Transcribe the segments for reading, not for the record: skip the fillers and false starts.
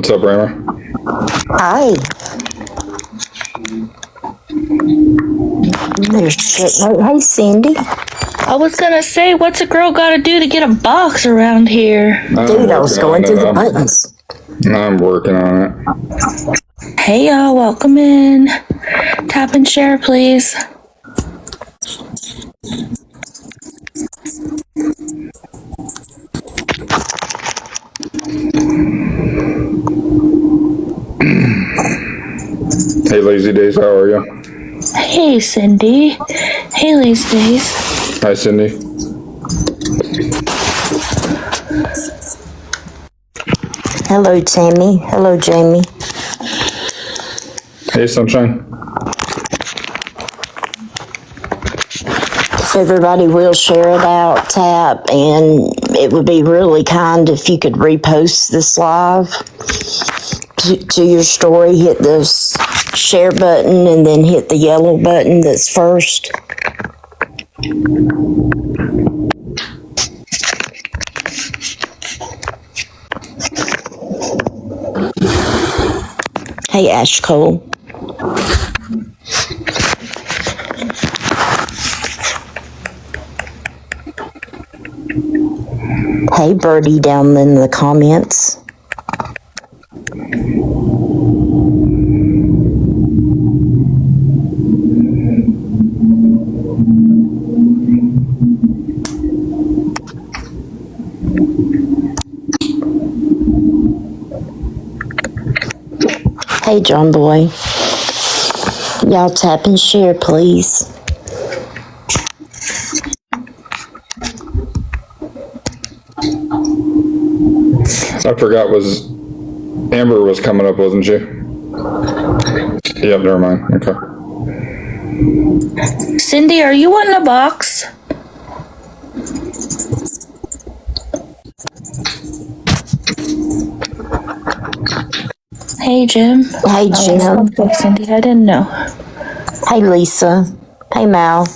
What's up, Raymer? Hi. There's shit. Hey, Cindy. I was gonna say, what's a girl gotta do to get a box around here? Dude, I was going through the buttons. I'm working on it. Hey, y'all, welcome in. Tap and share, please. Hey, Lazy Days, how are you? Hey, Cindy. Hey, Lazy Days. Hi, Cindy. Hello, Tammy. Hello, Jamie. Hey, Sunshine. If everybody will share it out, tap, and it would be really kind if you could repost this live to your story. Hit the share button and then hit the yellow button that's first. Hey, Ash Cole. Hey, Birdie down in the comments. Hey, John Boy. Y'all tap and share, please. I forgot, Amber was coming up, wasn't she? Yep, never mind. Okay. Cindy, are you wanting a box? Hey, Jim. Hey, Jim. Okay, Cindy, I didn't know. Hey, Lisa. Hey, Mal.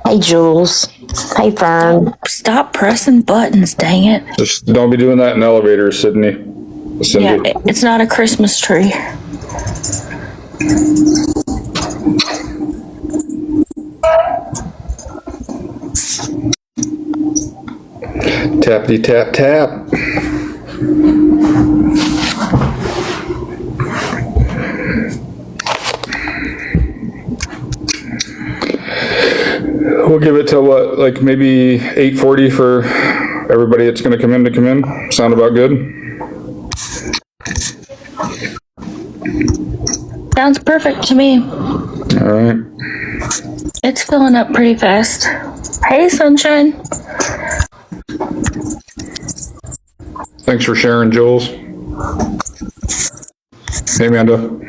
Hey, Jules. Hey, Fern. Stop pressing buttons, dang it. Just don't be doing that in elevators, Cindy. Yeah, it's not a Christmas tree. Tappity tap tap. We'll give it till what, like maybe 8:40 for everybody that's going to come in. Sound about good? Sounds perfect to me. All right. It's filling up pretty fast. Hey, Sunshine. Thanks for sharing, Jules. Hey, Amanda.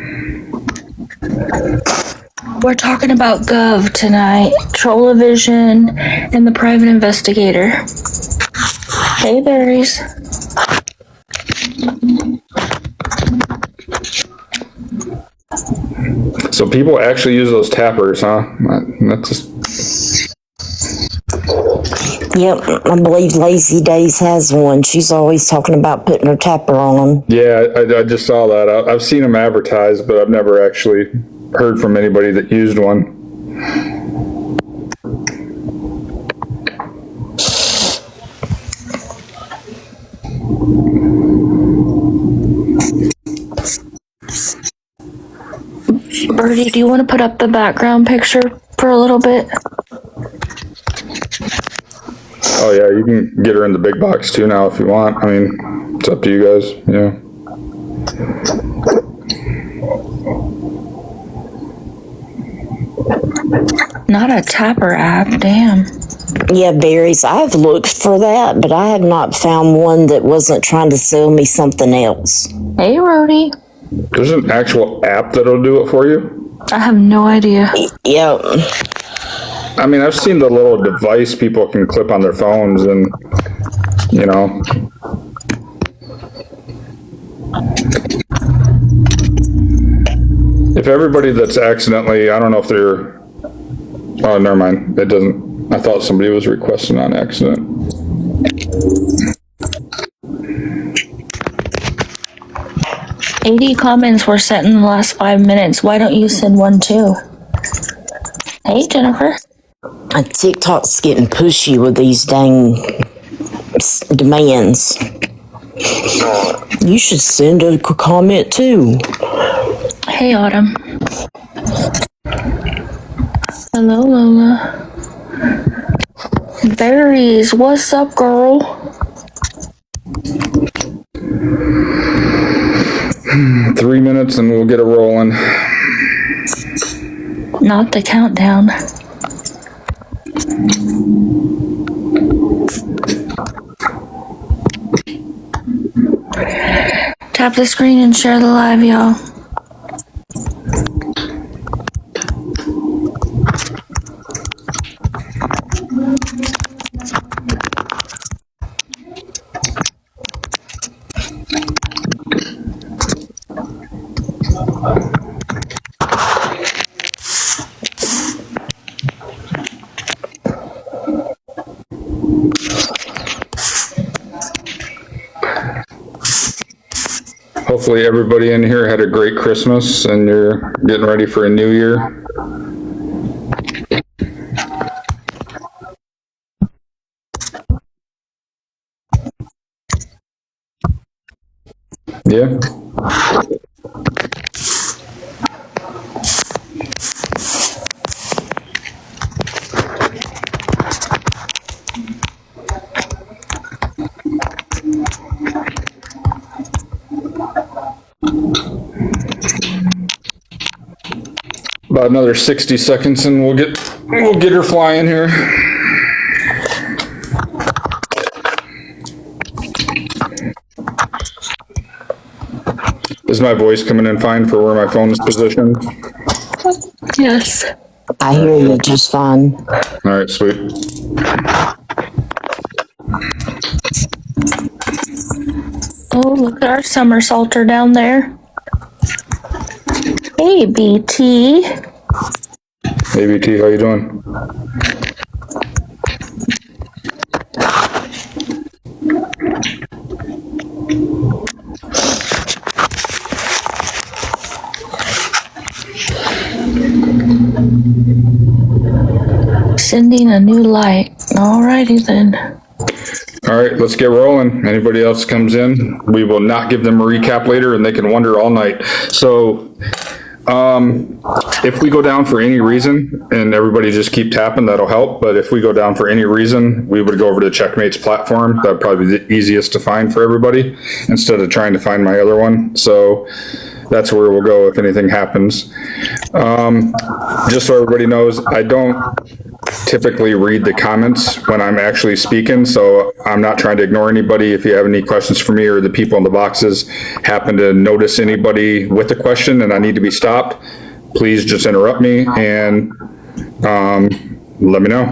We're talking about GOV tonight. Trollavision and the private investigator. Hey, berries. So people actually use those tappers, huh? That's just... Yep, I believe Lazy Days has one. She's always talking about putting her tapper on. Yeah, I just saw that. I've seen them advertised, but I've never actually heard from anybody that used one. Birdie, do you want to put up the background picture for a little bit? Oh yeah, you can get her in the big box too now if you want. I mean, it's up to you guys. Yeah. Not a tapper app, damn. Yeah, berries. I've looked for that, but I have not found one that wasn't trying to sell me something else. Hey, Rhodey. There's an actual app that'll do it for you. I have no idea. Yep. I mean, I've seen the little device people can clip on their phones and, you know. If everybody that's accidentally, I don't know if they're, oh, never mind. It doesn't, I thought somebody was requesting on accident. 80 comments were sent in the last 5 minutes. Why don't you send one too? Hey, Jennifer. TikTok's getting pushy with these dang demands. You should send a comment too. Hey, Autumn. Hello, Lola. Berries, what's up, girl? Three minutes and we'll get it rolling. Not the countdown. Tap the screen and share the live, y'all. Hopefully everybody in here had a great Christmas and you're getting ready for a new year. Yeah. About another 60 seconds and we'll get her flying here. Is my voice coming in fine for where my phone is positioned? Yes. I hear you just fine. All right, sweet. Oh, look at our somersaulter down there. Hey, BT. Hey, BT, how you doing? Sending a new light. Alrighty then. All right, let's get rolling. Anybody else comes in, we will not give them a recap later and they can wonder all night. So, if we go down for any reason, and everybody just keep tapping, that'll help. But if we go down for any reason, we would go over to Checkmate's platform. That'd probably be the easiest to find for everybody instead of trying to find my other one. So that's where we'll go if anything happens. Just so everybody knows, I don't typically read the comments when I'm actually speaking, so I'm not trying to ignore anybody. If you have any questions for me or the people in the boxes happen to notice anybody with a question and I need to be stopped, please just interrupt me and let me know.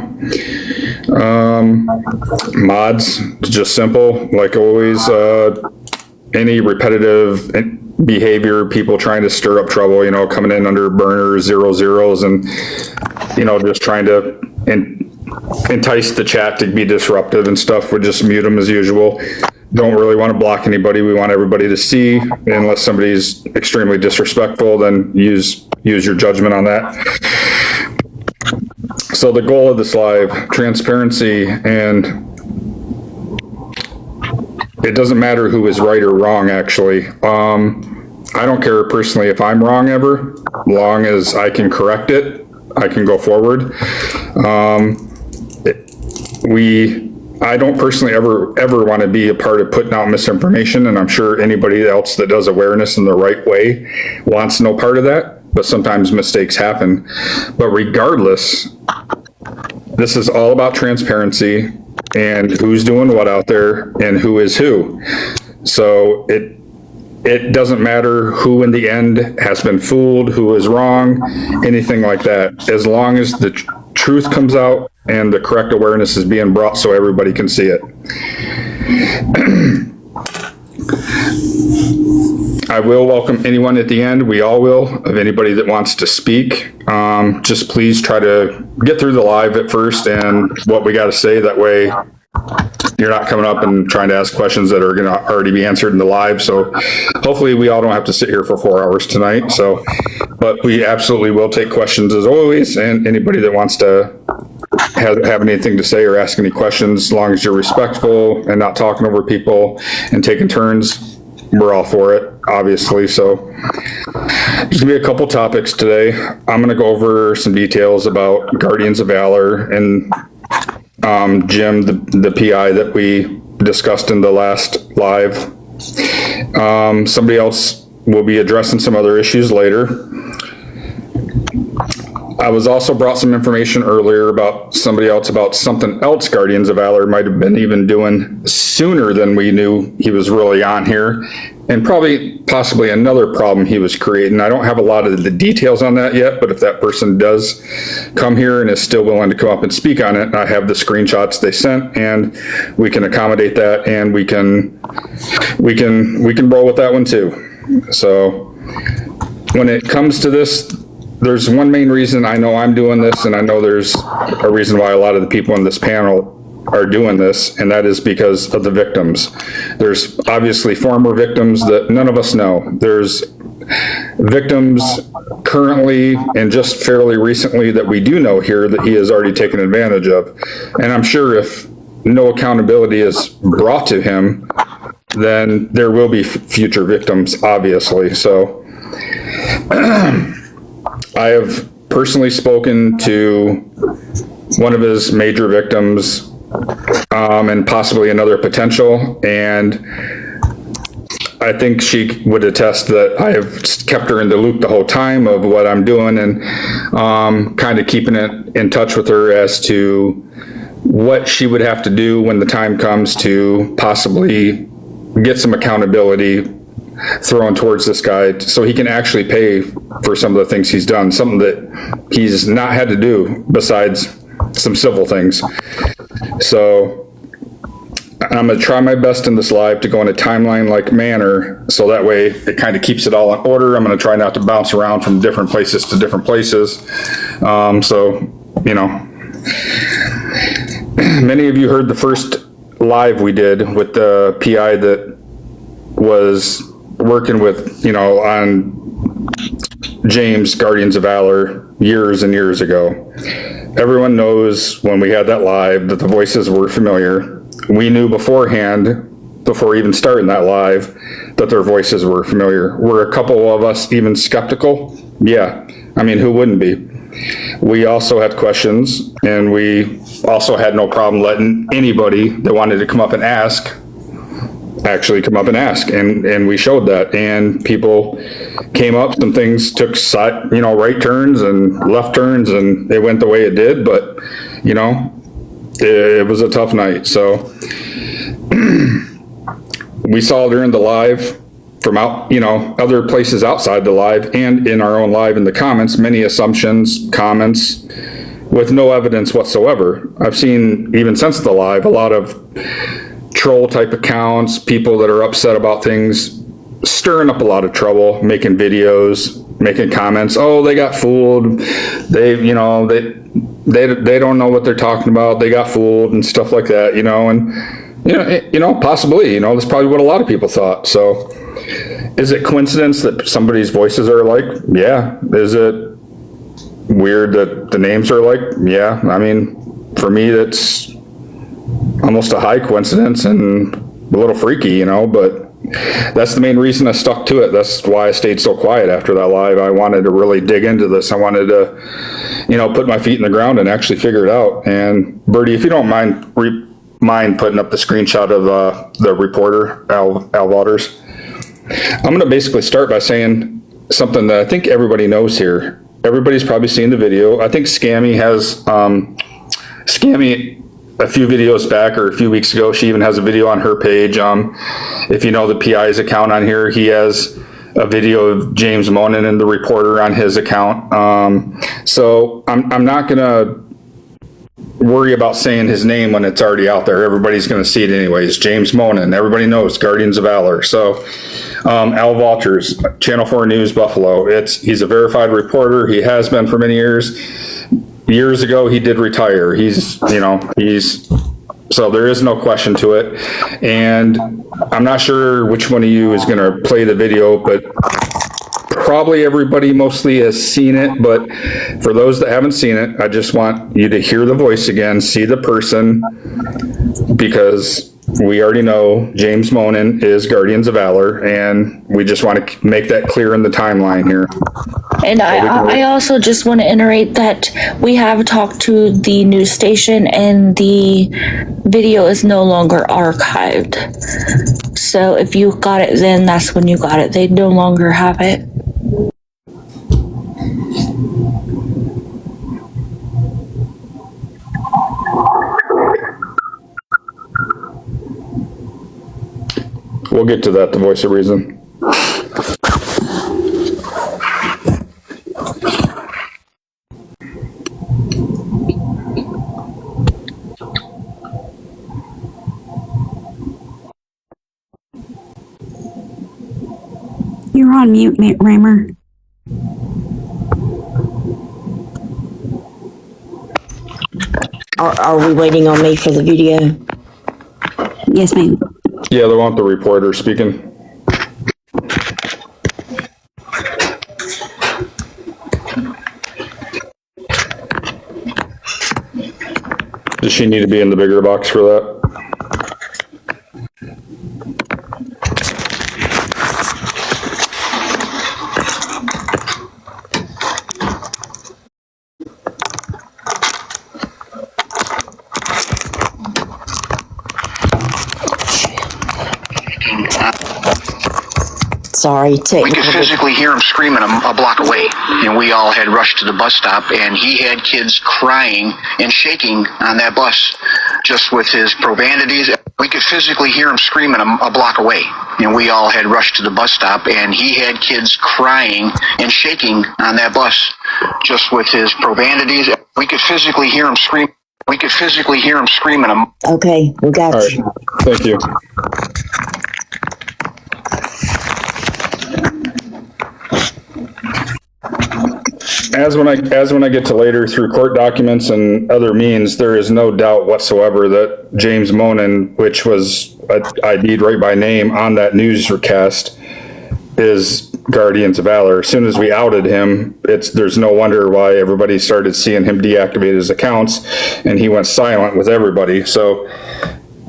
Mods, just simple, like always. Any repetitive behavior, people trying to stir up trouble, you know, coming in under burners, 0 and, you know, just trying to entice the chat to be disruptive and stuff, we just mute them as usual. Don't really want to block anybody. We want everybody to see, unless somebody's extremely disrespectful, then use your judgment on that. So the goal of this live, transparency, and it doesn't matter who is right or wrong, actually. I don't care personally if I'm wrong ever, long as I can correct it, I can go forward. I don't personally ever want to be a part of putting out misinformation, and I'm sure anybody else that does awareness in the right way wants no part of that, but sometimes mistakes happen. But regardless, this is all about transparency and who's doing what out there and who is who. So it doesn't matter who in the end has been fooled, who is wrong, anything like that. As long as the truth comes out and the correct awareness is being brought so everybody can see it. I will welcome anyone at the end. We all will, of anybody that wants to speak. Just please try to get through the live at first and what we got to say. That way you're not coming up and trying to ask questions that are going to already be answered in the live. So hopefully we all don't have to sit here for 4 hours tonight. So, but we absolutely will take questions as always, and anybody that wants to have anything to say or ask any questions, as long as you're respectful and not talking over people and taking turns, we're all for it, obviously. So there's gonna be a couple topics today. I'm gonna go over some details about Guardians of Valor and Jim, the PI that we discussed in the last live. Somebody else will be addressing some other issues later. I was also brought some information earlier about somebody else, about something else Guardians of Valor might have been even doing sooner than we knew he was really on here, and possibly another problem he was creating. I don't have a lot of the details on that yet, but if that person does come here and is still willing to come up and speak on it, I have the screenshots they sent, and we can accommodate that, and we can roll with that one too. So when it comes to this, there's one main reason I know I'm doing this, and I know there's a reason why a lot of the people in this panel are doing this, and that is because of the victims. There's obviously former victims that none of us know. There's victims currently and just fairly recently that we do know here that he has already taken advantage of. And I'm sure if no accountability is brought to him, then there will be future victims, obviously. So I have personally spoken to one of his major victims, and possibly another potential, and I think she would attest that I have kept her in the loop the whole time of what I'm doing, and kind of keeping it in touch with her as to what she would have to do when the time comes to possibly get some accountability thrown towards this guy so he can actually pay for some of the things he's done, something that he's not had to do besides some civil things. So I'm going to try my best in this live to go in a timeline-like manner, so that way it kind of keeps it all in order. I'm going to try not to bounce around from different places to different places. So, you know, many of you heard the first live we did with the PI that was working with, you know, on James, Guardians of Valor, years and years ago. Everyone knows when we had that live that the voices were familiar. We knew beforehand, before even starting that live, that their voices were familiar. Were a couple of us even skeptical? Yeah. I mean, who wouldn't be? We also had questions, and we also had no problem letting anybody that wanted to come up and ask actually come up and ask, and we showed that, and people came up, some things took right turns and left turns, and it went the way it did, but you know, it was a tough night. So we saw during the live from other places outside the live and in our own live in the comments, many assumptions, comments with no evidence whatsoever. I've seen, even since the live, a lot of troll type accounts, people that are upset about things, stirring up a lot of trouble, making videos, making comments. Oh, they got fooled. They don't know what they're talking about. They got fooled and stuff like that, and possibly, that's probably what a lot of people thought. So is it coincidence that somebody's voices are alike? Yeah. Is it weird that the names are alike? Yeah. I mean, for me, that's almost a high coincidence and a little freaky, but that's the main reason I stuck to it. That's why I stayed so quiet after that live. I wanted to really dig into this. I wanted to, put my feet in the ground and actually figure it out. And Bertie, if you don't mind putting up the screenshot of the reporter, Al Waters. I'm going to basically start by saying something that I think everybody knows here. Everybody's probably seen the video. I think Scammy has, a few videos back or a few weeks ago, she even has a video on her page. If you know the PI's account on here, he has a video of James Monin and the reporter on his account. So I'm not going to worry about saying his name when it's already out there. Everybody's going to see it anyways. James Monin, everybody knows, Guardians of Valor. So Al Walters, Channel 4 News, Buffalo. He's a verified reporter. He has been for many years. Years ago, he did retire. He's So there is no question to it. And I'm not sure which one of you is going to play the video, but probably everybody mostly has seen it. But for those that haven't seen it, I just want you to hear the voice again, see the person, because we already know James Monin is Guardians of Valor, and we just want to make that clear in the timeline here. And I also just want to iterate that we have talked to the news station and the video is no longer archived. So if you got it then, that's when you got it. They no longer have it. We'll get to that, the voice of reason. You're on mute, Raymer. Are we waiting on me for the video? Yes, ma'am. Yeah, they want the reporter speaking. Does she need to be in the bigger box for that? Sorry, We could technical. physically hear him screaming a block away, and we all had rushed to the bus stop, and he had kids crying and shaking on that bus, just with his profanities. We could physically hear him screaming a block away, and we all had rushed to the bus stop, and he had kids crying and shaking on that bus, just with his profanities. We could physically hear him scream. We could physically hear him screaming. Okay, we got All right, you. thank you. As when I get to later through court documents and other means, there is no doubt whatsoever that James Monin, which was ID'd right by name on that newscast, is Guardians of Valor. As soon as we outed him, there's no wonder why everybody started seeing him deactivate his accounts, and he went silent with everybody. So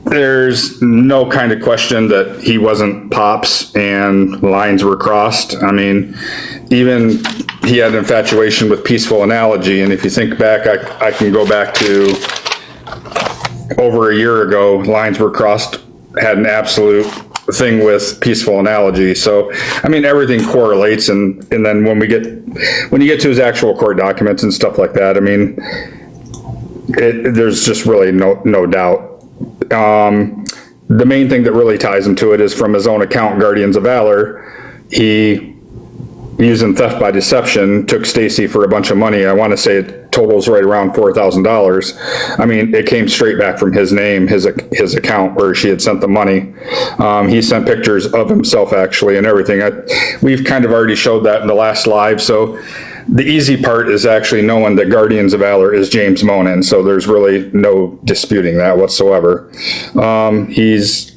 there's no kind of question that he wasn't Pops and lines were crossed. I mean, even he had an infatuation with Peaceful Analogy, and if you think back, I can go back to over a year ago, lines were crossed, had an absolute thing with Peaceful Analogy. So, I mean, everything correlates, and then when you get to his actual court documents and stuff like that, I mean, there's just really no doubt. The main thing that really ties him to it is from his own account, Guardians of Valor. He, using theft by deception, took Stacy for a bunch of money. I want to say it totals right around $4,000. I mean, it came straight back from his name, his account where she had sent the money. He sent pictures of himself actually and everything. We've kind of already showed that in the last live. So the easy part is actually knowing that Guardians of Valor is James Monin. So there's really no disputing that whatsoever. He's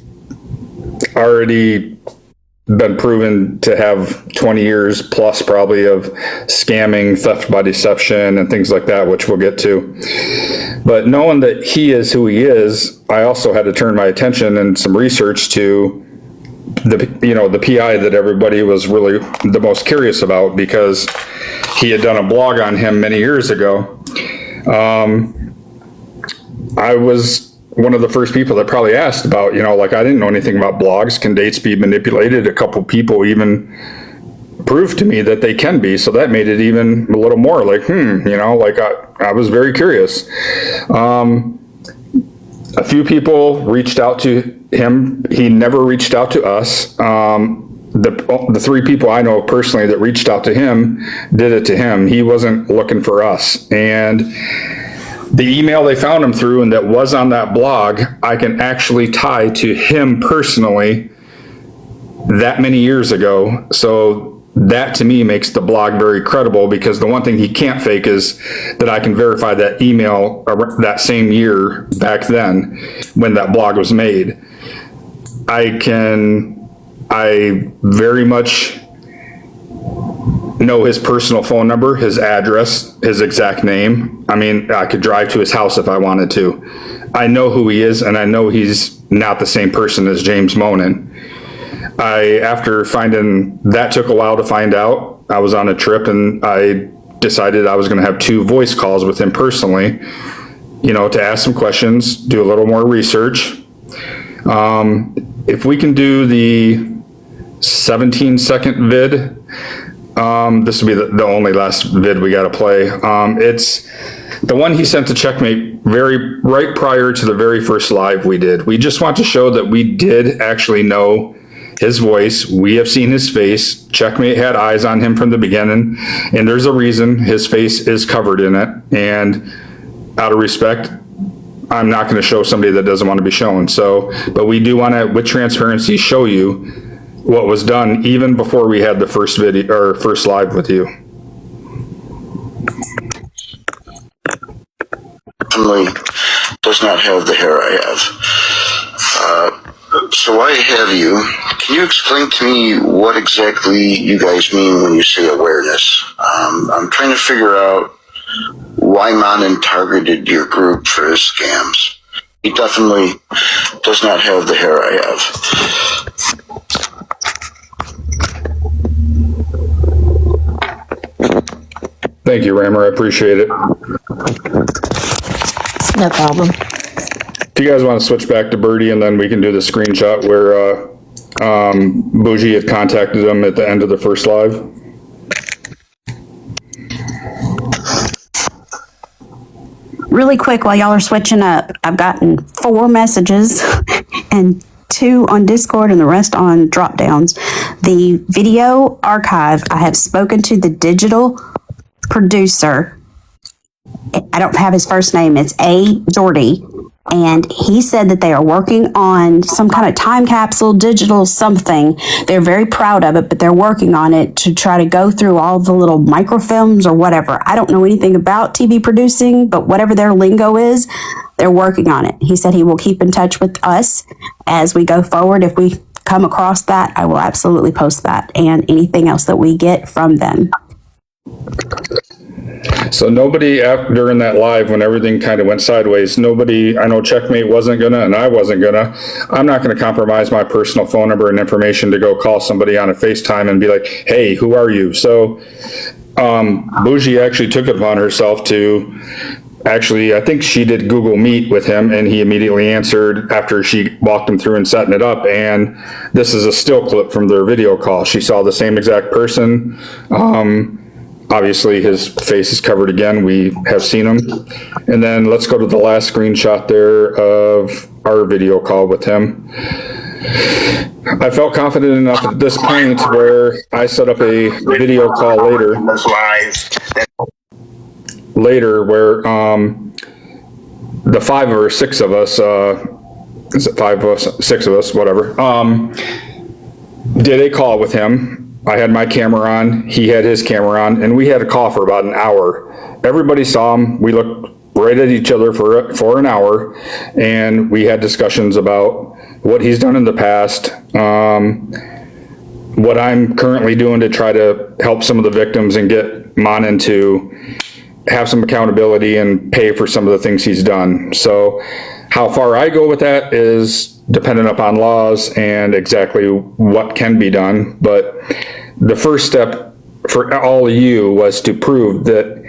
already been proven to have 20 years plus probably of scamming, theft by deception, and things like that, which we'll get to. But knowing that he is who he is, I also had to turn my attention and some research to the PI that everybody was really the most curious about, because he had done a blog on him many years ago. I was one of the first people that probably asked about, I didn't know anything about blogs. Can dates be manipulated? A couple people even proved to me that they can be. So that made it even a little more like, I was very curious. A few people reached out to him. He never reached out to us. The three people I know personally that reached out to him did it to him. He wasn't looking for us. And the email they found him through and that was on that blog, I can actually tie to him personally that many years ago. So that to me makes the blog very credible, because the one thing he can't fake is that I can verify that email that same year back then when that blog was made. I very much know his personal phone number, his address, his exact name. I mean, I could drive to his house if I wanted to. I know who he is, and I know he's not the same person as James Monin. After finding that, took a while to find out. I was on a trip and I decided I was going to have 2 voice calls with him personally, to ask some questions, do a little more research. If we can do the 17-second vid, this will be the only last vid we got to play. It's the one he sent to Checkmate right prior to the very first live we did. We just want to show that we did actually know his voice. We have seen his face. Checkmate had eyes on him from the beginning, and there's a reason his face is covered in it. And out of respect, I'm not going to show somebody that doesn't want to be shown. So, but we do want to, with transparency, show you what was done even before we had the first video or first live with you. Definitely does not have the hair I have. So I have you. Can you explain to me what exactly you guys mean when you say awareness? I'm trying to figure out why Monin targeted your group for his scams. He definitely does not have the hair I have. Thank you, Rammer. I appreciate it. No problem. If you guys want to switch back to Birdie, and then we can do the screenshot where Bougie had contacted him at the end of the first live. Really quick, while y'all are switching up, I've gotten 4 messages and 2 on Discord and the rest on drop downs. The video archive, I have spoken to the digital producer. I don't have his first name. It's A. Doherty. And he said that they are working on some kind of time capsule, digital something. They're very proud of it, but they're working on it to try to go through all the little microfilms or whatever. I don't know anything about TV producing, but whatever their lingo is, they're working on it. He said he will keep in touch with us as we go forward. If we come across that, I will absolutely post that and anything else that we get from them. So nobody, during that live, when everything kind of went sideways, nobody, I know Checkmate wasn't gonna, and I wasn't gonna, I'm not gonna compromise my personal phone number and information to go call somebody on a FaceTime and be like, hey, who are you? So Bougie actually took it upon herself to actually, I think she did Google Meet with him, and he immediately answered after she walked him through and setting it up. And this is a still clip from their video call. She saw the same exact person. Obviously, his face is covered again. We have seen him. And then let's go to the last screenshot there of our video call with him. I felt confident enough at this point where I set up a video call later where the 5 or 6 of us, is it 5 of us, 6 of us, whatever, did a call with him. I had my camera on, he had his camera on, and we had a call for about an hour. Everybody saw him. We looked right at each other for an hour, and we had discussions about what he's done in the past, what I'm currently doing to try to help some of the victims and get Monin to have some accountability and pay for some of the things he's done. So how far I go with that is dependent upon laws and exactly what can be done. But the first step for all of you was to prove that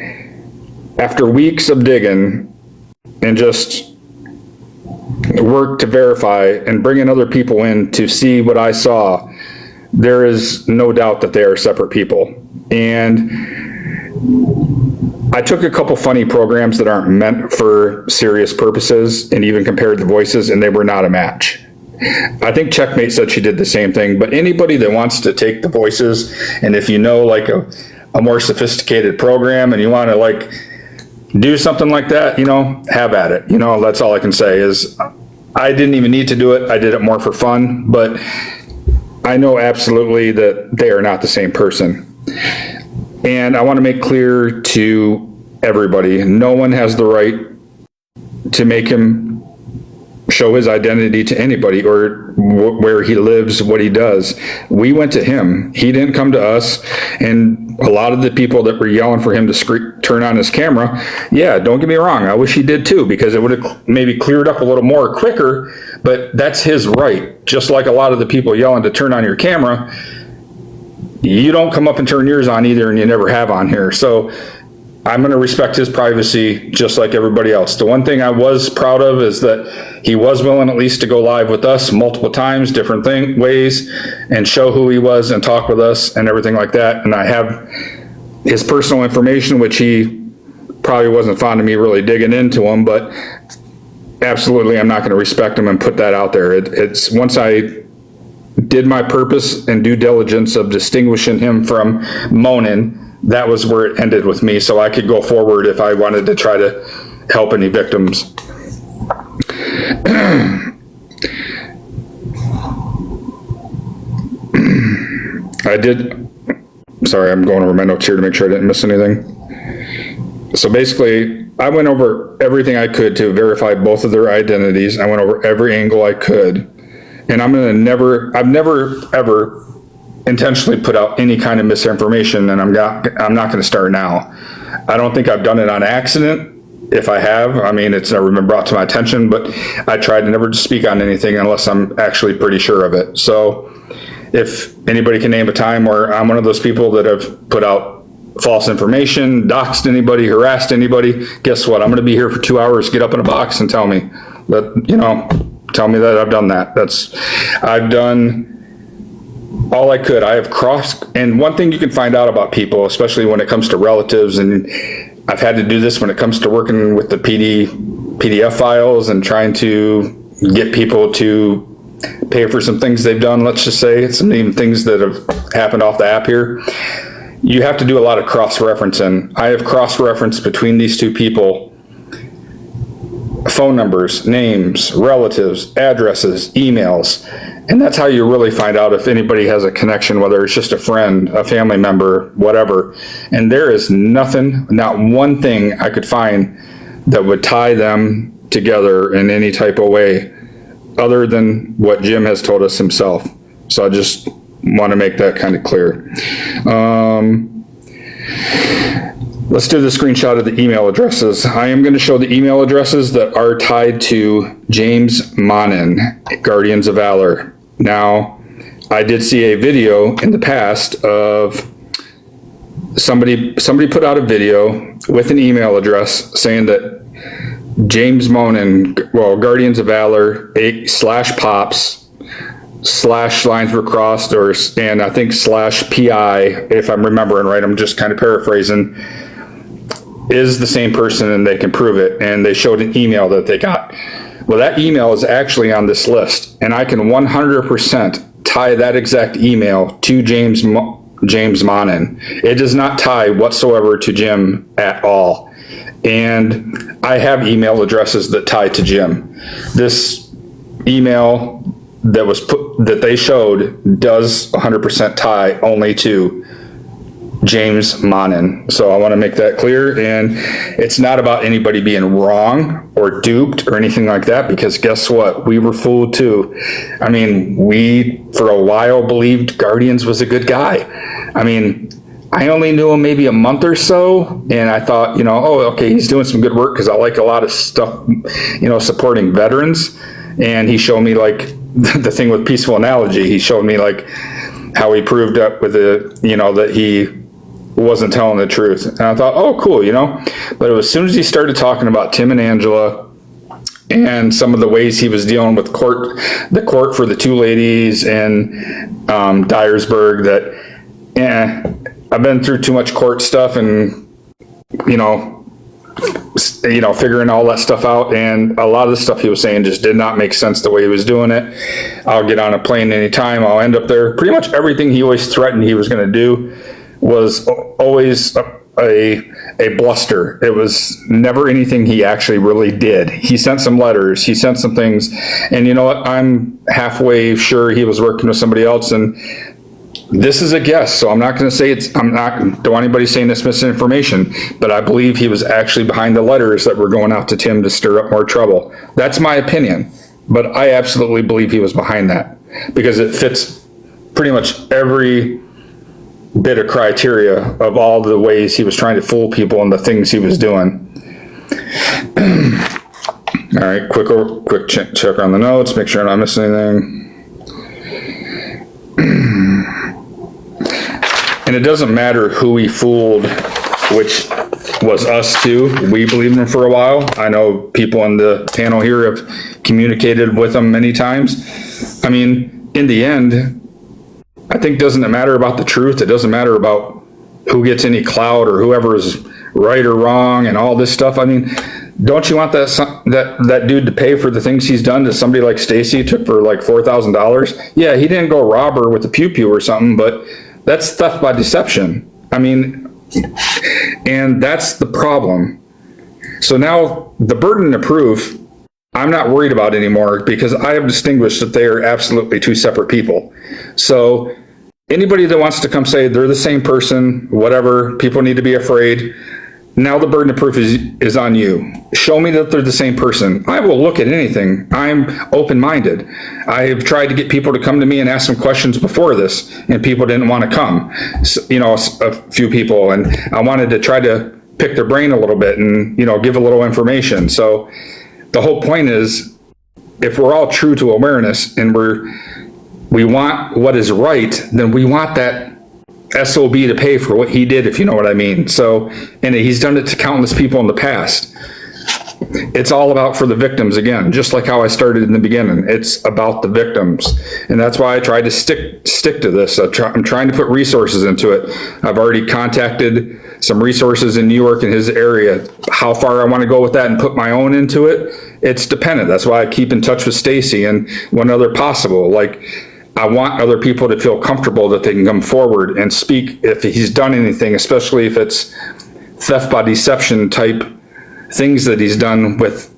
after weeks of digging and just work to verify and bringing other people in to see what I saw, there is no doubt that they are separate people. And I took a couple funny programs that aren't meant for serious purposes and even compared the voices, and they were not a match. I think Checkmate said she did the same thing, but anybody that wants to take the voices, and if you know like a more sophisticated program and you want to like do something like that, have at it. That's all I can say is I didn't even need to do it. I did it more for fun, but I know absolutely that they are not the same person. And I want to make clear to everybody, no one has the right to make him show his identity to anybody or where he lives, what he does. We went to him. He didn't come to us. And a lot of the people that were yelling for him to turn on his camera, yeah, don't get me wrong, I wish he did too, because it would have maybe cleared up a little more quicker, but that's his right. Just like a lot of the people yelling to turn on your camera, you don't come up and turn yours on either, and you never have on here. So I'm going to respect his privacy just like everybody else. The one thing I was proud of is that he was willing at least to go live with us multiple times, different ways, and show who he was and talk with us and everything like that. And I have his personal information, which he probably wasn't fond of me really digging into him, but absolutely I'm not going to respect him and put that out there. It's once I did my purpose and due diligence of distinguishing him from Monin, that was where it ended with me, so I could go forward if I wanted to try to help any victims. Sorry, I'm going over my notes here to make sure I didn't miss anything. So basically, I went over everything I could to verify both of their identities. I went over every angle I could, and I've never ever intentionally put out any kind of misinformation, and I'm not going to start now. I don't think I've done it on accident. If I have, I mean, it's never been brought to my attention, but I try to never speak on anything unless I'm actually pretty sure of it. So if anybody can name a time where I'm one of those people that have put out false information, doxed anybody, harassed anybody, guess what? I'm going to be here for 2 hours. Get up in a box and tell me that, tell me that I've done that. I've done all I could. I have and one thing you can find out about people, especially when it comes to relatives, and I've had to do this when it comes to working with the PDF files and trying to get people to pay for some things they've done, let's just say, some even things that have happened off the app here. You have to do a lot of cross-referencing. I have cross-referenced between these two people, phone numbers, names, relatives, addresses, emails, and that's how you really find out if anybody has a connection, whether it's just a friend, a family member, whatever. And there is nothing, not one thing I could find that would tie them together in any type of way other than what Jim has told us himself. So I just want to make that kind of clear. Let's do the screenshot of the email addresses. I am going to show the email addresses that are tied to James Monin, Guardians of Valor. Now, I did see a video in the past of somebody put out a video with an email address saying that James Monin, Guardians of Valor, /pops, /lines were crossed, and I think /PI, if I'm remembering right, I'm just kind of paraphrasing, is the same person and they can prove it. And they showed an email that they got. Well, that email is actually on this list, and I can 100% tie that exact email to James Monin. It does not tie whatsoever to Jim at all. And I have email addresses that tie to Jim. This email that they showed does 100% tie only to James Monin. So I want to make that clear, and it's not about anybody being wrong or duped or anything like that, because guess what? We were fooled too. I mean, we for a while believed Guardians was a good guy. I mean, I only knew him maybe a month or so, and I thought, okay, he's doing some good work because I like a lot of stuff, supporting veterans. And he showed me like the thing with Peaceful Analogy. He showed me like how he proved up with that he wasn't telling the truth. And I thought, oh, cool, But as soon as he started talking about Tim and Angela and some of the ways he was dealing with the court for the two ladies in Dyersburg, that, I've been through too much court stuff and, figuring all that stuff out. And a lot of the stuff he was saying just did not make sense the way he was doing it. I'll get on a plane anytime. I'll end up there. Pretty much everything he always threatened he was going to do was always a bluster. It was never anything he actually really did. He sent some letters, he sent some things, and you know what? I'm halfway sure he was working with somebody else, and this is a guess, so I'm not going to say don't want anybody saying it's misinformation, but I believe he was actually behind the letters that were going out to Tim to stir up more trouble. That's my opinion, but I absolutely believe he was behind that because it fits pretty much every bit of criteria of all the ways he was trying to fool people and the things he was doing. All right, quick check on the notes, make sure I'm not missing anything. And it doesn't matter who he fooled, which was us too. We believed him for a while. I know people on the panel here have communicated with him many times. I mean, in the end, I think doesn't it matter about the truth? It doesn't matter about who gets any clout or whoever is right or wrong and all this stuff. I mean, don't you want that dude to pay for the things he's done to somebody like Stacy took for like $4,000? Yeah, he didn't go rob her with a pew-pew or something, but that's theft by deception. I mean, and that's the problem. So now the burden of proof, I'm not worried about anymore because I have distinguished that they are absolutely two separate people. So anybody that wants to come say they're the same person, whatever, people need to be afraid. Now the burden of proof is on you. Show me that they're the same person. I will look at anything. I'm open-minded. I have tried to get people to come to me and ask some questions before this, and people didn't want to come. So, you know, a few people, and I wanted to try to pick their brain a little bit and, you know, give a little information. So the whole point is, if we're all true to awareness and we want what is right, then we want that SOB to pay for what he did, if you know what I mean. So, and he's done it to countless people in the past. It's all about for the victims again, just like how I started in the beginning. It's about the victims. And that's why I tried to stick to this. I'm trying to put resources into it. I've already contacted some resources in New York in his area. How far I want to go with that and put my own into it, it's dependent. That's why I keep in touch with Stacy and when other possible. Like, I want other people to feel comfortable that they can come forward and speak if he's done anything, especially if it's theft by deception type things that he's done with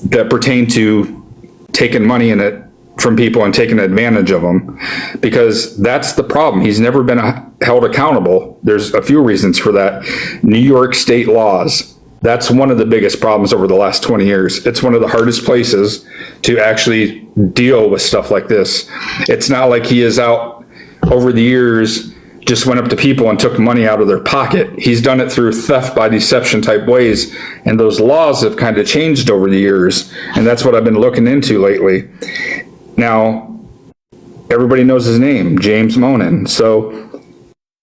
that pertain to taking money in it from people and taking advantage of them, because that's the problem. He's never been held accountable. There's a few reasons for that. New York state laws. That's one of the biggest problems over the last 20 years. It's one of the hardest places to actually deal with stuff like this. It's not like he is out over the years, just went up to people and took money out of their pocket. He's done it through theft by deception type ways. And those laws have kind of changed over the years. And that's what I've been looking into lately. Now, everybody knows his name, James Monin. So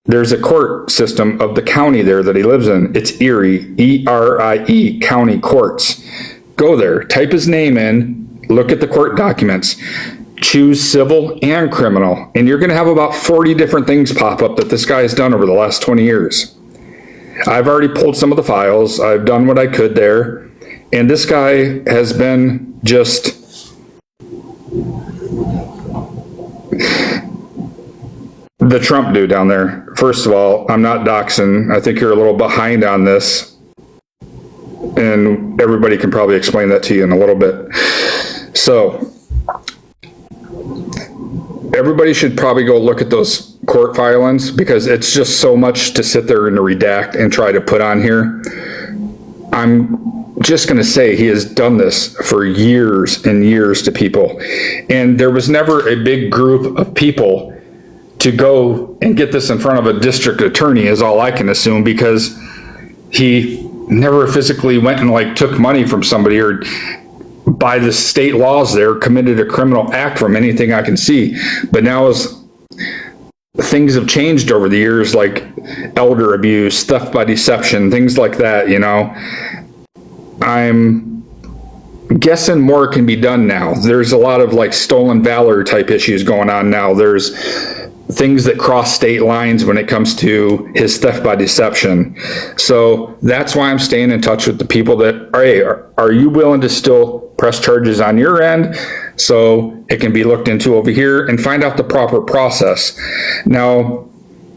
there's a court system of the county there that he lives in. It's Erie, E-R-I-E, county courts. Go there, type his name in, look at the court documents, choose civil and criminal, and you're going to have about 40 different things pop up that this guy has done over the last 20 years. I've already pulled some of the files. I've done what I could there, and this guy has been just the Trump dude down there. First of all, I'm not doxing. I think you're a little behind on this. And everybody can probably explain that to you in a little bit. So, everybody should probably go look at those court filings because it's just so much to sit there and to redact and try to put on here. I'm just going to say he has done this for years and years to people. And there was never a big group of people to go and get this in front of a district attorney is all I can assume, because he never physically went and like took money from somebody or by the state laws there committed a criminal act from anything I can see. But now as things have changed over the years, like elder abuse, theft by deception, things like that, you know, I'm guessing more can be done now. There's a lot of like stolen valor type issues going on now. There's things that cross state lines when it comes to his theft by deception. So that's why I'm staying in touch with the people that are, hey, are you willing to still press charges on your end so it can be looked into over here and find out the proper process. Now,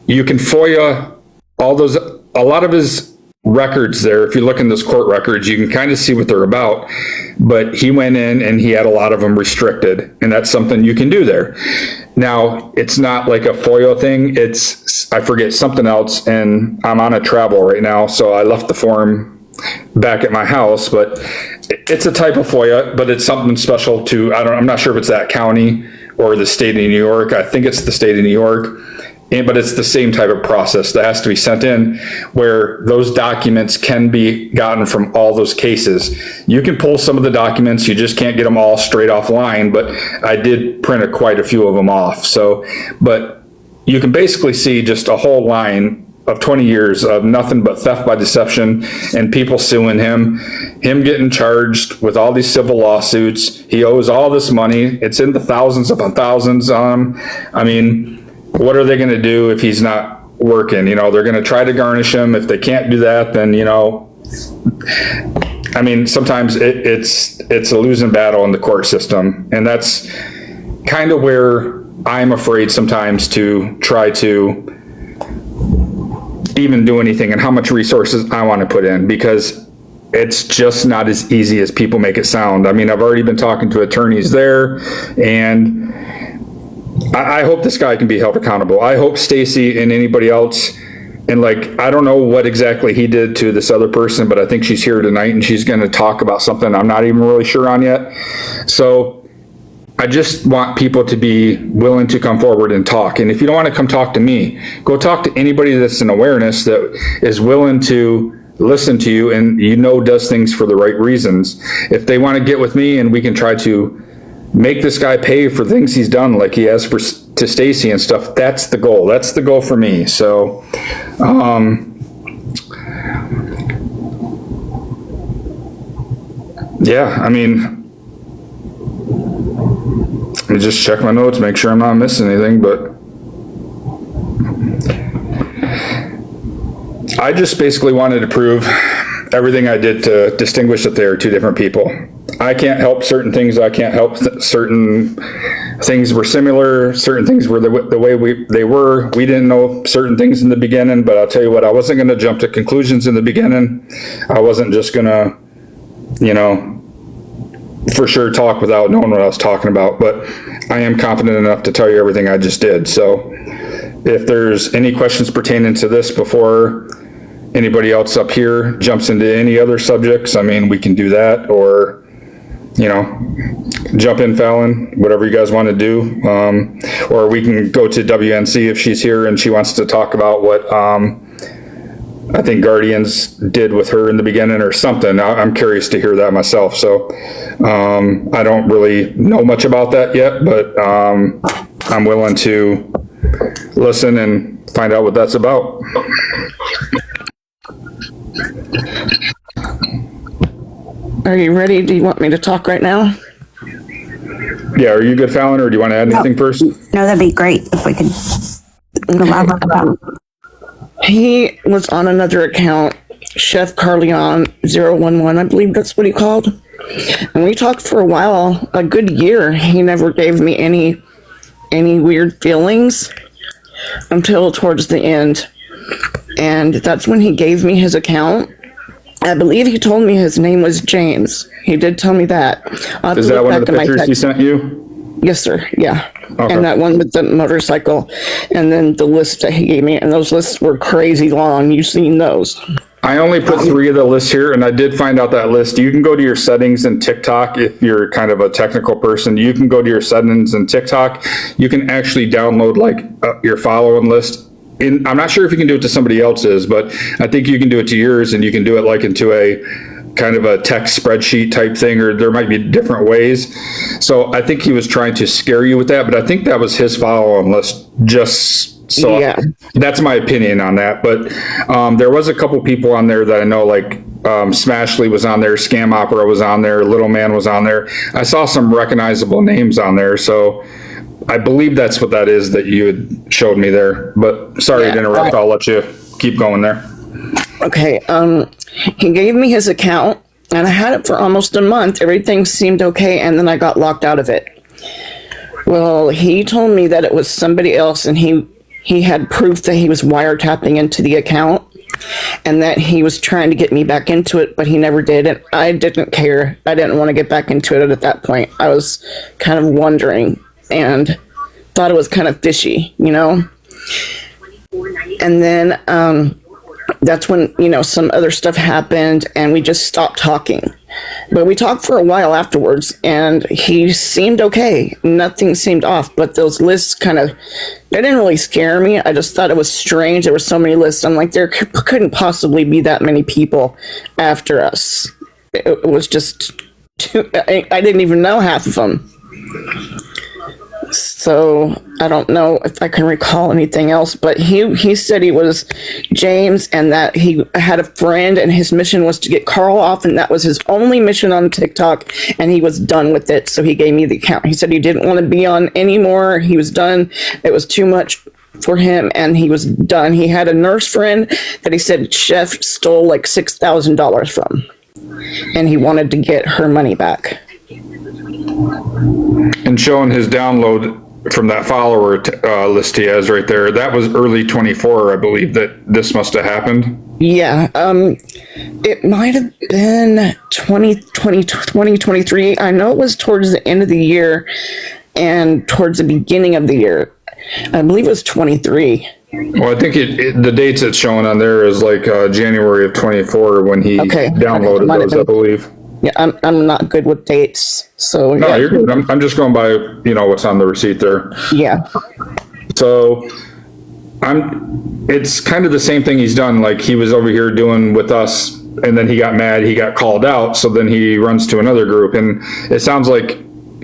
you can FOIA all those, a lot of his records there. If you look in those court records, you can kind of see what they're about. But he went in and he had a lot of them restricted, and that's something you can do there. Now, it's not like a FOIA thing. It's, I forget something else, and I'm on a travel right now, so I left the form back at my house, but it's a type of FOIA, but it's something special to, I'm not sure if it's that county or the state of New York. I think it's the state of New York. But it's the same type of process that has to be sent in, where those documents can be gotten from all those cases. You can pull some of the documents, you just can't get them all straight offline, but I did print quite a few of them off. So, but you can basically see just a whole line of 20 years of nothing but theft by deception and people suing him getting charged with all these civil lawsuits. He owes all this money. It's in the thousands upon thousands. I mean, what are they going to do if he's not working? You know, they're going to try to garnish him. If they can't do that, then, you know, I mean, sometimes it's a losing battle in the court system. And that's kind of where I'm afraid sometimes to try to even do anything and how much resources I want to put in, because it's just not as easy as people make it sound. I mean, I've already been talking to attorneys there, and I hope this guy can be held accountable. I hope Stacy and anybody else, and like, I don't know what exactly he did to this other person, but I think she's here tonight and she's going to talk about something I'm not even really sure on yet. So I just want people to be willing to come forward and talk. And if you don't want to come talk to me, go talk to anybody that's in awareness that is willing to listen to you and, you know, does things for the right reasons. If they want to get with me and we can try to make this guy pay for things he's done, like he has to Stacy and stuff. That's the goal. That's the goal for me. So, yeah, I mean, let me just check my notes, make sure I'm not missing anything, but I just basically wanted to prove everything I did to distinguish that they are two different people. I can't help certain things. I can't help certain things were similar. Certain things were the way they were. We didn't know certain things in the beginning, but I'll tell you what, I wasn't going to jump to conclusions in the beginning. I wasn't just going to, you know, for sure talk without knowing what I was talking about, but I am confident enough to tell you everything I just did. So if there's any questions pertaining to this before anybody else up here jumps into any other subjects, I mean, we can do that, or, you know, jump in, Fallon, whatever you guys want to do. Or we can go to WNC if she's here and she wants to talk about what I think Guardians did with her in the beginning or something. I'm curious to hear that myself. So I don't really know much about that yet, but I'm willing to listen and find out what that's about. Are you ready? Do you want me to talk right now? Yeah, are you good, Fallon, or do you want to add anything first? No, that'd be great if we could. He was on another account, Chef Carleon 011, I believe that's what he called. And we talked for a while, a good year. He never gave me any weird feelings until towards the end. And that's when he gave me his account. I believe he told me his name was James. He did tell me that. Is that one of the pictures he sent you? Yes, sir. Yeah. Okay. And that one with the motorcycle. And then the list that he gave me. And those lists were crazy long. You've seen those. I only put 3 of the lists here, and I did find out that list. You can go to your settings in TikTok if you're kind of a technical person. You can go to your settings in TikTok. You can actually download like your following list. I'm not sure if you can do it to somebody else's, but I think you can do it to yours, and you can do it like into a kind of a text spreadsheet type thing, or there might be different ways. So I think he was trying to scare you with that, but I think that was his follow-on list. Just so yeah. That's my opinion on that. But there was a couple people on there that I know, like Smashly was on there, Scam Opera was on there, Little Man was on there. I saw some recognizable names on there, so I believe that's what that is that you had showed me there. But sorry to interrupt. I'll let you keep going there. Okay. He gave me his account, and I had it for almost a month. Everything seemed okay, and then I got locked out of it. Well, he told me that it was somebody else, and he had proof that he was wiretapping into the account. and that he was trying to get me back into it, but he never did. And I didn't care. I didn't want to get back into it at that point. I was kind of wondering and thought it was kind of fishy, you know? And then that's when, you know, some other stuff happened and we just stopped talking. But we talked for a while afterwards and he seemed okay. Nothing seemed off, but those lists they didn't really scare me. I just thought it was strange. There were so many lists. I'm like, there couldn't possibly be that many people after us. It was just, I didn't even know half of them. So I don't know if I can recall anything else, but he said he was James and that he had a friend and his mission was to get Carl off, and that was his only mission on TikTok, and he was done with it. So he gave me the account. He said he didn't want to be on anymore. He was done. It was too much for him and he was done. He had a nurse friend that he said Chef stole like $6,000 from, and he wanted to get her money back. And showing his download from that follower list he has right there, that was early 24, I believe, that this must have happened. Yeah, it might have been 2023. I know it was towards the end of the year and towards the beginning of the year. I believe it was 23. Well, I think the dates it's showing on there is like January of 24 when he downloaded those, I believe. Yeah, I'm not good with dates, so no, yeah. You're good. I'm just going by, you know, what's on the receipt there. Yeah. So it's kind of the same thing he's done. Like he was over here doing with us, and then he got mad. He got called out, so then he runs to another group, and it sounds like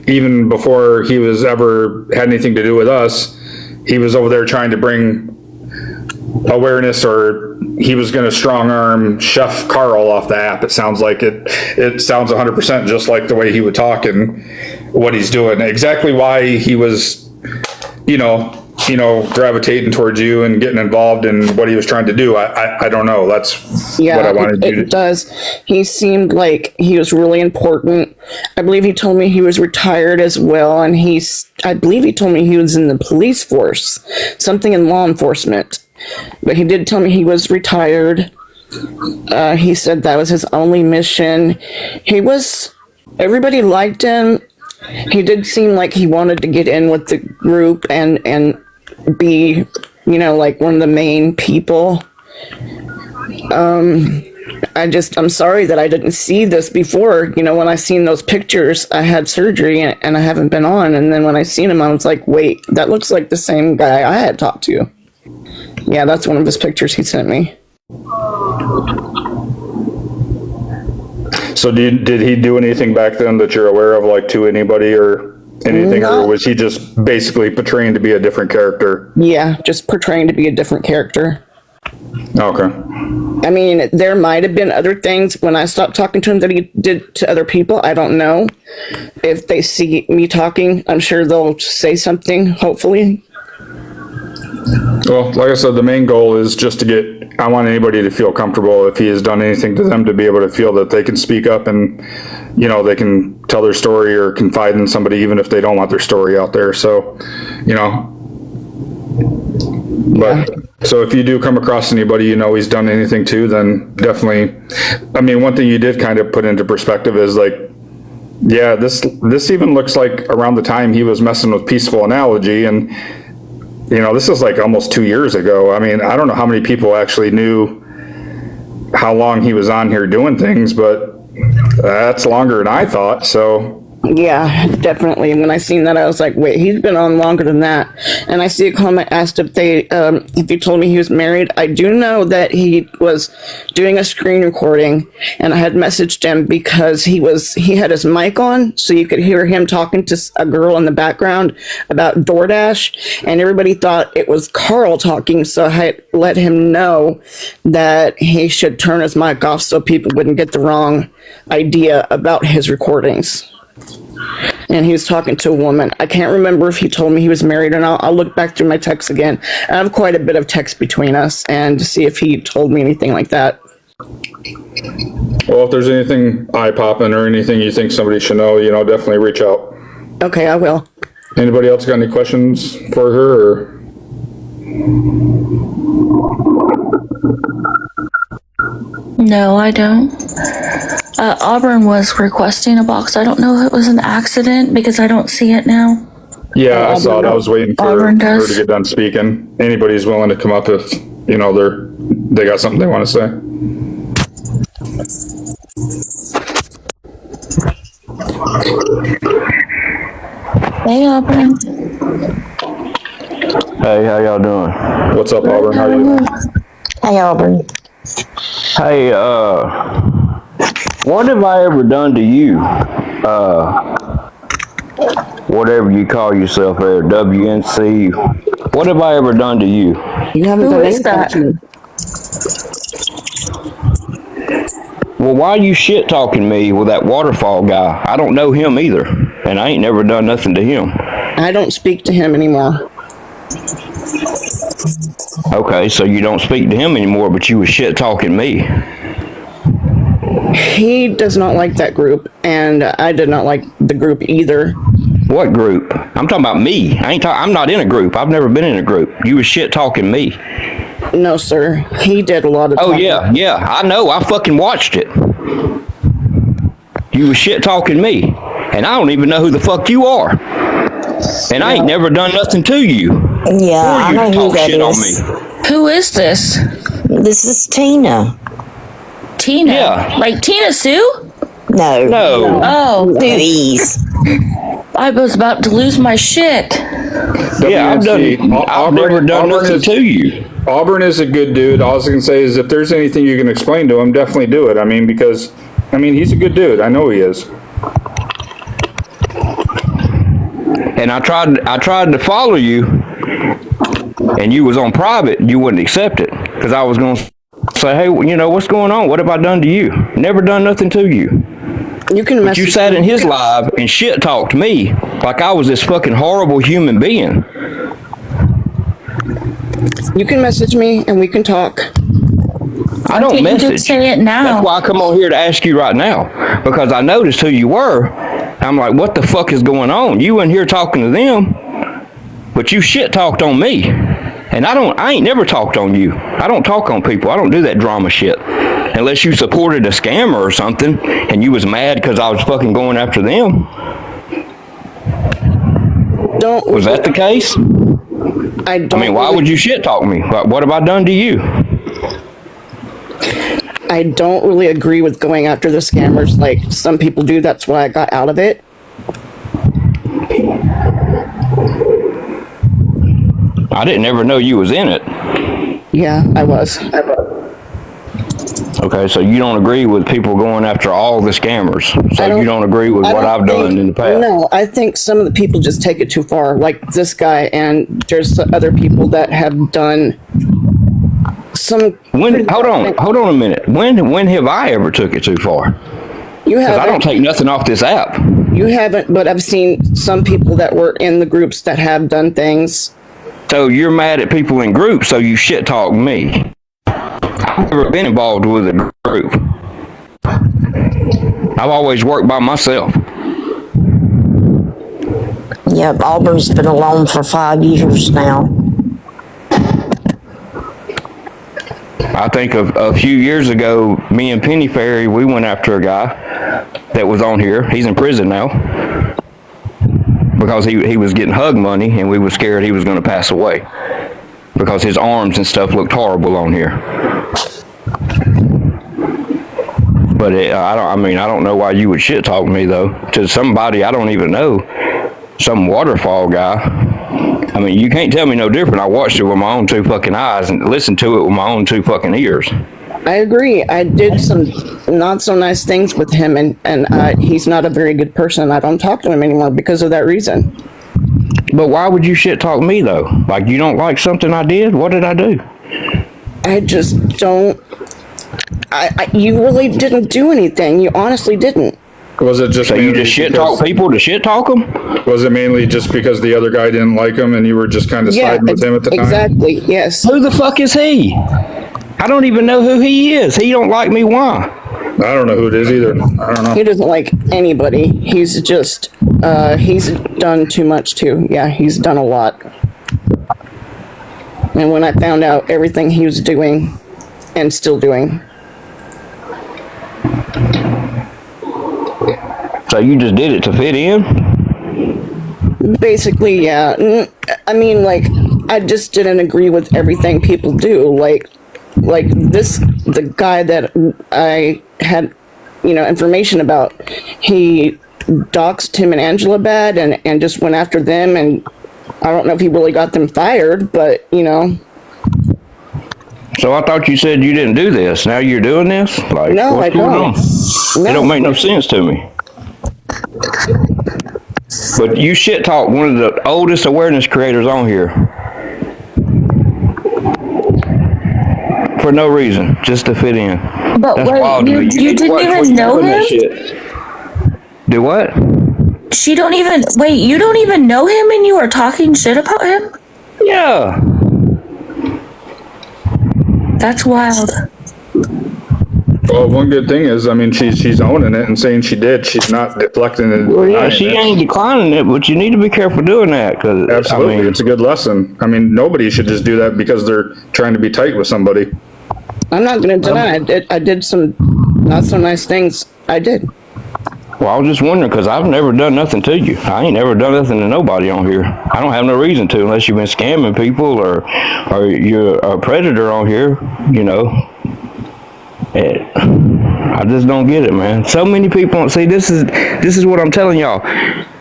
even before he was ever had anything to do with us, he was over there trying to bring awareness, or he was going to strong arm Chef Carl off the app. It sounds like it sounds 100% just like the way he would talk and what he's doing. Exactly why he was, you know, gravitating towards you and getting involved in what he was trying to do. I don't know. That's what I wanted you to do. It does. He seemed like he was really important. I believe he told me he was retired as well. And I believe he told me he was in the police force, something in law enforcement. But he did tell me he was retired. He said that was his only mission. Everybody liked him. He did seem like he wanted to get in with the group and be, you know, like one of the main people. I'm sorry that I didn't see this before. You know, when I seen those pictures, I had surgery and I haven't been on. And then when I seen him, I was like, wait, that looks like the same guy I had talked to. Yeah, that's one of his pictures he sent me. So did he do anything back then that you're aware of, like to anybody or anything? No. Or was he just basically portraying to be a different character? Yeah, just portraying to be a different character. Okay. I mean, there might have been other things when I stopped talking to him that he did to other people. I don't know. If they see me talking, I'm sure they'll say something, hopefully. Well, like I said, the main goal is just I want anybody to feel comfortable if he has done anything to them, to be able to feel that they can speak up and, you know, they can tell their story or confide in somebody, even if they don't want their story out there. So, you know, but so if you do come across anybody, you know, he's done anything to, then definitely, I mean, one thing you did kind of put into perspective is like, yeah, this even looks like around the time he was messing with Peaceful Analogy, and you know, this is like almost 2 years ago. I mean, I don't know how many people actually knew how long he was on here doing things, but that's longer than I thought. So yeah, definitely. And when I seen that, I was like, wait, he's been on longer than that. And I see a comment asked if he told me he was married. I do know that he was doing a screen recording, and I had messaged him because he had his mic on, so you could hear him talking to a girl in the background about DoorDash, and everybody thought it was Carl talking, so I let him know that he should turn his mic off so people wouldn't get the wrong idea about his recordings. And he was talking to a woman. I can't remember if he told me he was married or not. I'll look back through my texts again. I have quite a bit of text between us, and to see if he told me anything like that. Well, if there's anything eye-popping or anything you think somebody should know, you know, definitely reach out. Okay, I will. Anybody else got any questions for her? Or? No, I don't. Auburn was requesting a box. I don't know if it was an accident because I don't see it now. Yeah, I saw it. I was waiting for Auburn her does. to get done speaking. Anybody's willing to come up if, you know, they got something they want to say. Hey, Auburn. Hey, how y'all doing? What's up, Auburn? How are you? Hey, Auburn. Hey, what have I ever done to you? Whatever you call yourself there, WNC. What have I ever done to you? You haven't Who done is anything that? to me. Well, why you shit talking me with that waterfall guy? I don't know him either, and I ain't never done nothing to him. I don't speak to him anymore. Okay, so you don't speak to him anymore, but you was shit talking me. He does not like that group, and I did not like the group either. What group? I'm talking about me. I'm not in a group. I've never been in a group. You was shit talking me. No, sir. He did a lot of Oh, talking. yeah, I know. I fucking watched it. You was shit talking me, and I don't even know who the fuck you are. And I ain't never done nothing to you. Yeah, I You know who talk that shit on is. me. Who is this? This is Tina. Tina? Yeah. Like Tina Sue? No. No. Oh, Louise. I was about to lose my shit. Yeah, I've WNC. never done nothing to you. Auburn is a good dude. All I can say is if there's anything you can explain to him, definitely do it. I mean, because, he's a good dude. I know he is. And I tried to follow you, and you was on private. You wouldn't accept it because I was going to say, hey, you know, what's going on? What have I done to you? Never done nothing to you. You can But message you sat me. in his live and shit talked me like I was this fucking horrible human being. You can message me and we can talk. I don't You message. did say it now. That's why I come on here to ask you right now, because I noticed who you were. I'm like, what the fuck is going on? You in here talking to them, but you shit talked on me. And I ain't never talked on you. I don't talk on people. I don't do that drama shit. Unless you supported a scammer or something, and you was mad because I was fucking going after them. Was that the case? I Why would you shit talk me? What have I done to you? I don't really agree with going after the scammers like some people do. That's why I got out of it. I didn't ever know you was in it. Yeah, I was. Okay, so you don't agree with people going after all the scammers. So you don't agree with what I've done in the past. No, I think some of the people just take it too far, like this guy, and there's other people that have done some. Hold on a minute. When have I ever took it too far? You Because haven't. I don't take nothing off this app. You haven't, but I've seen some people that were in the groups that have done things. So you're mad at people in groups, so you shit talk me. I've never been involved with a group. I've always worked by myself. Yep, Auburn's been alone for 5 years now. I think a few years ago, me and Penny Ferry, we went after a guy that was on here. He's in prison now because he was getting hug money, and we were scared he was going to pass away because his arms and stuff looked horrible on here. But I don't know why you would shit talk me though to somebody I don't even know, some waterfall guy. You can't tell me no different. I watched it with my own two fucking eyes and listened to it with my own two fucking ears. I agree. I did some not so nice things with him, and he's not a very good person. I don't talk to him anymore because of that reason. But why would you shit talk me though? Like you don't like something I did? What did I do? I just don't. You really didn't do anything. You honestly didn't. Was it just So you just shit talk people to shit talk them? Was it mainly just because the other guy didn't like him and you were just kind of siding with him at the time? Exactly. Yes. Who the fuck is he? I don't even know who he is. He don't like me. Why? I don't know who it is either. I don't know. He doesn't like anybody. He's just he's done too much too. Yeah, he's done a lot. And when I found out everything he was doing, and still doing. So you just did it to fit in? Basically, yeah. I mean, like, I just didn't agree with everything people do. Like the guy that I had, information about, he doxed him and Angela bad and just went after them, and I don't know if he really got them fired, but, So I thought you said you didn't do this. Now you're doing this? Like, No, what's I going don't. on? No. It don't make no sense to me. But you shit talk one of the oldest awareness creators on here. For no reason, just to fit in. But That's wait, wild to me. you need to didn't watch even what you know put in that him? shit. Do what? You don't even know him and you are talking shit about him? Yeah. That's wild. Well, one good thing is, I mean, she's owning it and saying she did. She's not deflecting and Well, yeah, denying she it. ain't declining it, but you need to be careful doing that. Cause, Absolutely, I mean, it's a good lesson. I mean, nobody should just do that because they're trying to be tight with somebody. I'm not going to deny I did some not so nice things. I did. well, I was just wondering because I've never done nothing to you. I ain't never done nothing to nobody on here. I don't have no reason to unless you've been scamming people or you're a predator on here, I just don't get it, man. So many people, see, this is what I'm telling y'all.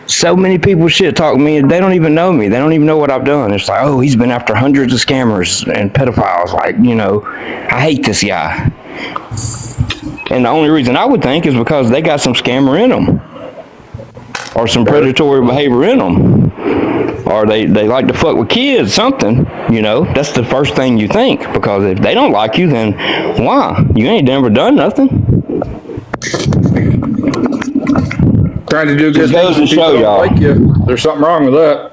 So many people shit talk me and they don't even know me. They don't even know what I've done. It's like, oh, he's been after hundreds of scammers and pedophiles. Like, I hate this guy. And the only reason I would think is because they got some scammer in them. Or some predatory behavior in them. Or they like to fuck with kids, something, That's the first thing you think. Because if they don't like you, then why? You ain't never done nothing. Trying to do good Just goes things to when people show y'all. don't like you. There's something wrong with that.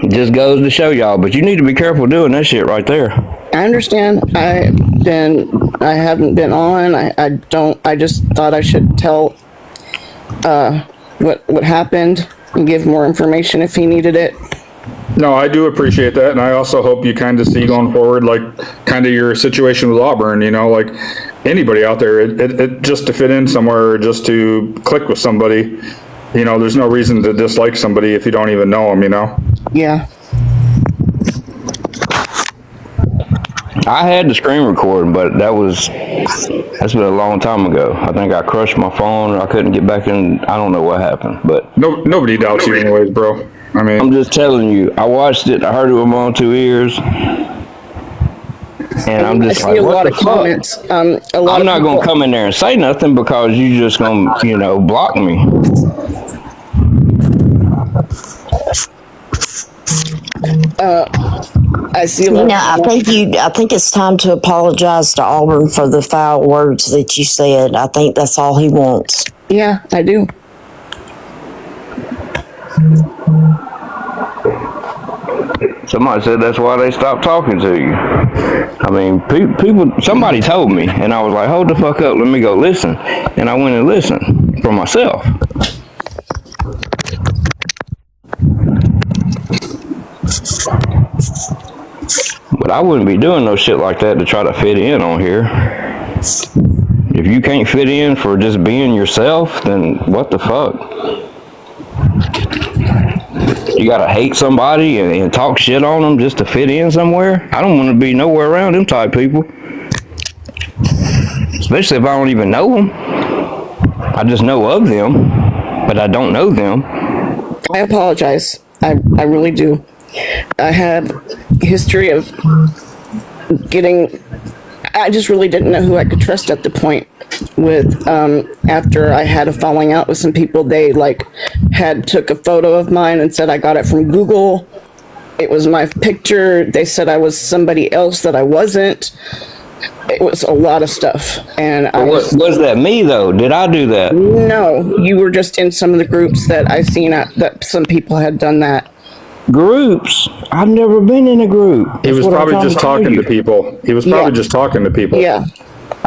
It just goes to show y'all. But you need to be careful doing that shit right there. I understand. I haven't been on. I just thought I should tell what happened and give more information if he needed it. No, I do appreciate that, and I also hope you kind of see going forward, like, kind of your situation with Auburn, like, anybody out there, it just to fit in somewhere, or just to click with somebody, there's no reason to dislike somebody if you don't even know them, Yeah. I had the screen recording, but that's been a long time ago. I think I crushed my phone, or I couldn't get back in. I don't know what happened, but Nobody doubts you anyways, bro. I mean, I'm just telling you, I watched it, I heard it with my own 2 ears, and I'm just I like, see a what lot the of fuck? comments. I'm not gonna come in there and say nothing because you just gonna, block me. I see a lot. I think it's time to apologize to Auburn for the foul words that you said. I think that's all he wants. Yeah, I do. Somebody said that's why they stopped talking to you. I mean, people, somebody told me, and I was like, hold the fuck up, let me go listen. And I went and listened for myself. But I wouldn't be doing no shit like that to try to fit in on here. If you can't fit in for just being yourself, then what the fuck? You gotta hate somebody and talk shit on them just to fit in somewhere? I don't want to be nowhere around them type people. Especially if I don't even know them. I just know of them, but I don't know them. I apologize. I really do. I have history of I just really didn't know who I could trust at the point with, after I had a falling out with some people. They took a photo of mine and said I got it from Google. It was my picture. They said I was somebody else that I wasn't. It was a lot of stuff. And Was that me though? Did I do that? No, you were just in some of the groups that I've seen that some people had done that. Groups? I've never been in a group. he was probably just talking to people. He was probably just talking to people. Yeah.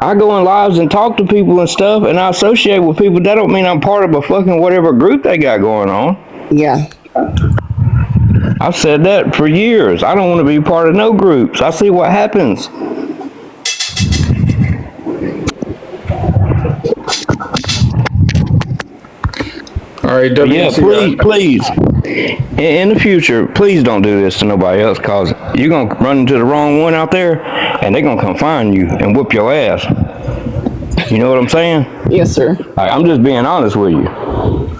I go in lives and talk to people and stuff, and I associate with people. That don't mean I'm part of a fucking whatever group they got going on. Yeah. I've said that for years. I don't want to be part of no groups. I see what happens. All right, Yeah, WNC. please. In the future, please don't do this to nobody else, cause you're gonna run into the wrong one out there, and they're gonna come find you and whoop your ass. You know what I'm saying? Yes, sir. Like, I'm just being honest with you.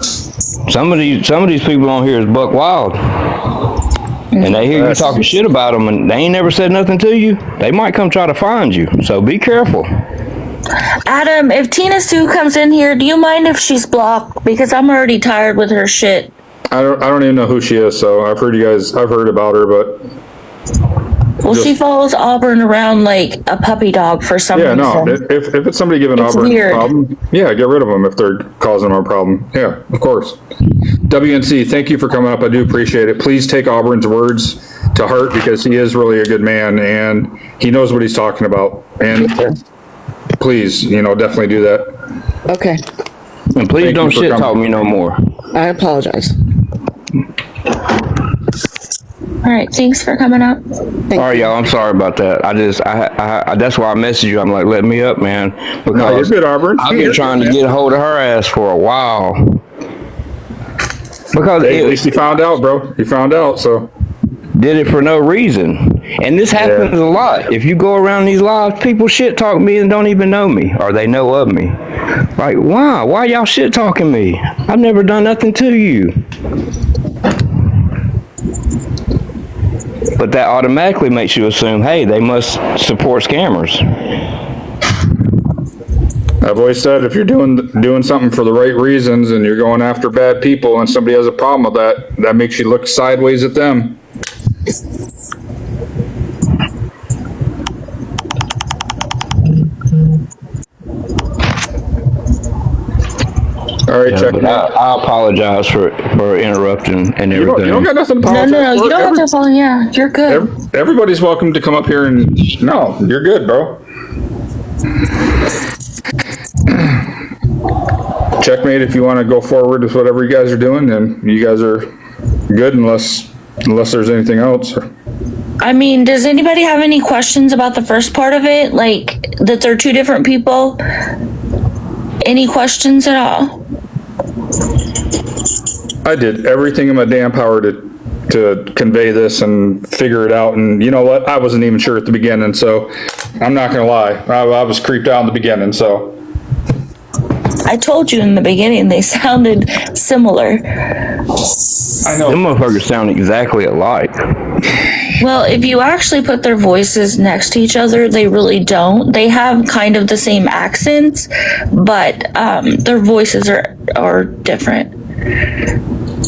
Some of these people on here is buck wild, and they hear you talking shit about them, and they ain't never said nothing to you. They might come try to find you, so be careful. Adam, if Tina Sue comes in here, do you mind if she's blocked? Because I'm already tired with her shit. I don't even know who she is, so I've heard about her, but Well, she follows Auburn around like a puppy dog for some yeah, reason. no. If it's somebody giving It's Auburn weird. a problem, yeah, get rid of them if they're causing them a problem. Yeah, of course. WNC, thank you for coming up. I do appreciate it. Please take Auburn's words to heart because he is really a good man and he knows what he's talking about. And please, definitely do that. Okay. And please Thank don't you for shit coming. talk me no more. I apologize. All right, thanks for coming up. All right, y'all. I'm sorry about that. I that's why I messaged you. I'm like, let me up, man. Because No, you're good, Auburn. I've been trying to get a hold of her ass for a while. Because Hey, at least you found out, bro. You found out, so. did it for no reason. And this happens a lot. If you go around these lives, people shit talk me and don't even know me, or they know of me. Like, why? Why y'all shit talking me? I've never done nothing to you. But that automatically makes you assume, hey, they must support scammers. I've always said if you're doing something for the right reasons and you're going after bad people and somebody has a problem with that, that makes you look sideways at them. All right, check But it out. I apologize for interrupting and You everything. don't got nothing to No, apologize no, for. you don't have to follow. Yeah, you're good. Everybody's welcome to come up here and, no, you're good, bro. Checkmate, if you want to go forward with whatever you guys are doing, then you guys are good unless there's anything else. I mean, does anybody have any questions about the first part of it? Like, that they're two different people? Any questions at all? I did everything in my damn power to convey this and figure it out. And you know what? I wasn't even sure at the beginning, so I'm not gonna lie. I was creeped out in the beginning, so. I told you in the beginning they sounded similar. I know. Them motherfuckers sound exactly alike. Well, if you actually put their voices next to each other, they really don't. They have kind of the same accents, but their voices are different.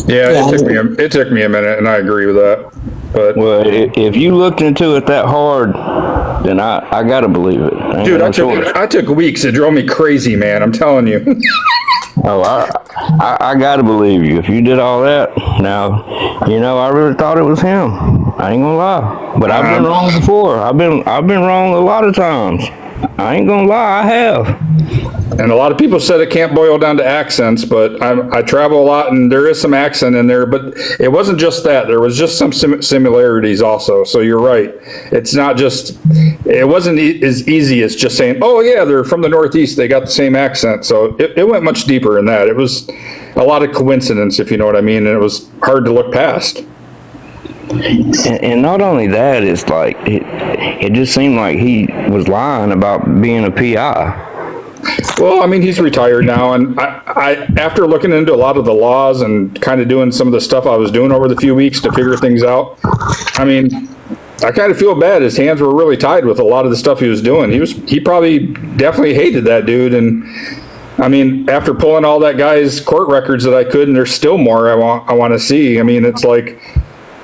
Yeah, it took me a minute, and I agree with that. But Well, if you looked into it that hard, then I gotta believe it. I ain't dude, got no choice. I took weeks. It drove me crazy, man. I'm telling you. Oh, I gotta believe you. If you did all that, now, I really thought it was him. I ain't gonna lie. But I've been wrong before. I've been wrong a lot of times. I ain't gonna lie, I have. And a lot of people said it can't boil down to accents, but I travel a lot and there is some accent in there, but it wasn't just that. There was just some similarities also. So you're right. It's not just, it wasn't as easy as just saying, oh yeah, they're from the Northeast. They got the same accent. So it went much deeper in that. It was a lot of coincidence, if you know what I mean. And it was hard to look past. And not only that, it's like, it just seemed like he was lying about being a PI. Well, I mean, he's retired now, and I after looking into a lot of the laws and kind of doing some of the stuff I was doing over the few weeks to figure things out, I mean, I kind of feel bad. His hands were really tied with a lot of the stuff he was doing. He probably definitely hated that dude, and I mean, after pulling all that guy's court records that I could, and there's still more I want to see. I mean, it's like,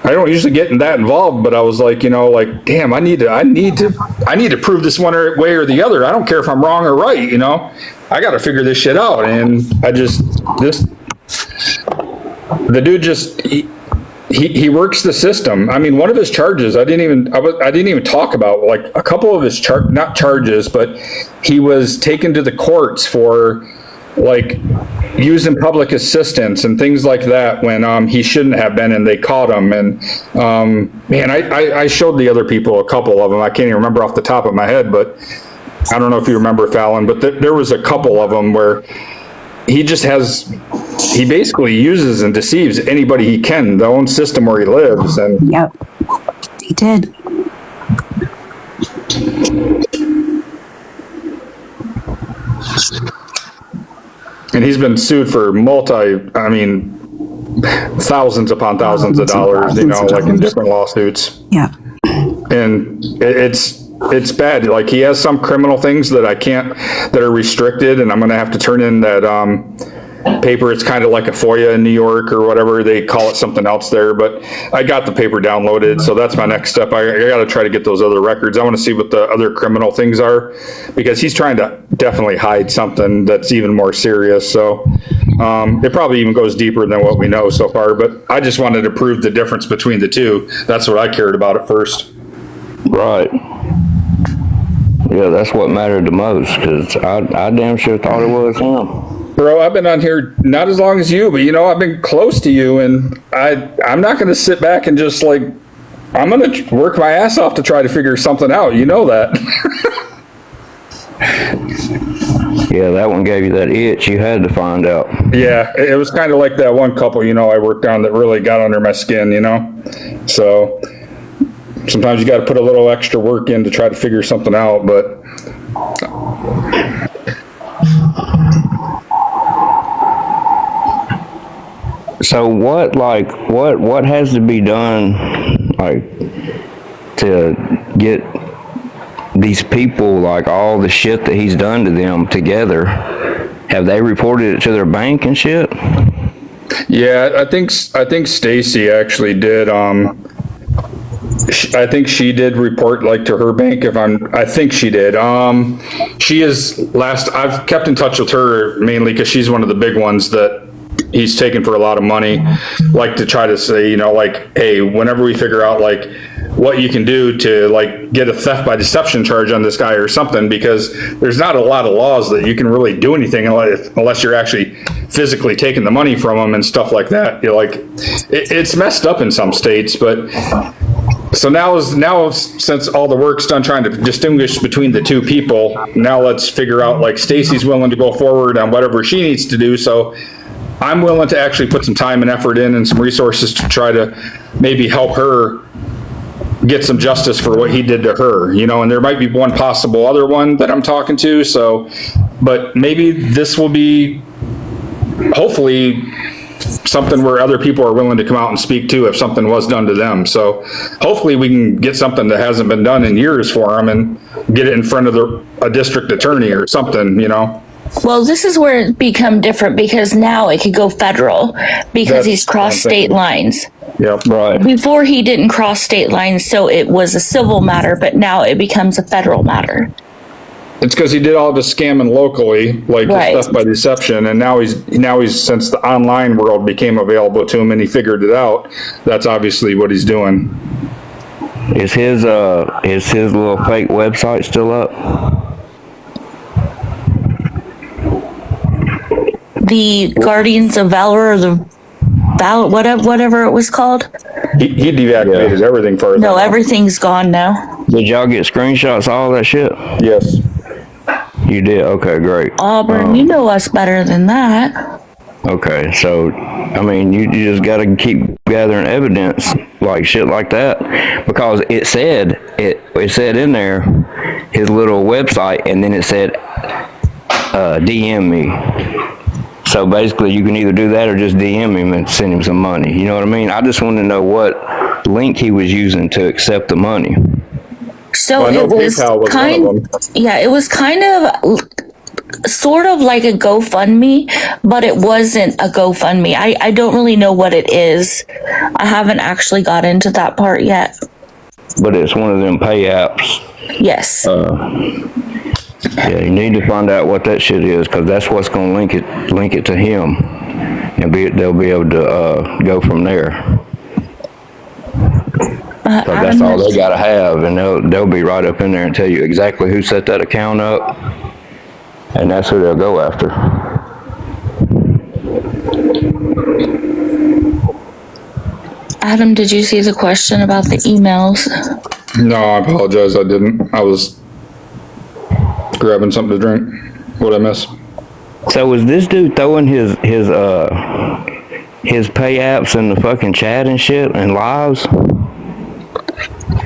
I don't usually get that involved, but I was like, damn, I need to prove this one way or the other. I don't care if I'm wrong or right, I got to figure this shit out. And the dude just, he works the system. I mean, one of his charges, I didn't even talk about, like a couple of his not charges, but he was taken to the courts for like using public assistance and things like that when he shouldn't have been, and they caught him. And man, I showed the other people a couple of them. I can't even remember off the top of my head, but I don't know if you remember, Fallon, but there was a couple of them where he just has he basically uses and deceives anybody he can, the own system where he lives. And Yep, he did. and he's been sued for thousands upon thousands of dollars, like in different lawsuits. Yeah. And it's bad. Like, he has some criminal things that that are restricted, and I'm going to have to turn in that paper. It's kind of like a FOIA in New York or whatever. They call it something else there, but I got the paper downloaded, so that's my next step. I got to try to get those other records. I want to see what the other criminal things are, because he's trying to definitely hide something that's even more serious. So it probably even goes deeper than what we know so far, but I just wanted to prove the difference between the two. That's what I cared about at first. Right. Yeah, that's what mattered the most, because I damn sure thought it was him. Bro, I've been on here not as long as you, but I've been close to you, and I'm not going to sit back and just I'm going to work my ass off to try to figure something out. You know that. Yeah, that one gave you that itch. You had to find out. Yeah, it was kind of like that one couple, I worked on that really got under my skin, So sometimes you got to put a little extra work in to try to figure something out, but so what has to be done, to get these people, all the shit that he's done to them together? Have they reported it to their bank and shit? Yeah, I think Stacy actually did. I think she did report to her bank. I think she did. She is I've kept in touch with her mainly because she's one of the big ones that he's taken for a lot of money, to try to say, hey, whenever we figure out what you can do to get a theft by deception charge on this guy or something, because there's not a lot of laws that you can really do anything unless you're actually physically taking the money from them and stuff like that. It's messed up in some states, but so now since all the work's done trying to distinguish between the two people, now let's figure out Stacy's willing to go forward on whatever she needs to do. So I'm willing to actually put some time and effort in and some resources to try to maybe help her get some justice for what he did to her, and there might be one possible other one that I'm talking to. So, but maybe this will be hopefully something where other people are willing to come out and speak to if something was done to them. So hopefully we can get something that hasn't been done in years for them and get it in front of a district attorney or something, Well, this is where it become different, because now it could go federal because he's crossed state lines. Yep. Right. Before, he didn't cross state lines, so it was a civil matter, but now it becomes a federal matter. It's because he did all the scamming locally, Right. the stuff by deception, and now he's since the online world became available to him and he figured it out. That's obviously what he's doing. Is his little fake website still up? The Guardians of Valor, or whatever it was called. He deactivated everything for us. No, everything's gone now. Did y'all get screenshots, all that shit? Yes. You did? Okay, great. Auburn, you know us better than that. Okay, so, you just gotta keep gathering evidence, shit like that, because it said in there, his little website, and then it said, DM me. So basically, you can either do that or just DM him and send him some money. You know what I mean? I just want to know what link he was using to accept the money. So Well, it was it was kind of sort of like a GoFundMe, but it wasn't a GoFundMe. I don't really know what it is. I haven't actually got into that part yet. But it's one of them pay apps. Yes. Yeah, you need to find out what that shit is, because that's what's going to link it to him, and they'll be able to go from there. So that's all they gotta have, and they'll be right up in there and tell you exactly who set that account up, and that's who they'll go after. Adam, did you see the question about the emails? No, I apologize. I didn't. I was grabbing something to drink. What'd I miss? So is this dude throwing his pay apps in the fucking chat and shit and lives?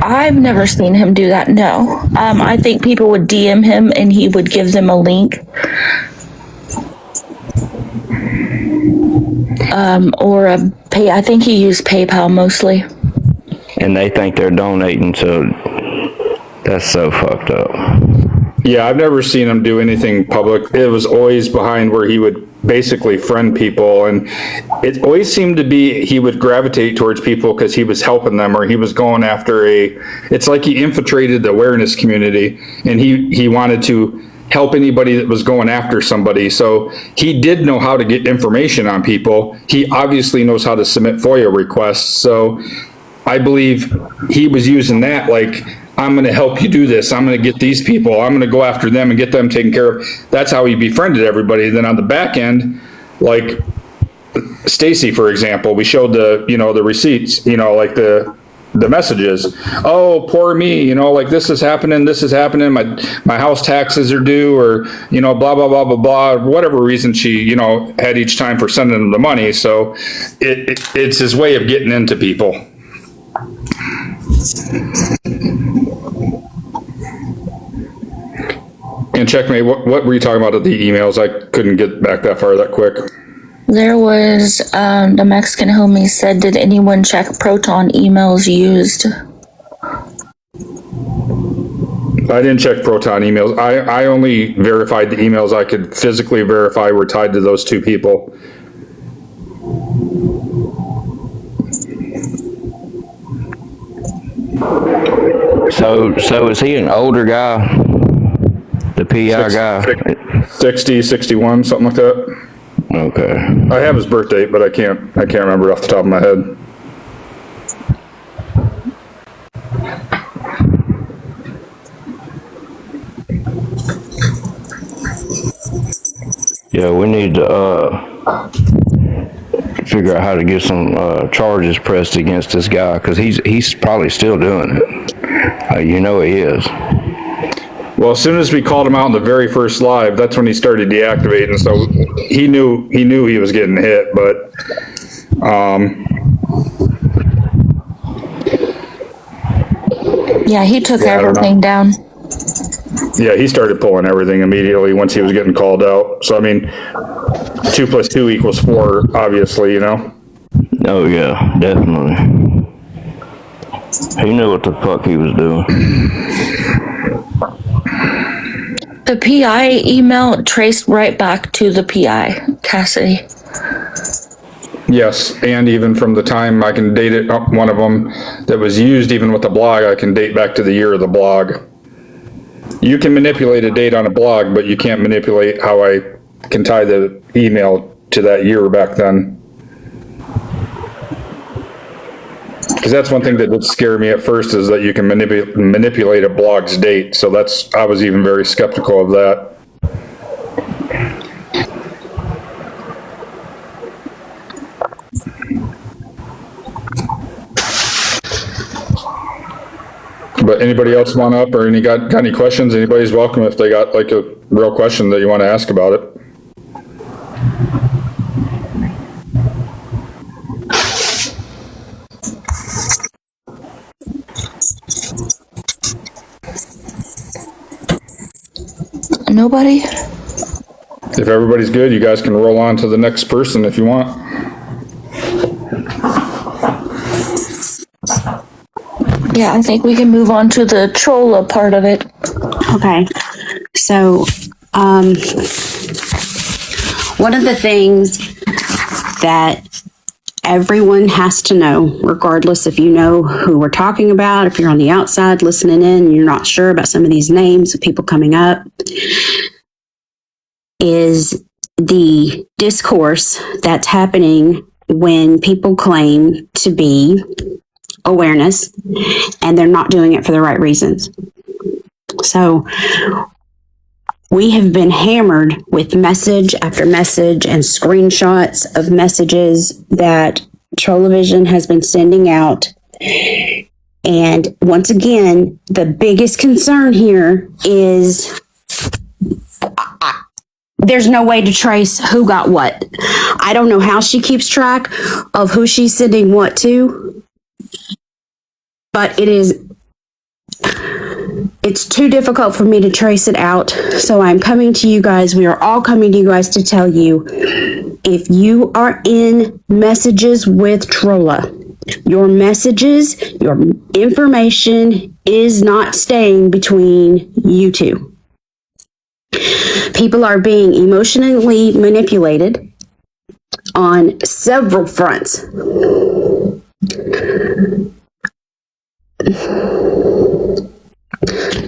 I've never seen him do that, no. I think people would DM him and he would give them a link. Or a pay, I think he used PayPal mostly. And they think they're donating, so that's so fucked up. Yeah, I've never seen him do anything public. It was always behind where he would basically friend people, and it always seemed to be he would gravitate towards people because he was helping them, or he was going after it's like he infiltrated the awareness community, and he wanted to help anybody that was going after somebody. So he did know how to get information on people. He obviously knows how to submit FOIA requests. So I believe he was using that like, I'm going to help you do this. I'm going to get these people. I'm going to go after them and get them taken care of. That's how he befriended everybody. Then on the back end, like Stacy, for example, we showed the receipts, like the messages. Oh, poor me, like this is happening. My house taxes are due, or, blah, blah, blah, blah, blah, whatever reason she, had each time for sending them the money. So it's his way of getting into people. And Checkmate, what were you talking about at the emails? I couldn't get back that far that quick. There was, the Mexican homie said, did anyone check Proton emails used? I didn't check Proton emails. I only verified the emails I could physically verify were tied to those two people. So is he an older guy? The PI guy? 60, 61, something like that. Okay. I have his birth date, but I can't remember it off the top of my head. Yeah, we need to figure out how to get some charges pressed against this guy, because he's probably still doing it. He is. Well, as soon as we called him out in the very first live, that's when he started deactivating. So he knew he was getting hit, but yeah, he took everything down. Yeah, he started pulling everything immediately once he was getting called out. So, 2 + 2 = 4, obviously, Oh, yeah, definitely. He knew what the fuck he was doing. The PI email traced right back to the PI, Cassidy. Yes, and even from the time I can date it, one of them that was used even with the blog, I can date back to the year of the blog. You can manipulate a date on a blog, but you can't manipulate how I can tie the email to that year back then. Because that's one thing that did scare me at first, is that you can manipulate a blog's date. So I was even very skeptical of that. But anybody else want up, or got any questions? Anybody's welcome if they got like a real question that you want to ask about it. Nobody? If everybody's good, you guys can roll on to the next person if you want. Yeah, I think we can move on to the Trolla part of it. Okay. So, one of the things that everyone has to know, regardless if you know who we're talking about, if you're on the outside listening in and you're not sure about some of these names of people coming up, is the discourse that's happening when people claim to be awareness and they're not doing it for the right reasons. So we have been hammered with message after message and screenshots of messages that Trollavision has been sending out. And once again, the biggest concern here is there's no way to trace who got what. I don't know how she keeps track of who she's sending what to, but it's too difficult for me to trace it out. So I'm coming to you guys. We are all coming to you guys to tell you, if you are in messages with Trolla, your messages, your information is not staying between you two. People are being emotionally manipulated on several fronts.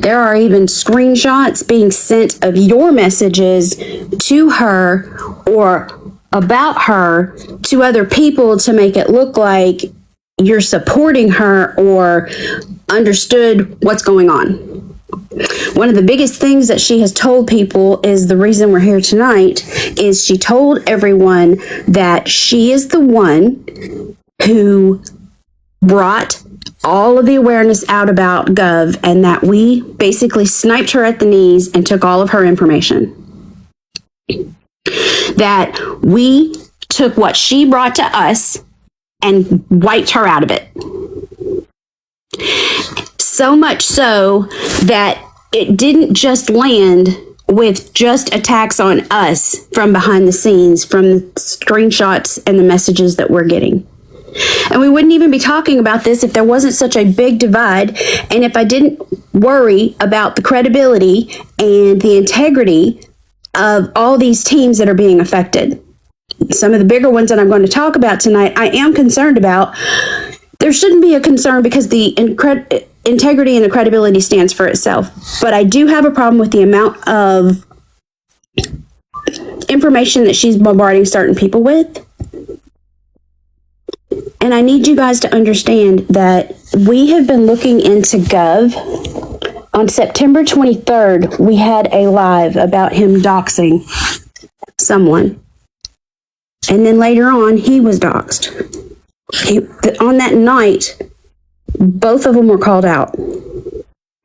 There are even screenshots being sent of your messages to her or about her to other people to make it look like you're supporting her or understood what's going on. One of the biggest things that she has told people is the reason we're here tonight is she told everyone that she is the one who brought all of the awareness out about GOV and that we basically sniped her at the knees and took all of her information. That we took what she brought to us and wiped her out of it. So much so that it didn't just land with just attacks on us from behind the scenes, from the screenshots and the messages that we're getting. And we wouldn't even be talking about this if there wasn't such a big divide and if I didn't worry about the credibility and the integrity of all these teams that are being affected. Some of the bigger ones that I'm going to talk about tonight, I am concerned about. There shouldn't be a concern because the integrity and the credibility stands for itself. But I do have a problem with the amount of information that she's bombarding certain people with. And I need you guys to understand that we have been looking into GOV. On September 23rd, we had a live about him doxing someone. And then later on, he was doxed. On that night, both of them were called out.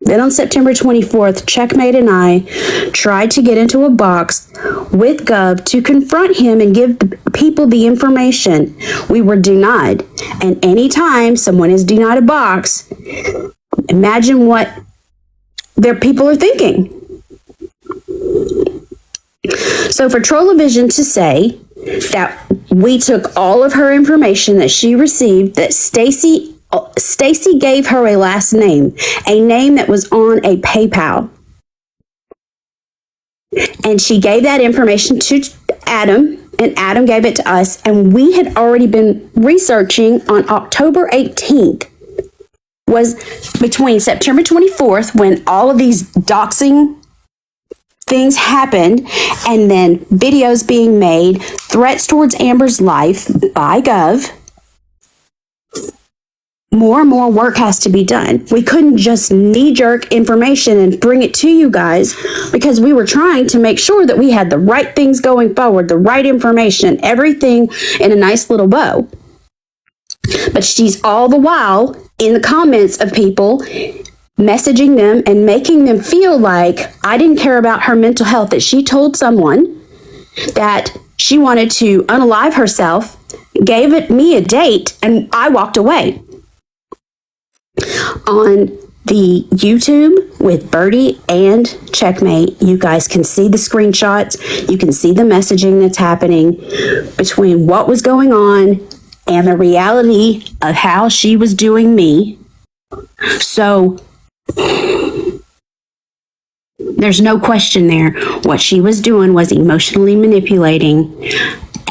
Then on September 24th, Checkmate and I tried to get into a box with GOV to confront him and give the people the information. We were denied. And anytime someone is denied a box, imagine what their people are thinking. So for Trollavision to say that we took all of her information that she received, that Stacy gave her a last name, a name that was on a PayPal. And she gave that information to Adam, and Adam gave it to us, and we had already been researching on October 18th, was between September 24th, when all of these doxing things happened, and then videos being made, threats towards Amber's life by GOV. More and more work has to be done. We couldn't just knee-jerk information and bring it to you guys because we were trying to make sure that we had the right things going forward, the right information, everything in a nice little bow. But she's all the while in the comments of people messaging them and making them feel like I didn't care about her mental health, that she told someone that she wanted to unalive herself, gave me a date, and I walked away. On the YouTube with Birdie and Checkmate, you guys can see the screenshots, you can see the messaging that's happening between what was going on and the reality of how she was doing me. So there's no question there. What she was doing was emotionally manipulating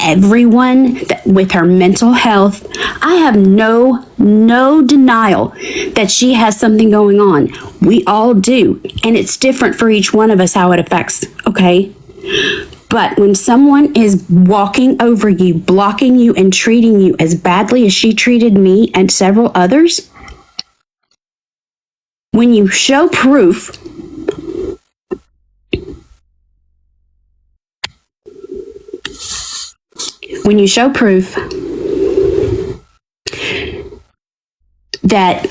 everyone with her mental health. I have no denial that she has something going on. We all do. And it's different for each one of us how it affects, okay? But when someone is walking over you, blocking you, and treating you as badly as she treated me and several others, when you show proof, that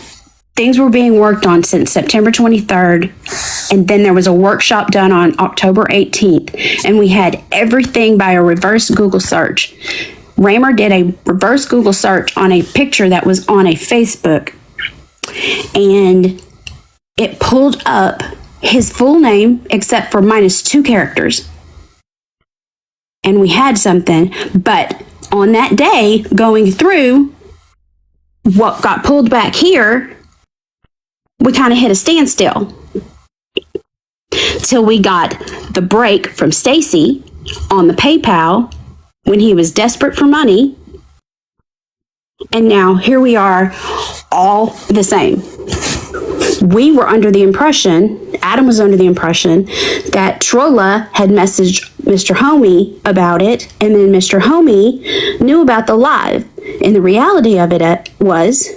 things were being worked on since September 23rd. And then there was a workshop done on October 18th. And we had everything by a reverse Google search. Raymer did a reverse Google search on a picture that was on a Facebook. And it pulled up his full name except for minus 2 characters. And we had something. But on that day, going through what got pulled back here, we kind of hit a standstill till we got the break from Stacy on the PayPal when he was desperate for money. And now here we are, all the same. We were under the impression, Adam was under the impression, that Trolla had messaged Mr. Homie about it, and then Mr. Homie knew about the live. And the reality of it was,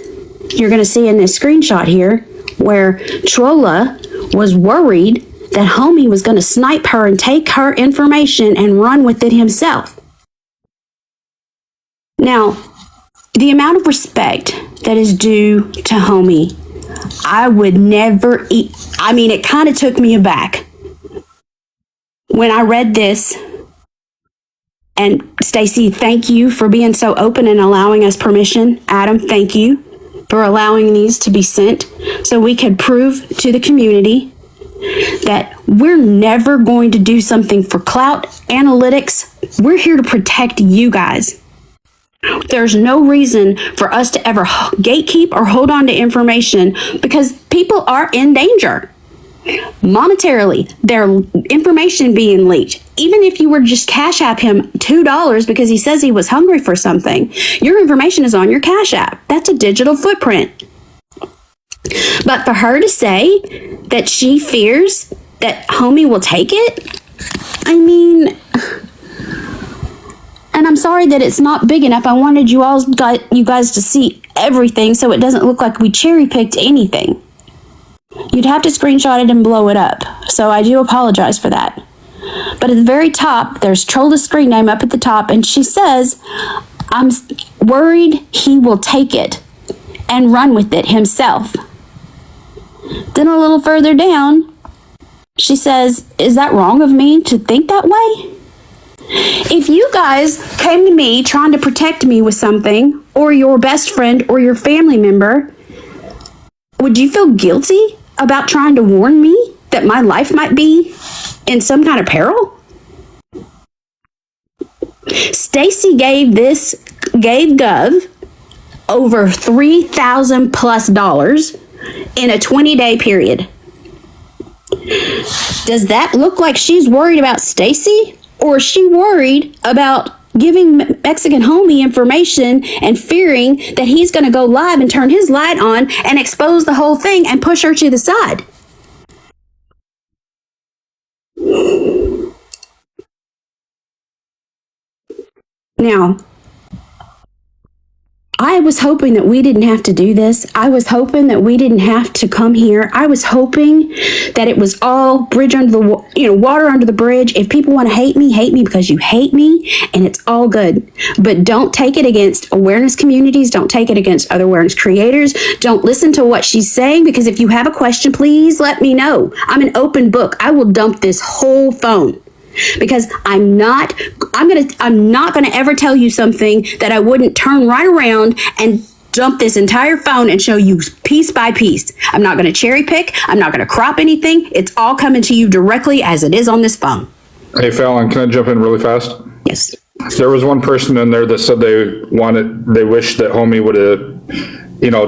you're going to see in this screenshot here, where Trolla was worried that Homie was going to snipe her and take her information and run with it himself. Now, the amount of respect that is due to Homie, I would never it kind of took me aback when I read this. And Stacy, thank you for being so open and allowing us permission. Adam, thank you for allowing these to be sent so we could prove to the community that we're never going to do something for clout analytics. We're here to protect you guys. There's no reason for us to ever gatekeep or hold on to information because people are in danger. Monetarily, their information being leaked. Even if you were just Cash App him $2 because he says he was hungry for something, your information is on your Cash App. That's a digital footprint. But for her to say that she fears that Homie will take it, I mean, and I'm sorry that it's not big enough. I wanted you guys to see everything so it doesn't look like we cherry picked anything. You'd have to screenshot it and blow it up. So I do apologize for that. But at the very top, there's Trolla's screen name up at the top, and she says, I'm worried he will take it and run with it himself. Then a little further down, she says, is that wrong of me to think that way? If you guys came to me trying to protect me with something, or your best friend or your family member, would you feel guilty about trying to warn me that my life might be in some kind of peril? Stacy gave GOV over $3,000+ in a 20-day period. Does that look like she's worried about Stacy? Or is she worried about giving Mexican Homie information and fearing that he's going to go live and turn his light on and expose the whole thing and push her to the side? Now, I was hoping that we didn't have to do this. I was hoping that we didn't have to come here. I was hoping that it was all bridge under the, water under the bridge. If people want to hate me because you hate me, and it's all good. But don't take it against awareness communities. Don't take it against other awareness creators. Don't listen to what she's saying, because if you have a question, please let me know. I'm an open book. I will dump this whole phone. Because I'm not going to ever tell you something that I wouldn't turn right around and dump this entire phone and show you piece by piece. I'm not going to cherry pick. I'm not going to crop anything. It's all coming to you directly as it is on this phone. Hey, Fallon, can I jump in really fast? Yes. There was one person in there that said they wished that Homie would have,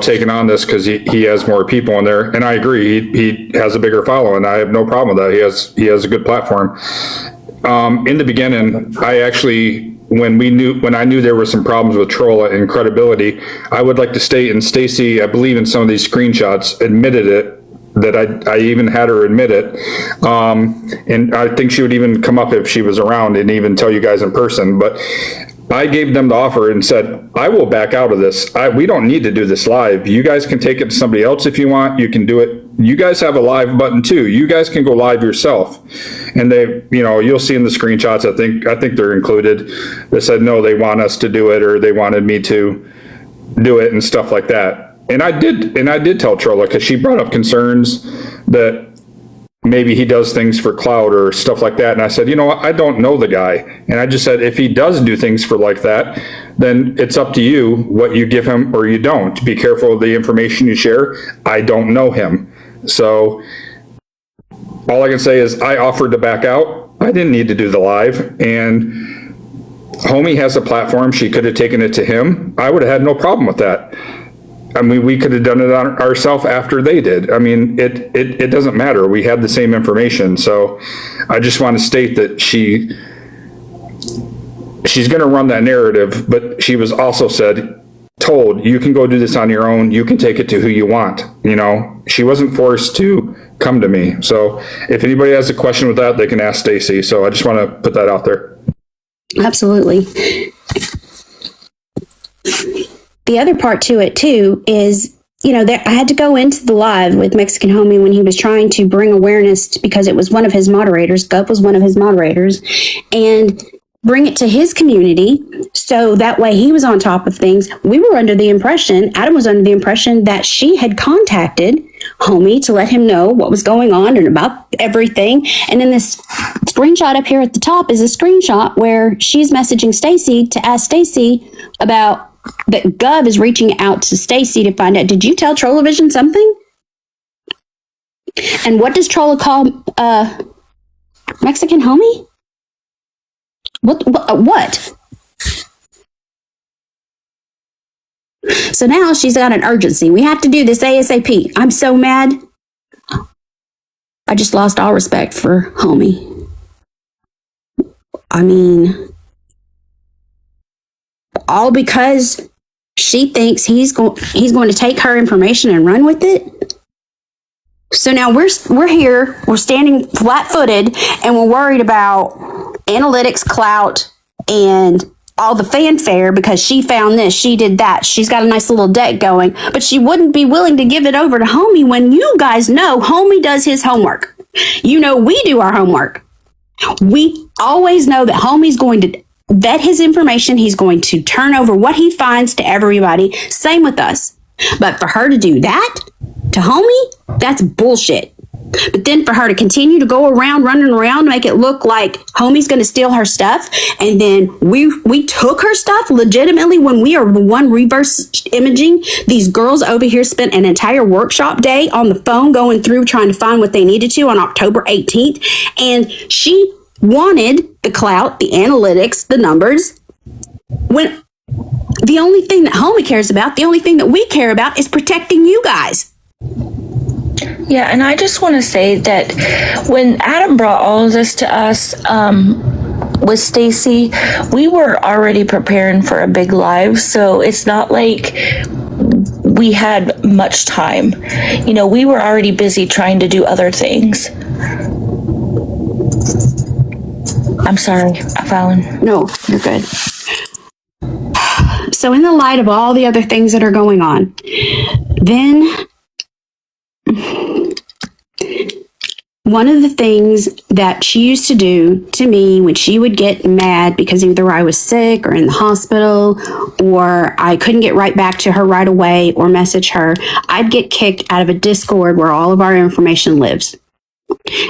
taken on this because he has more people in there. And I agree. He has a bigger following. I have no problem with that. He has a good platform. In the beginning, I actually, when I knew there were some problems with Trolla and credibility, I would like to state, and Stacy, I believe in some of these screenshots, admitted it, that I even had her admit it. And I think she would even come up if she was around and even tell you guys in person. But I gave them the offer and said, I will back out of this. We don't need to do this live. You guys can take it to somebody else if you want. You can do it. You guys have a live button too. You guys can go live yourself. And they, you'll see in the screenshots, I think they're included. They said, no, they want us to do it, or they wanted me to do it and stuff like that. And I did tell Trolla, because she brought up concerns that maybe he does things for clout or stuff like that. And I said, you know what, I don't know the guy. And I just said, if he does do things for like that, then it's up to you what you give him or you don't. Be careful of the information you share. I don't know him. So all I can say is I offered to back out. I didn't need to do the live. And Homie has a platform. She could have taken it to him. I would have had no problem with that. I mean, we could have done it on ourselves after they did. I mean, it doesn't matter. We had the same information. So I just want to state that she's going to run that narrative, but she was also told, you can go do this on your own. You can take it to who you want. You know, she wasn't forced to come to me. So if anybody has a question with that, they can ask Stacy. So I just want to put that out there. Absolutely. The other part to it too is, you know, I had to go into the live with Mexican Homie when he was trying to bring awareness because it was one of his moderators. GOV was one of his moderators, and bring it to his community. So that way he was on top of things. We were under the impression, Adam was under the impression that she had contacted Homie to let him know what was going on and about everything. And then this screenshot up here at the top is a screenshot where she's messaging Stacy to ask Stacy about that GOV is reaching out to Stacy to find out, did you tell Trollavision something? And what does Trolla call Mexican Homie? What? So now she's got an urgency. We have to do this ASAP. I'm so mad. I just lost all respect for Homie. I mean, all because she thinks he's going to take her information and run with it. So now we're here, we're standing flat-footed, and we're worried about analytics, clout, and all the fanfare because she found this, she did that. She's got a nice little deck going, but she wouldn't be willing to give it over to Homie when you guys know Homie does his homework. You know, we do our homework. We always know that Homie's going to vet his information. He's going to turn over what he finds to everybody. Same with us. But for her to do that to Homie, that's bullshit. But then for her to continue to go around, running around, make it look like Homie's going to steal her stuff, and then we took her stuff legitimately when we are the one reverse imaging. These girls over here spent an entire workshop day on the phone going through trying to find what they needed to on October 18th, and she wanted the clout, the analytics, the numbers, when the only thing that Homie cares about, the only thing that we care about is protecting you guys. Yeah, and I just want to say that when Adam brought all of this to us with Stacy, we were already preparing for a big live, so it's not like we had much time. You know, we were already busy trying to do other things. I'm sorry, Fallon. No, you're good. So in the light of all the other things that are going on, then one of the things that she used to do to me when she would get mad because either I was sick or in the hospital or I couldn't get right back to her right away or message her, I'd get kicked out of a Discord where all of our information lives.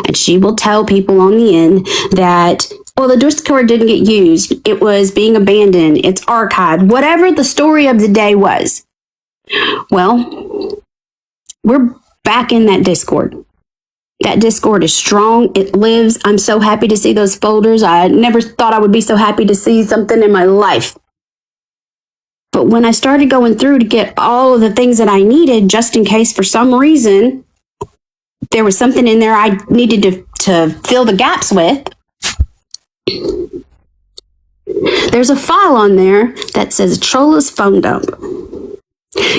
And she will tell people on the end that, well, the Discord didn't get used. It was being abandoned. It's archived. Whatever the story of the day was. Well, we're back in that Discord. That Discord is strong. It lives. I'm so happy to see those folders. I never thought I would be so happy to see something in my life. But when I started going through to get all of the things that I needed, just in case for some reason there was something in there I needed to fill the gaps with, there's a file on there that says Trolla's phone dump.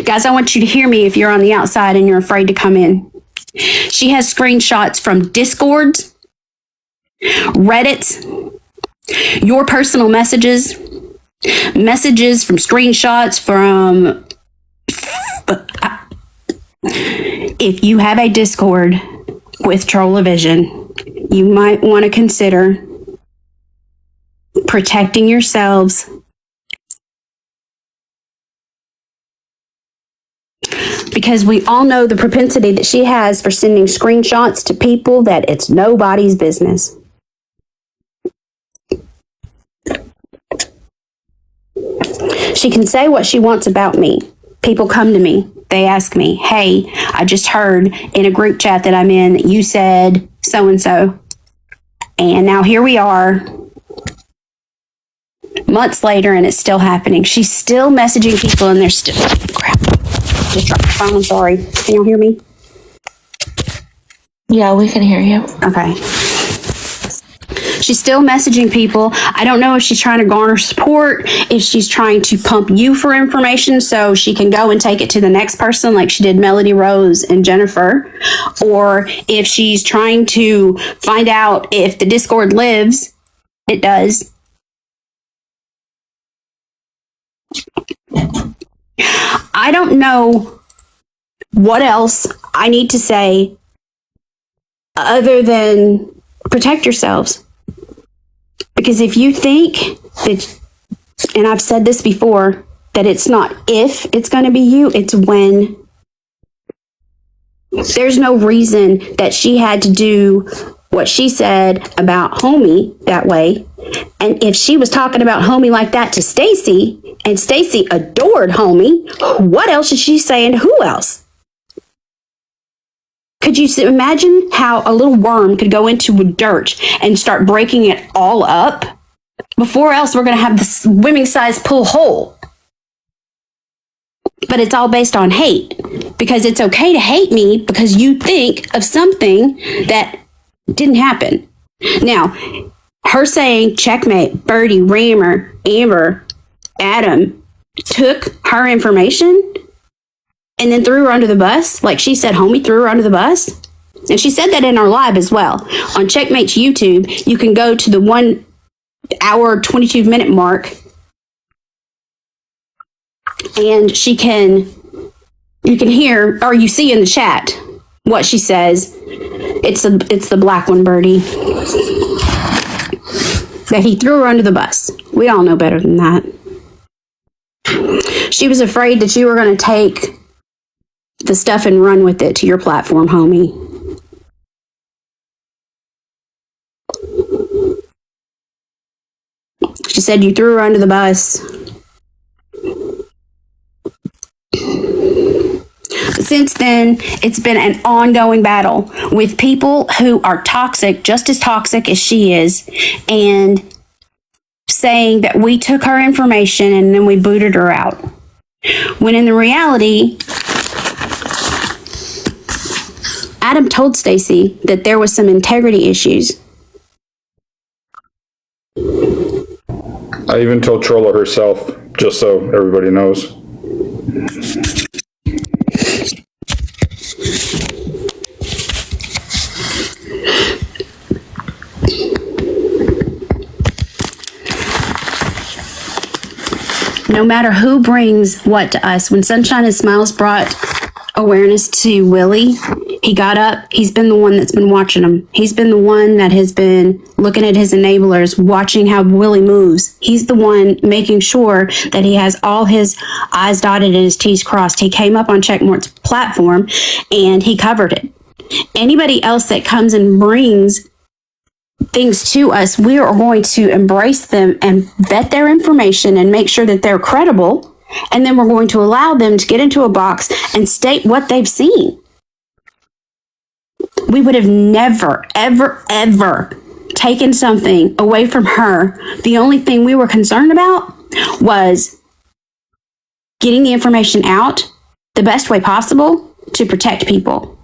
Guys, I want you to hear me if you're on the outside and you're afraid to come in. She has screenshots from Discords, Reddits, your personal messages, messages from screenshots from... If you have a Discord with Trollavision, you might want to consider protecting yourselves. because we all know the propensity that she has for sending screenshots to people that it's nobody's business. She can say what she wants about me. People come to me. They ask me, hey, I just heard in a group chat that I'm in that you said so-and-so. And now here we are, months later, and it's still happening. She's still messaging people, and they're still... Crap. Just dropped the phone. I'm sorry. Can y'all hear me? Yeah, we can hear you. Okay. She's still messaging people. I don't know if she's trying to garner support, if she's trying to pump you for information so she can go and take it to the next person like she did Melody Rose and Jennifer, or if she's trying to find out if the Discord lives. It does. I don't know what else I need to say other than protect yourselves. Because if you think that, and I've said this before, that it's not if it's going to be you, it's when. There's no reason that she had to do what she said about Homie that way. And if she was talking about Homie like that to Stacy, and Stacy adored Homie, what else is she saying to who else? Could you imagine how a little worm could go into dirt and start breaking it all up? Before else, we're going to have this swimming size pool hole. But it's all based on hate. Because it's okay to hate me because you think of something that didn't happen. Now, her saying checkmate, Birdie, Rammer, Amber, Adam took her information and then threw her under the bus, like she said Homie threw her under the bus. And she said that in our live as well. On Checkmate's YouTube, you can go to the 1 hour, 22-minute mark, and you can hear, or you see in the chat, what she says. It's the black one, Birdie. That he threw her under the bus. We all know better than that. She was afraid that you were going to take the stuff and run with it to your platform, Homie. She said you threw her under the bus. Since then, it's been an ongoing battle with people who are toxic, just as toxic as she is, and saying that we took her information and then we booted her out. When in the reality, Adam told Stacy that there was some integrity issues. I even told Trolla herself, just so everybody knows. No matter who brings what to us, when Sunshine and Smiles brought awareness to Willie, he got up. He's been the one that's been watching him. He's been the one that has been looking at his enablers, watching how Willie moves. He's the one making sure that he has all his I's dotted and his T's crossed. He came up on Checkmart's platform and he covered it. Anybody else that comes and brings things to us, we are going to embrace them and vet their information and make sure that they're credible. And then we're going to allow them to get into a box and state what they've seen. We would have never, ever, ever taken something away from her. The only thing we were concerned about was getting the information out the best way possible to protect people.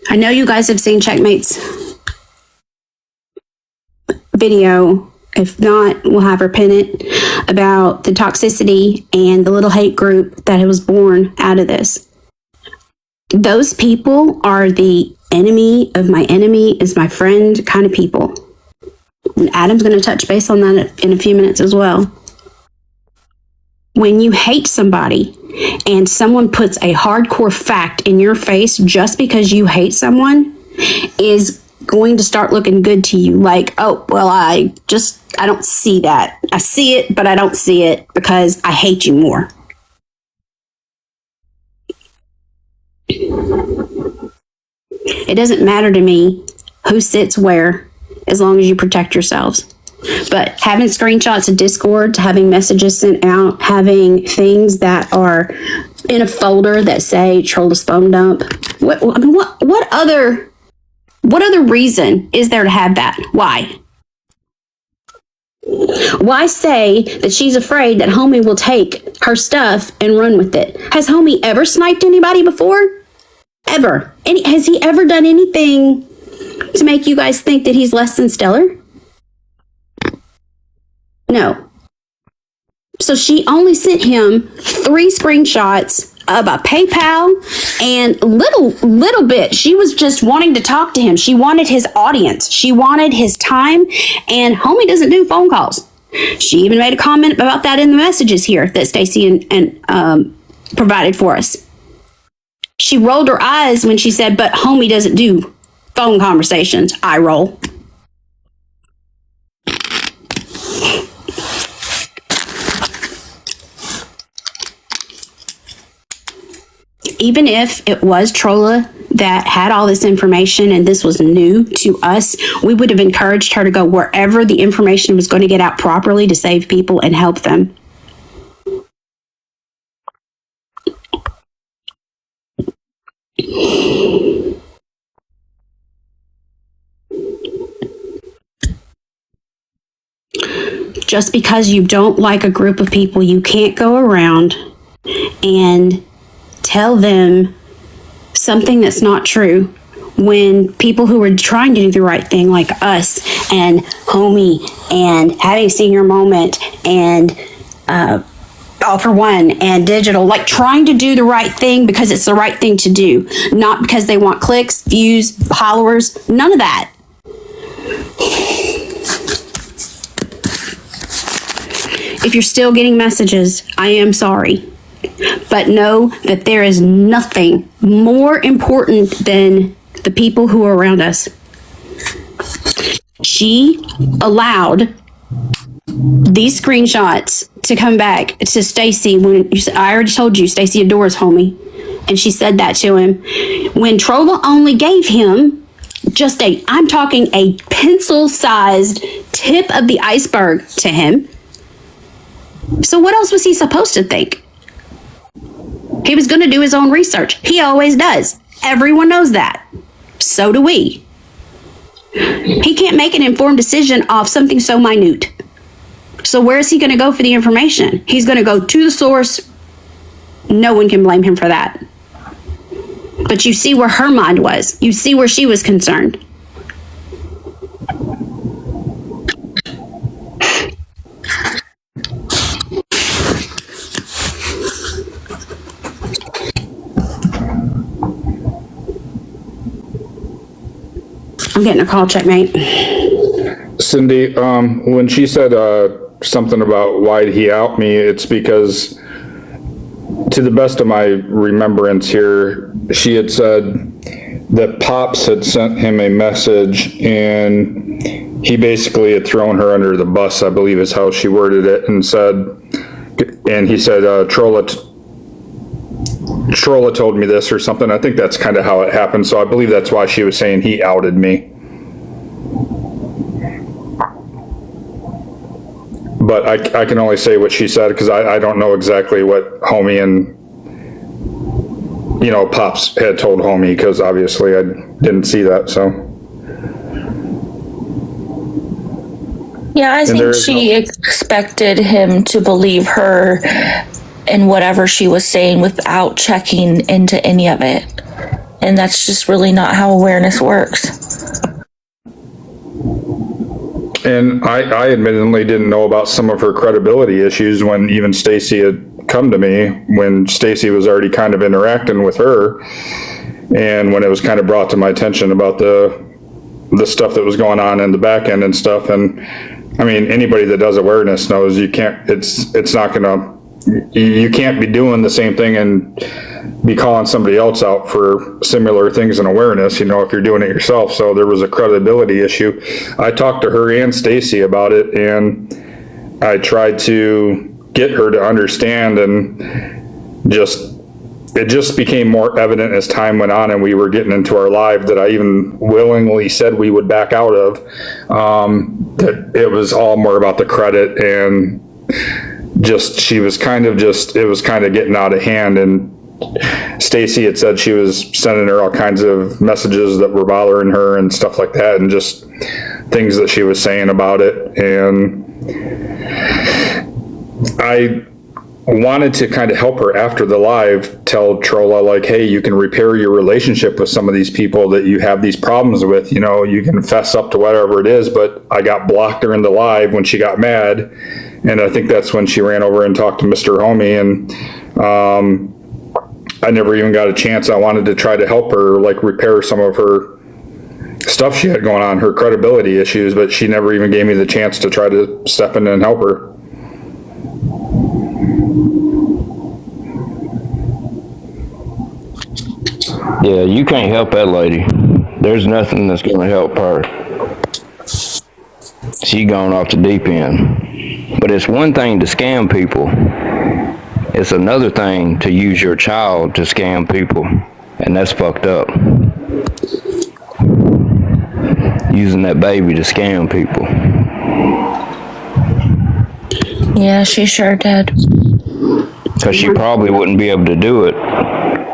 I know you guys have seen Checkmate's video. If not, we'll have her pin it, about the toxicity and the little hate group that was born out of this. Those people are the enemy of my enemy is my friend kind of people. And Adam's going to touch base on that in a few minutes as well. When you hate somebody and someone puts a hardcore fact in your face just because you hate someone, is going to start looking good to you. Like, oh, well, I don't see that. I see it, but I don't see it because I hate you more. It doesn't matter to me who sits where, as long as you protect yourselves. But having screenshots of Discord, having messages sent out, having things that are in a folder that say Trolla's phone dump. What other reason is there to have that? Why? Why say that she's afraid that homie will take her stuff and run with it? Has homie ever sniped anybody before? Ever? Has he ever done anything to make you guys think that he's less than stellar? No. So she only sent him 3 screenshots of a PayPal and little bit. She was just wanting to talk to him. She wanted his audience. She wanted his time, and homie doesn't do phone calls. She even made a comment about that in the messages here that Stacy and provided for us. She rolled her eyes when she said, but homie doesn't do phone conversations. I roll. Even if it was Trolla that had all this information and this was new to us, we would have encouraged her to go wherever the information was going to get out properly to save people and help them. Just because you don't like a group of people, you can't go around and tell them something that's not true when people who are trying to do the right thing, like us and homie and having a senior moment and all for one and digital, like trying to do the right thing because it's the right thing to do, not because they want clicks, views, followers, none of that. If you're still getting messages, I am sorry. But know that there is nothing more important than the people who are around us. She allowed these screenshots to come back to Stacy when you said, I already told you Stacy adores homie. And she said that to him. When Trolla only gave him just I'm talking a pencil-sized tip of the iceberg to him. So what else was he supposed to think? He was going to do his own research. He always does. Everyone knows that. So do we. He can't make an informed decision off something so minute. So where is he going to go for the information? He's going to go to the source. No one can blame him for that. But you see where her mind was. You see where she was concerned. I'm getting a call, checkmate. Cindy, when she said something about why'd he out me, it's because, to the best of my remembrance here, she had said that Pops had sent him a message and he basically had thrown her under the bus, I believe is how she worded it, and he said, Trolla told me this or something. I think that's kind of how it happened. So I believe that's why she was saying he outed me. But I can only say what she said because I don't know exactly what homie and, Pops had told homie because obviously I didn't see that, so. Yeah, I think she expected him to believe her in whatever she was saying without checking into any of it. And that's just really not how awareness works. And I admittedly didn't know about some of her credibility issues when even Stacy had come to me, when Stacy was already kind of interacting with her, and when it was kind of brought to my attention about the stuff that was going on in the back end and stuff. And I mean, anybody that does awareness knows you can't, it's not gonna you can't be doing the same thing and be calling somebody else out for similar things in awareness, if you're doing it yourself. So there was a credibility issue. I talked to her and Stacy about it, and I tried to get her to understand, and it just became more evident as time went on and we were getting into our live that I even willingly said we would back out of, that it was all more about the credit, and it was kind of getting out of hand. And Stacy had said she was sending her all kinds of messages that were bothering her and stuff like that, and just things that she was saying about it. And I wanted to kind of help her after the live, tell Trolla, like, hey, you can repair your relationship with some of these people that you have these problems with. You can fess up to whatever it is. But I got blocked during the live when she got mad, and I think that's when she ran over and talked to Mr. Homie, and I never even got a chance. I wanted to try to help her, like, repair some of her stuff she had going on, her credibility issues, but she never even gave me the chance to try to step in and help her. Yeah, you can't help that lady. There's nothing that's going to help her. She gone off the deep end. But it's one thing to scam people. It's another thing to use your child to scam people. And that's fucked up. Using that baby to scam people. Yeah, she sure did. Because she probably wouldn't be able to do it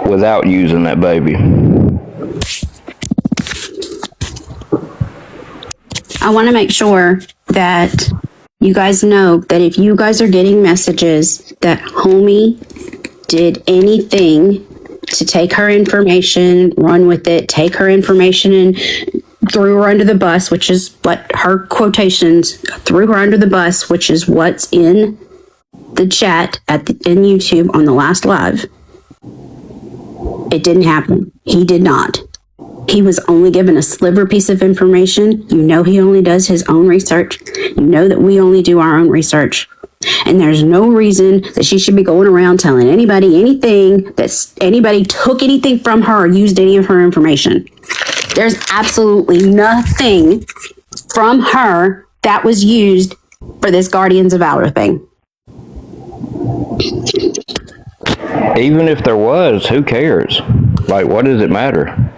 without using that baby. I want to make sure that you guys know that if you guys are getting messages that Homie did anything to take her information, run with it, take her information and threw her under the bus, which is what her quotations, threw her under the bus, which is what's in the chat in YouTube on the last live. It didn't happen. He did not. He was only given a sliver piece of information. He only does his own research. That we only do our own research. And there's no reason that she should be going around telling anybody anything, that anybody took anything from her or used any of her information. There's absolutely nothing from her that was used for this Guardians of Valor thing. Even if there was, who cares? Like, what does it matter?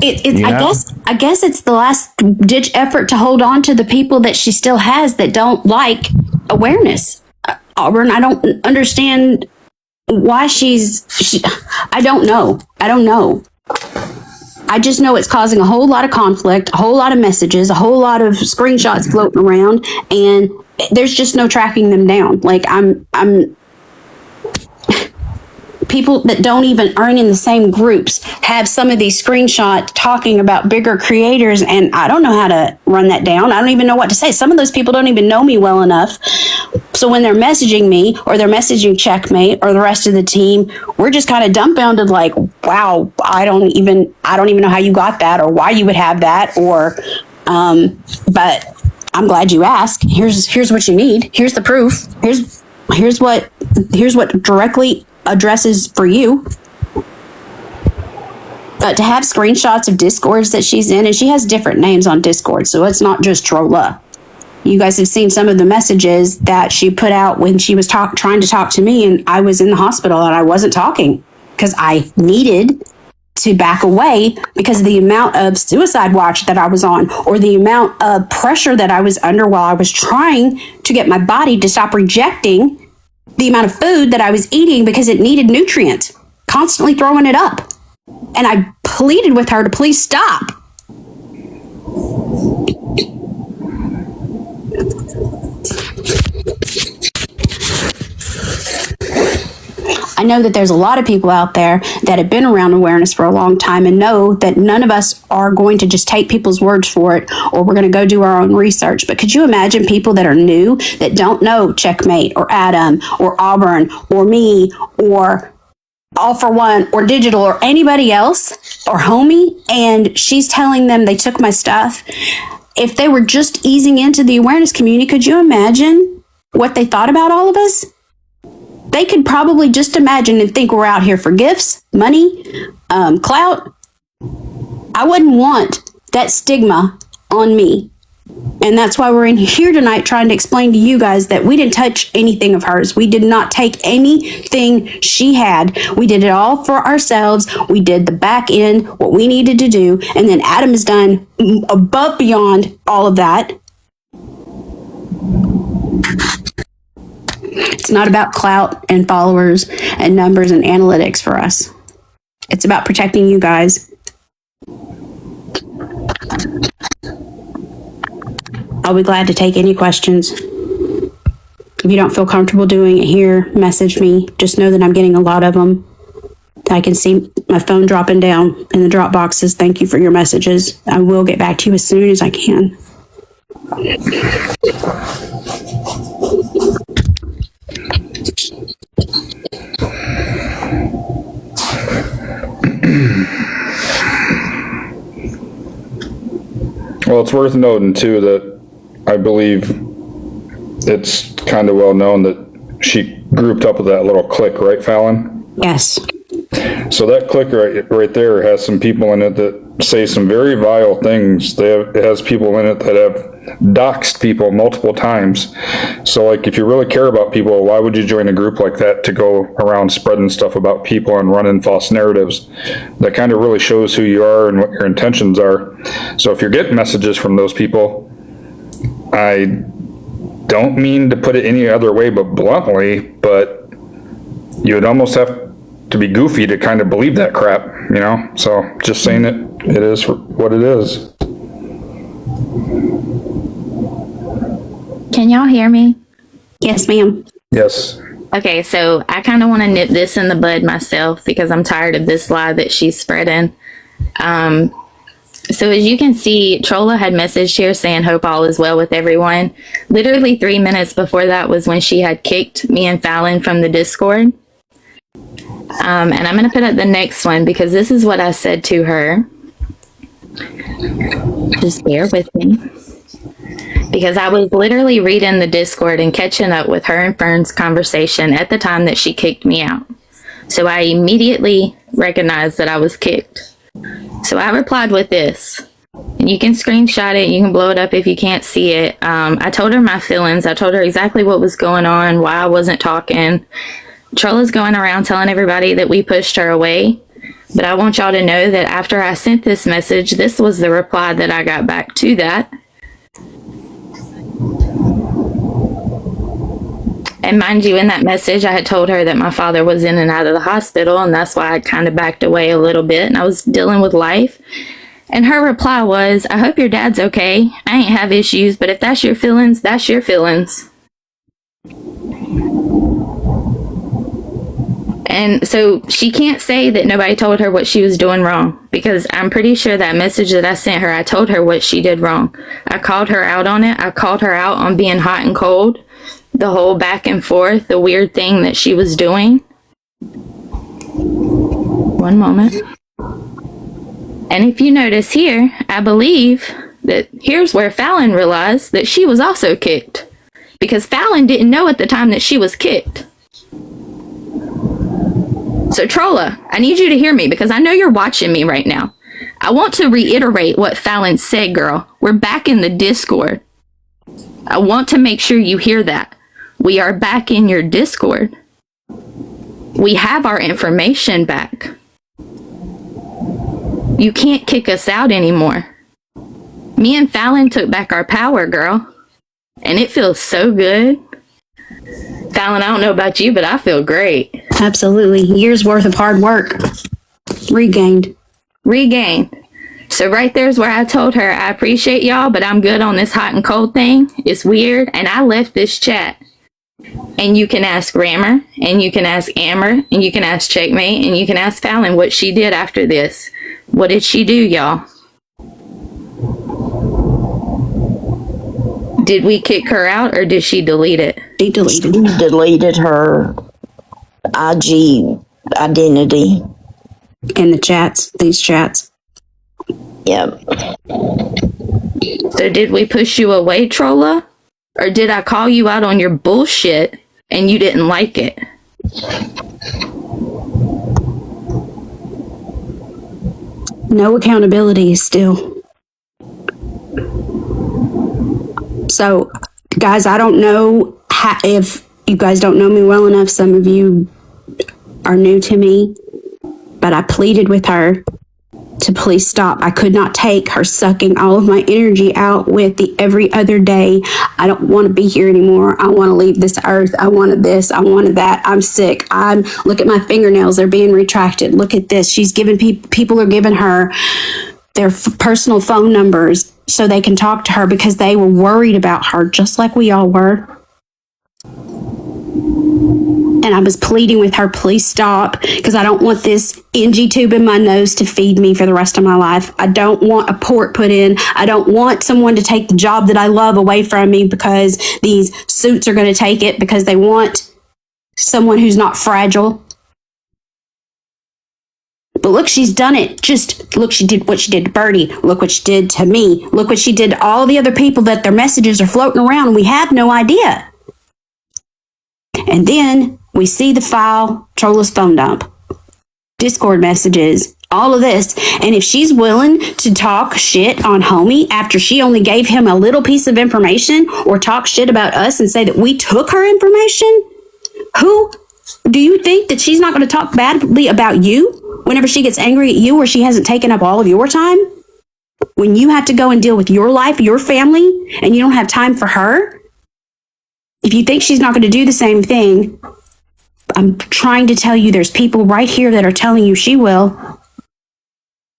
I guess it's the last ditch effort to hold on to the people that she still has that don't like awareness. Auburn, I don't understand why I don't know. I just know it's causing a whole lot of conflict, a whole lot of messages, a whole lot of screenshots floating around, and there's just no tracking them down. Like, I'm people that aren't in the same groups have some of these screenshots talking about bigger creators, and I don't know how to run that down. I don't even know what to say. Some of those people don't even know me well enough. So when they're messaging me or they're messaging Checkmate or the rest of the team, we're just kind of dumbfounded, like, wow, I don't even know how you got that or why you would have that, or but I'm glad you asked. Here's what you need. Here's the proof. Here's what directly addresses for you. But to have screenshots of Discords that she's in, and she has different names on Discord, so it's not just Trolla. You guys have seen some of the messages that she put out when she was trying to talk to me, and I was in the hospital and I wasn't talking because I needed to back away because of the amount of suicide watch that I was on, or the amount of pressure that I was under while I was trying to get my body to stop rejecting the amount of food that I was eating because it needed nutrients, constantly throwing it up. And I pleaded with her to please stop. I know that there's a lot of people out there that have been around awareness for a long time and know that none of us are going to just take people's words for it, or we're going to go do our own research. But could you imagine people that are new, that don't know Checkmate or Adam or Auburn or me or All for One or Digital or anybody else or Homie, and she's telling them they took my stuff? If they were just easing into the awareness community, could you imagine what they thought about all of us? they could probably just imagine and think we're out here for gifts, money, clout. I wouldn't want that stigma on me. And that's why we're in here tonight trying to explain to you guys that we didn't touch anything of hers. We did not take anything she had. We did it all for ourselves. We did the back end, what we needed to do. And then Adam has done above beyond all of that. It's not about clout and followers and numbers and analytics for us. It's about protecting you guys. I'll be glad to take any questions. If you don't feel comfortable doing it here, message me. Just know that I'm getting a lot of them. I can see my phone dropping down in the drop boxes. Thank you for your messages. I will get back to you as soon as I can. Well, it's worth noting too that I believe it's kind of well known that she grouped up with that little clique, right, Fallon? Yes. So that clique right there has some people in it that say some very vile things. It has people in it that have doxed people multiple times. So like, if you really care about people, why would you join a group like that to go around spreading stuff about people and running false narratives? That kind of really shows who you are and what your intentions are. So if you're getting messages from those people, I don't mean to put it any other way but bluntly, but you would almost have to be goofy to kind of believe that crap, you know? So just saying it is what it is. Can y'all hear me? Yes, ma'am. Yes. Okay, so I kind of want to nip this in the bud myself because I'm tired of this lie that she's spreading. So as you can see, Trolla had messaged here saying, hope all is well with everyone. Literally 3 minutes before that was when she had kicked me and Fallon from the Discord. And I'm going to put up the next one because this is what I said to her. Just bear with me. Because I was literally reading the Discord and catching up with her and Fern's conversation at the time that she kicked me out. So I immediately recognized that I was kicked. So I replied with this. And you can screenshot it. You can blow it up if you can't see it. I told her my feelings. I told her exactly what was going on, why I wasn't talking. Trolla's going around telling everybody that we pushed her away. But I want y'all to know that after I sent this message, this was the reply that I got back to that. And mind you, in that message, I had told her that my father was in and out of the hospital, and that's why I kind of backed away a little bit, and I was dealing with life. And her reply was, I hope your dad's okay. I ain't have issues, but if that's your feelings, that's your feelings. And so she can't say that nobody told her what she was doing wrong, because I'm pretty sure that message that I sent her, I told her what she did wrong. I called her out on it. I called her out on being hot and cold, the whole back and forth, the weird thing that she was doing. One moment. And if you notice here, I believe that here's where Fallon realized that she was also kicked, because Fallon didn't know at the time that she was kicked. So Trolla, I need you to hear me because I know you're watching me right now. I want to reiterate what Fallon said, girl. We're back in the Discord. I want to make sure you hear that. We are back in your Discord. We have our information back. You can't kick us out anymore. Me and Fallon took back our power, girl. And it feels so good. Fallon, I don't know about you, but I feel great. Absolutely. Years worth of hard work. Regained. So right there's where I told her, I appreciate y'all, but I'm good on this hot and cold thing. It's weird. And I left this chat. And you can ask Rammer, and you can ask Amber, and you can ask Checkmate, and you can ask Fallon what she did after this. What did she do, y'all? Did we kick her out, or did she delete it? She deleted. She deleted her IG identity. In the chats, these chats. Yep. So did we push you away, Trolla? Or did I call you out on your bullshit and you didn't like it? No accountability still. So, guys, I don't know if you guys don't know me well enough. Some of you are new to me, but I pleaded with her to please stop. I could not take her sucking all of my energy out with the every other day. I don't want to be here anymore. I want to leave this earth. I wanted this. I wanted that. I'm sick. Look at my fingernails. They're being retracted. Look at this. She's giving people are giving her their personal phone numbers so they can talk to her because they were worried about her, just like we all were. And I was pleading with her, please stop, because I don't want this NG tube in my nose to feed me for the rest of my life. I don't want a port put in. I don't want someone to take the job that I love away from me because these suits are going to take it because they want someone who's not fragile. But look, she's done it. Just look, she did what she did to Birdie. Look what she did to me. Look what she did to all the other people that their messages are floating around and we have no idea. And then we see the file, Trolla's phone dump, Discord messages, all of this. And if she's willing to talk shit on Homie after she only gave him a little piece of information or talk shit about us and say that we took her information, who do you think that she's not going to talk badly about you whenever she gets angry at you or she hasn't taken up all of your time? When you have to go and deal with your life, your family, and you don't have time for her? If you think she's not going to do the same thing, I'm trying to tell you there's people right here that are telling you she will.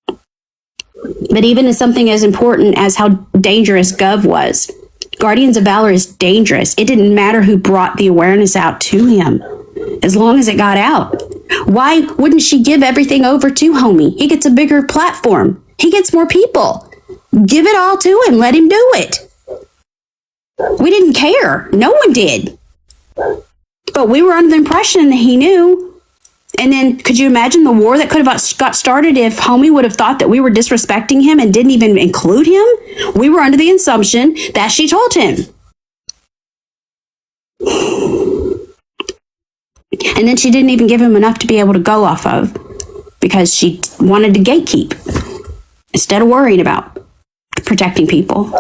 But even in something as important as how dangerous GOV was, Guardians of Valor is dangerous. It didn't matter who brought the awareness out to him, as long as it got out. Why wouldn't she give everything over to Homie? He gets a bigger platform. He gets more people. Give it all to him. Let him do it. We didn't care. No one did. But we were under the impression that he knew. And then could you imagine the war that could have got started if Homie would have thought that we were disrespecting him and didn't even include him? We were under the assumption that she told him. And then she didn't even give him enough to be able to go off of because she wanted to gatekeep instead of worrying about protecting people.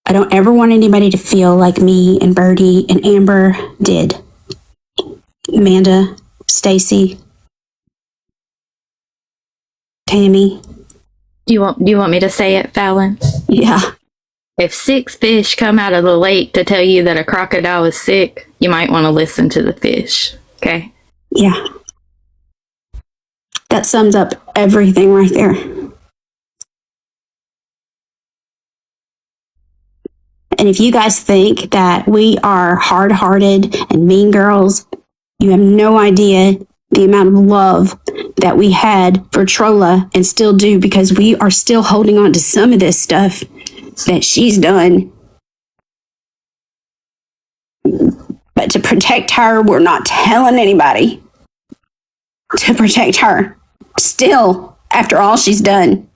I don't ever want anybody to feel like me and Birdie and Amber did. Amanda, Stacy, Tammy. Do you want me to say it, Fallon? Yeah. If 6 fish come out of the lake to tell you that a crocodile is sick, you might want to listen to the fish. Okay? Yeah. That sums up everything right there. And if you guys think that we are hard-hearted and mean girls, you have no idea the amount of love that we had for Trolla and still do, because we are still holding on to some of this stuff that she's done. But to protect her, we're not telling anybody. To protect her. Still, after all she's done.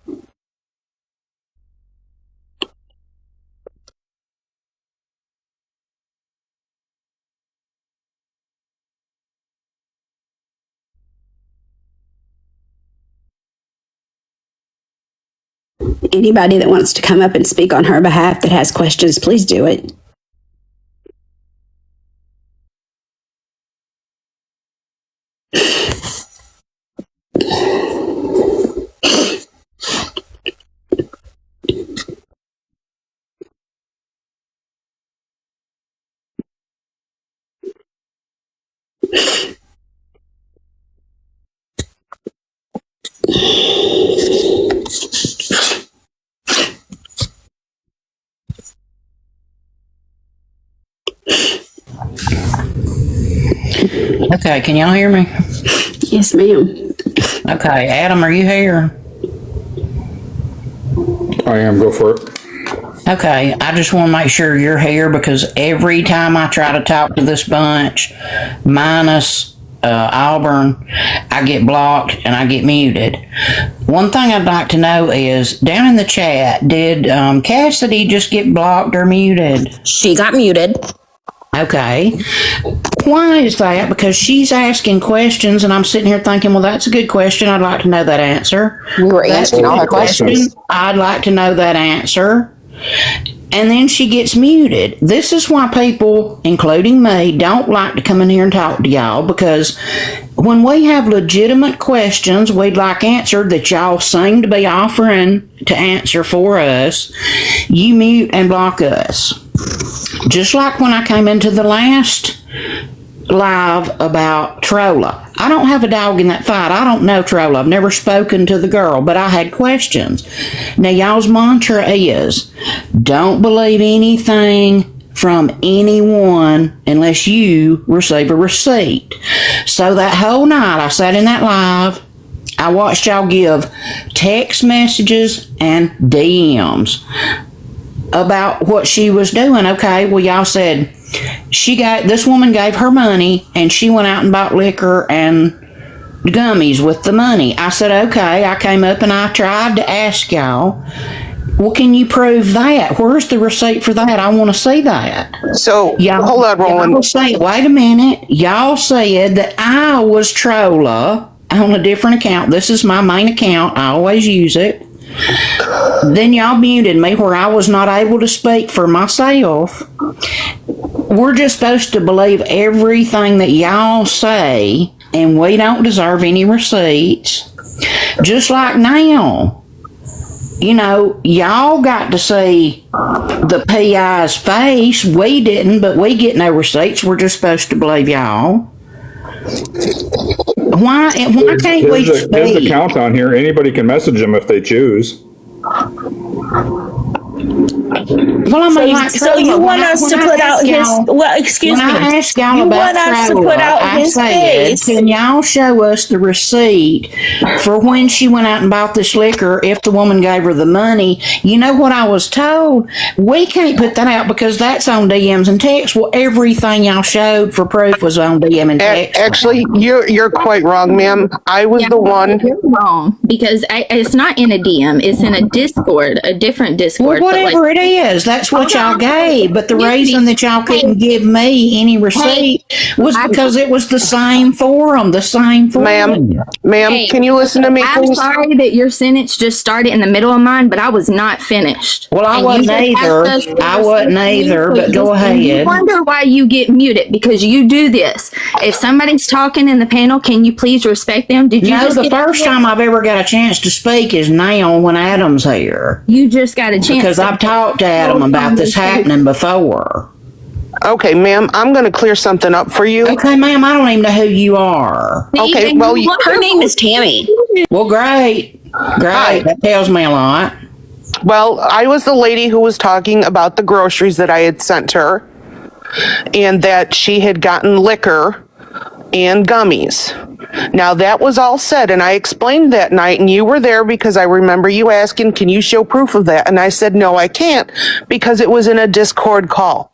Anybody that wants to come up and speak on her behalf that has questions, please do it. Okay, can y'all hear me? Yes, ma'am. Okay, Adam, are you here? I am, go for it. Okay, I just want to make sure you're here because every time I try to talk to this bunch, minus Auburn, I get blocked and I get muted. One thing I'd like to know is, down in the chat, did Cassidy just get blocked or muted? She got muted. Okay. Why is that? Because she's asking questions and I'm sitting here thinking, well, that's a good question. I'd like to know that answer. We were That's answering a all good her questions. I'd like to know that answer. And then she gets muted. This is why people, including me, don't like to come in here and talk to y'all, because when we have legitimate questions we'd like answered that y'all seem to be offering to answer for us, you mute and block us. Just like when I came into the last live about Trolla. I don't have a dog in that fight. I don't know Trolla. I've never spoken to the girl, but I had questions. Now, y'all's mantra is, don't believe anything from anyone unless you receive a receipt. So that whole night I sat in that live, I watched y'all give text messages and DMs about what she was doing. Okay, well, y'all said this woman gave her money and she went out and bought liquor and gummies with the money. I said, okay. I came up and I tried to ask y'all, well, can you prove that? Where's the receipt for that? I want to see that. So, hold on, Roland. Wait a minute. Y'all said that I was Trolla on a different account. This is my main account. I always use it. Then y'all muted me where I was not able to speak for myself. We're just supposed to believe everything that y'all say, and we don't deserve any receipts. Just like now, you know, y'all got to see the PI's face. We didn't, but we get no receipts. We're just supposed to believe y'all. Why can't we speak? There's the count on here. Anybody can message them if they choose. Well, I mean, so you want us to put out his? Well, excuse me. When I asked y'all you about want us to put out his face? Can y'all show us the receipt for when she went out and bought this liquor? If the woman gave her the money, you know what I was told? We can't put that out because that's on DMs and texts. Well, everything y'all showed for proof was on DM and text. Actually, you're quite wrong, ma'am. I was the one. You're wrong, because it's not in a DM. It's in a Discord, a different Discord. Well, whatever it is, that's what y'all gave. But the reason that y'all couldn't give me any receipt was because it was the same forum, Ma'am, can you listen to me, I'm please? sorry that your sentence just started in the middle of mine, but I was not finished. Well, I wasn't either, but go ahead. You wonder why you get muted, because you do this. If somebody's talking in the panel, can you please respect them? Did you? No, the first time I've ever got a chance to speak is now when Adam's here. You just got a chance. Because I've talked to Adam about this happening before. Okay, ma'am, I'm going to clear something up for you. Okay, ma'am, I don't even know who you are. Okay, well, Her name is Tammy. Well, great. Hi. That tells me a lot. Well, I was the lady who was talking about the groceries that I had sent her, and that she had gotten liquor and gummies. Now, that was all said, and I explained that night, and you were there because I remember you asking, can you show proof of that? And I said, no, I can't, because it was in a Discord call.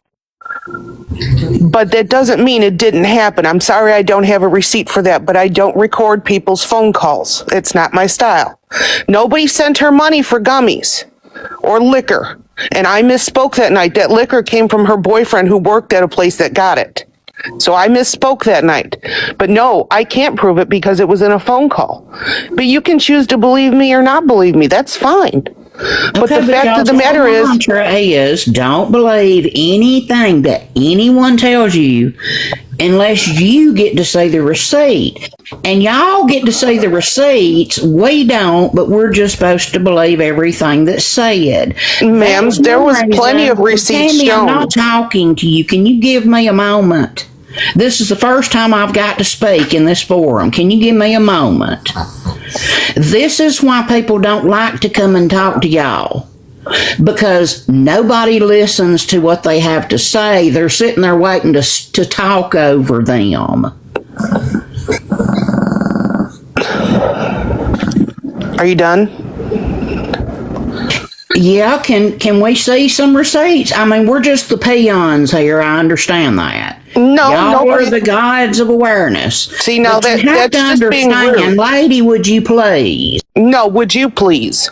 But that doesn't mean it didn't happen. I'm sorry I don't have a receipt for that, but I don't record people's phone calls. It's not my style. Nobody sent her money for gummies or liquor, and I misspoke that night. That liquor came from her boyfriend who worked at a place that got it. So I misspoke that night. But no, I can't prove it because it was in a phone call. But you can choose to believe me or not believe me. That's fine. But the fact of the matter is, don't believe anything that anyone tells you unless you get to see the receipt. And y'all get to see the receipts. We don't, but we're just supposed to believe everything that's said. Ma'am, there was plenty of receipts Tammy, shown. I'm not talking to you. Can you give me a moment? This is the first time I've got to speak in this forum. Can you give me a moment? This is why people don't like to come and talk to y'all. Because nobody listens to what they have to say. They're sitting there waiting to talk over them. Are you done? Yeah, can we see some receipts? I mean, we're just the peons here. I understand that. No, Y'all nobody. are the gods of awareness. See, now But you have that's to just being understand, rude. lady, would you please? No, would you please?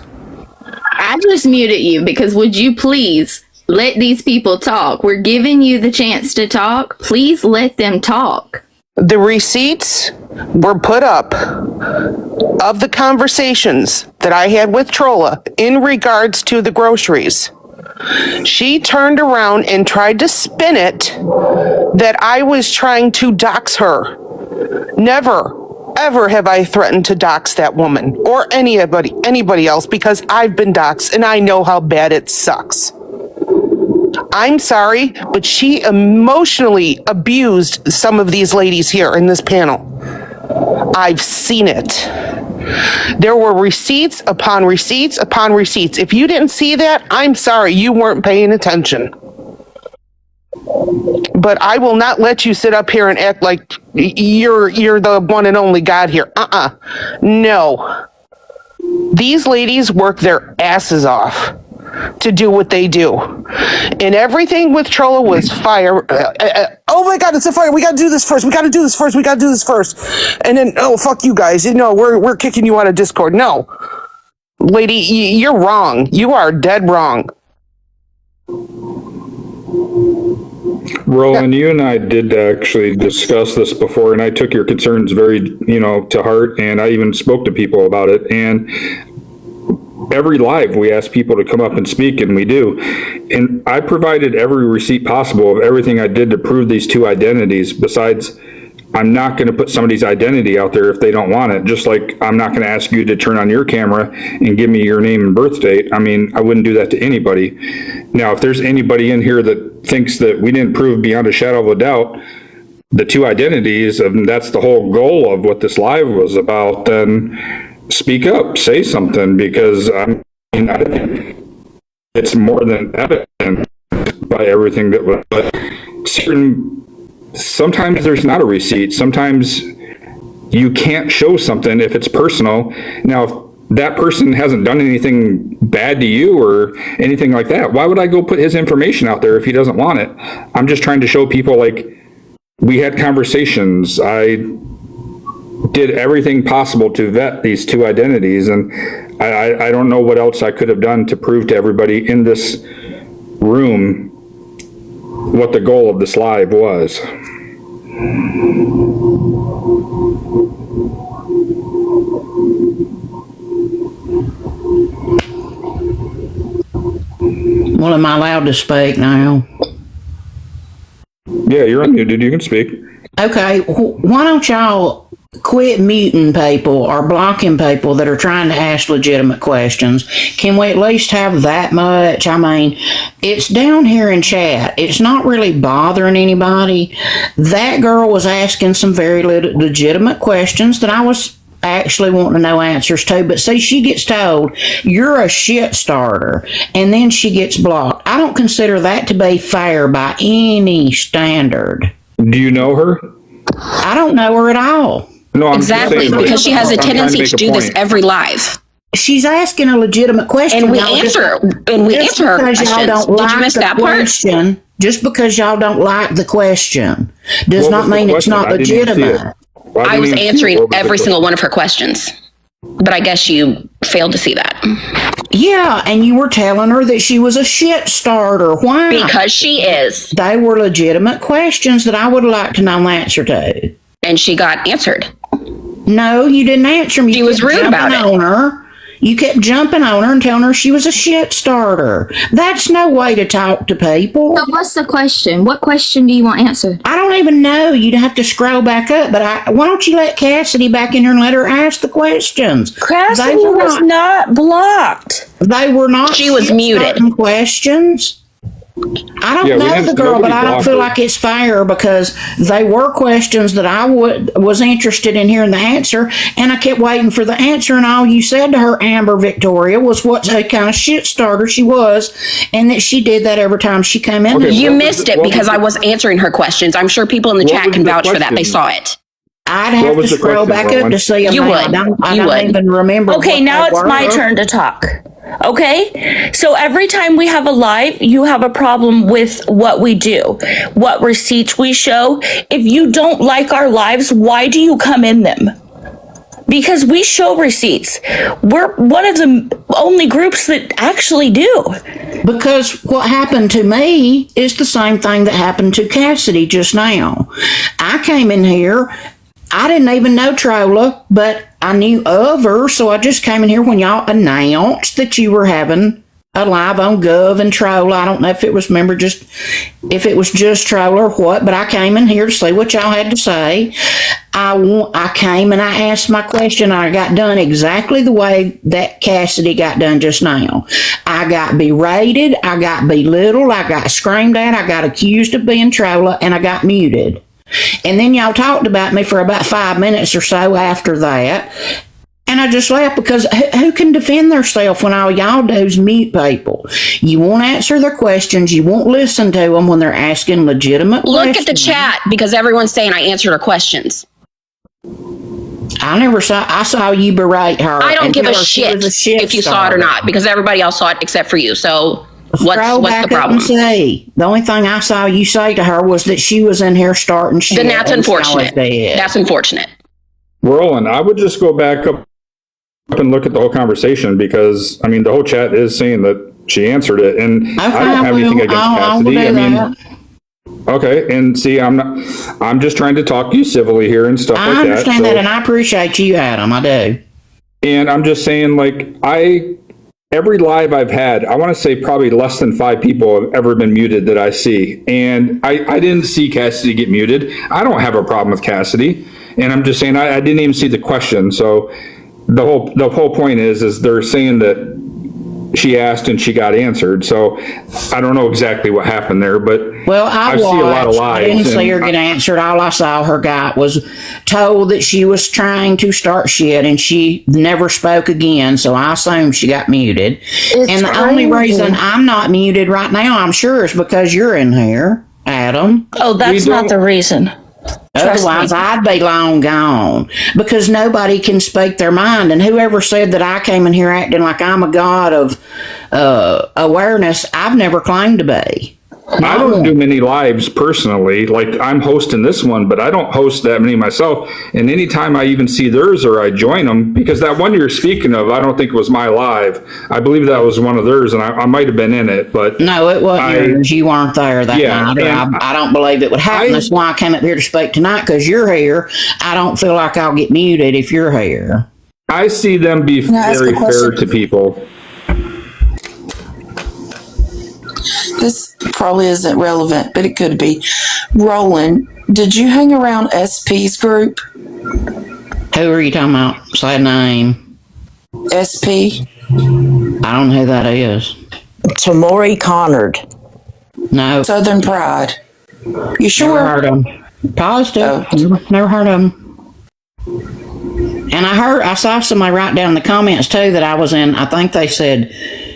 I just muted you because would you please let these people talk? We're giving you the chance to talk. Please let them talk. The receipts were put up of the conversations that I had with Trolla in regards to the groceries. She turned around and tried to spin it that I was trying to dox her. Never, ever have I threatened to dox that woman or anybody else, because I've been doxed and I know how bad it sucks. I'm sorry, but she emotionally abused some of these ladies here in this panel. I've seen it. There were receipts upon receipts upon receipts. If you didn't see that, I'm sorry, you weren't paying attention. But I will not let you sit up here and act like you're the one and only God here. No. These ladies work their asses off to do what they do. And everything with Trolla was fire. Oh my God, it's a fire. We got to do this first. We got to do this first. We got to do this first. And then, oh, fuck you guys. We're kicking you out of Discord. No. Lady, you're wrong. You are dead wrong. Roland, you and I did actually discuss this before, and I took your concerns very, to heart, and I even spoke to people about it. And every live, we ask people to come up and speak, and we do. And I provided every receipt possible of everything I did to prove these two identities. Besides, I'm not going to put somebody's identity out there if they don't want it. Just like I'm not going to ask you to turn on your camera and give me your name and birth date. I mean, I wouldn't do that to anybody. Now, if there's anybody in here that thinks that we didn't prove beyond a shadow of a doubt the two identities, and that's the whole goal of what this live was about, then speak up, say something, because I think it's more than evident by everything that was. But sometimes there's not a receipt. Sometimes you can't show something if it's personal. Now, if that person hasn't done anything bad to you or anything like that, why would I go put his information out there if he doesn't want it? I'm just trying to show people, like, we had conversations. I did everything possible to vet these two identities, and I don't know what else I could have done to prove to everybody in this room what the goal of this live was. Well, am I allowed to speak now? Yeah, you're unmuted. You can speak. Okay, why don't y'all quit muting people or blocking people that are trying to ask legitimate questions? Can we at least have that much? I mean, it's down here in chat. It's not really bothering anybody. That girl was asking some very legitimate questions that I was actually wanting to know answers to, but see, she gets told you're a shit starter and then she gets blocked. I don't consider that to be fair by any standard. Do you know her? I don't know her at all. No, I'm Exactly, saying, because she has a tendency to do this point. every live. She's asking a legitimate question, And we y'all. answer her Just questions. because y'all don't Did like you miss the that part? question, just because y'all don't like the question does What not was the mean it's question? not I didn't even see it. legitimate. Well, I was didn't even see it. answering What was the every question? single one of her questions, but I guess you failed to see that. Yeah, and you were telling her that she was a shit starter. Why? Because she is. They were legitimate questions that I would like to know the answer to. And she got answered. No, you didn't answer me. She was rude about it. On her. You kept jumping on her and telling her she was a shit starter. That's no way to talk to people. So what's the question? What question do you want answered? I don't even know. You'd have to scroll back up. But why don't you let Cassidy back in here and let her ask the questions? Cassidy was not blocked. They were not. She was muted. Questions. I don't know the girl, but I don't feel like it's fair because they were questions that I was interested in hearing the answer, and I kept waiting for the answer. And all you said to her, Amber Victoria, was what kind of shit starter she was, and that she did that every time she came in. You missed it because I was answering her questions. I'm sure people in the chat can vouch for that. They saw it. I'd have was to the scroll question, back up Rowan? to see them. You now. would. I You don't would. even remember. Okay, what now they it's were. my turn to talk. Okay, so every time we have a live, you have a problem with what we do, what receipts we show. If you don't like our lives, why do you come in them? Because we show receipts. We're one of the only groups that actually do. Because what happened to me is the same thing that happened to Cassidy just now. I came in here, I didn't even know Trolla, but I knew of her, so I just came in here when y'all announced that you were having a live on GOV and Trolla. I don't know if it was if it was just Trolla or what, but I came in here to see what y'all had to say. I came and I asked my question. I got done exactly the way that Cassidy got done just now. I got berated, I got belittled, I got screamed at, I got accused of being Trolla, and I got muted. And then y'all talked about me for about 5 minutes or so after that. And I just laughed because who can defend themselves when all y'all do is mute people? You won't answer their questions. You won't listen to them when they're asking legitimate questions. Look at the chat because everyone's saying I answered her questions. I saw you berate her. I don't give a shit if you saw it or not because everybody else saw it except for you. So what's the problem? The only thing I saw you say to her was that she was in here starting shit. Then that's unfortunate. That's unfortunate. Roland, I would just go back up and look at the whole conversation because, I mean, the whole chat is saying that she answered it, and I don't have anything against Cassidy. I mean, okay, and see, I'm just trying to talk to you civilly here and stuff like that. I understand that, and I appreciate you, Adam. I do. And I'm just saying, like, every live I've had, I want to say probably less than 5 people have ever been muted that I see. And I didn't see Cassidy get muted. I don't have a problem with Cassidy. And I'm just saying, I didn't even see the question. So the whole point is they're saying that she asked and she got answered. So I don't know exactly what happened there, but I see a lot of lives. I didn't see her get answered. All I saw her got was told that she was trying to start shit and she never spoke again. So I assume she got muted. And the only reason I'm not muted right now, I'm sure, is because you're in here, Adam. Oh, that's not the reason. Otherwise, I'd be long gone because nobody can speak their mind. And whoever said that I came in here acting like I'm a god of awareness, I've never claimed to be. I don't do many lives personally. Like, I'm hosting this one, but I don't host that many myself. And anytime I even see theirs or I join them, because that one you're speaking of, I don't think it was my live. I believe that was one of theirs, and I might have been in it, but no, it wasn't yours. You weren't there that night. I don't believe it would happen. That's why I came up here to speak tonight, because you're here. I don't feel like I'll get muted if you're here. I see them be very fair to people. This probably isn't relevant, but it could be. Roland, did you hang around SP's group? Who are you talking about? Say a name. SP? I don't know who that is. Tamori Connard. No. Southern Pride. You sure? Never heard of them. Positive. Oh. Never heard of them. And I saw somebody write down in the comments too that I was in, I think they said,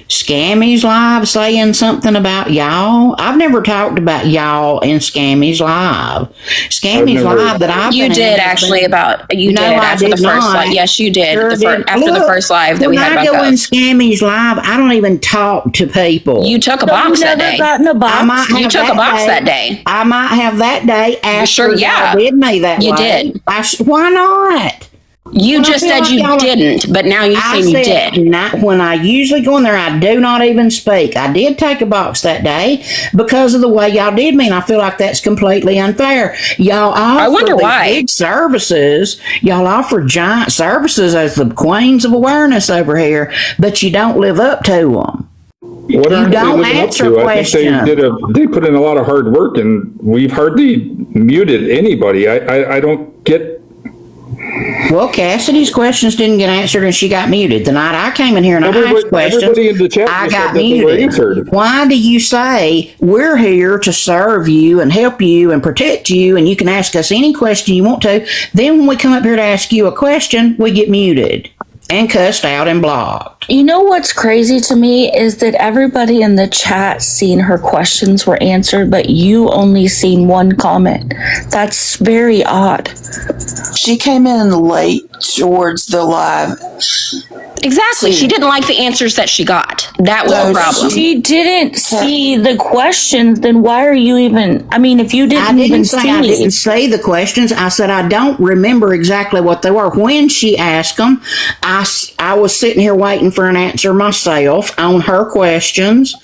Scammy's Live saying something about y'all. I've never talked about y'all in Scammy's Live. Scammy's Live that I've You did actually about, you did after the first live. Yes, you did. After the first live that we had about when I go in GOV. Scammy's Live, I don't even talk to people. You took a box that day. You took a box that day. I might have that day after y'all did me that way. You did. Why not? You just said you didn't, but now you say you did. Not when I usually go in there, I do not even speak. I did take a box that day because of the way y'all did me, and I feel like that's completely unfair. Y'all offer I wonder why. big services. Y'all offer giant services as the queens of awareness over here, but you don't live up to them. What you don't answer questions. I think they put in a lot of hard work, and we've hardly muted anybody. I don't get. Well, Cassidy's questions didn't get answered and she got muted. The night I came in here and I asked questions, everybody in the chat I got said that muted. Answered. Why do you say we're here to serve you and help you and protect you and you can ask us any question you want to? Then when we come up here to ask you a question, we get muted. and cussed out and blocked. You know what's crazy to me is that everybody in the chat seen her questions were answered, but you only seen one comment. That's very odd. She came in late towards the live. Exactly. She didn't like the answers that she got. That was the problem. She didn't see the questions, then why are you even, I mean, if you didn't even see. I didn't say the questions. I said I don't remember exactly what they were. When she asked them, I was sitting here waiting for an answer myself on her questions.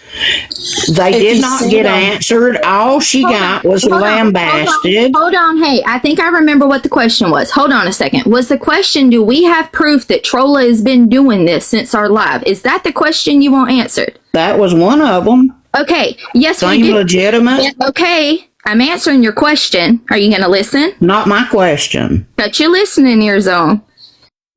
They did not get answered. All she got was lambasted. Hold on. Hey, I think I remember what the question was. Hold on a second. Was the question, do we have proof that Trolla has been doing this since our live? Is that the question you want answered? That was one of them. Okay. Yes, we Seem do. legitimate. Okay. I'm answering your question. Are you going to listen? Not my question. Got your listening ears on.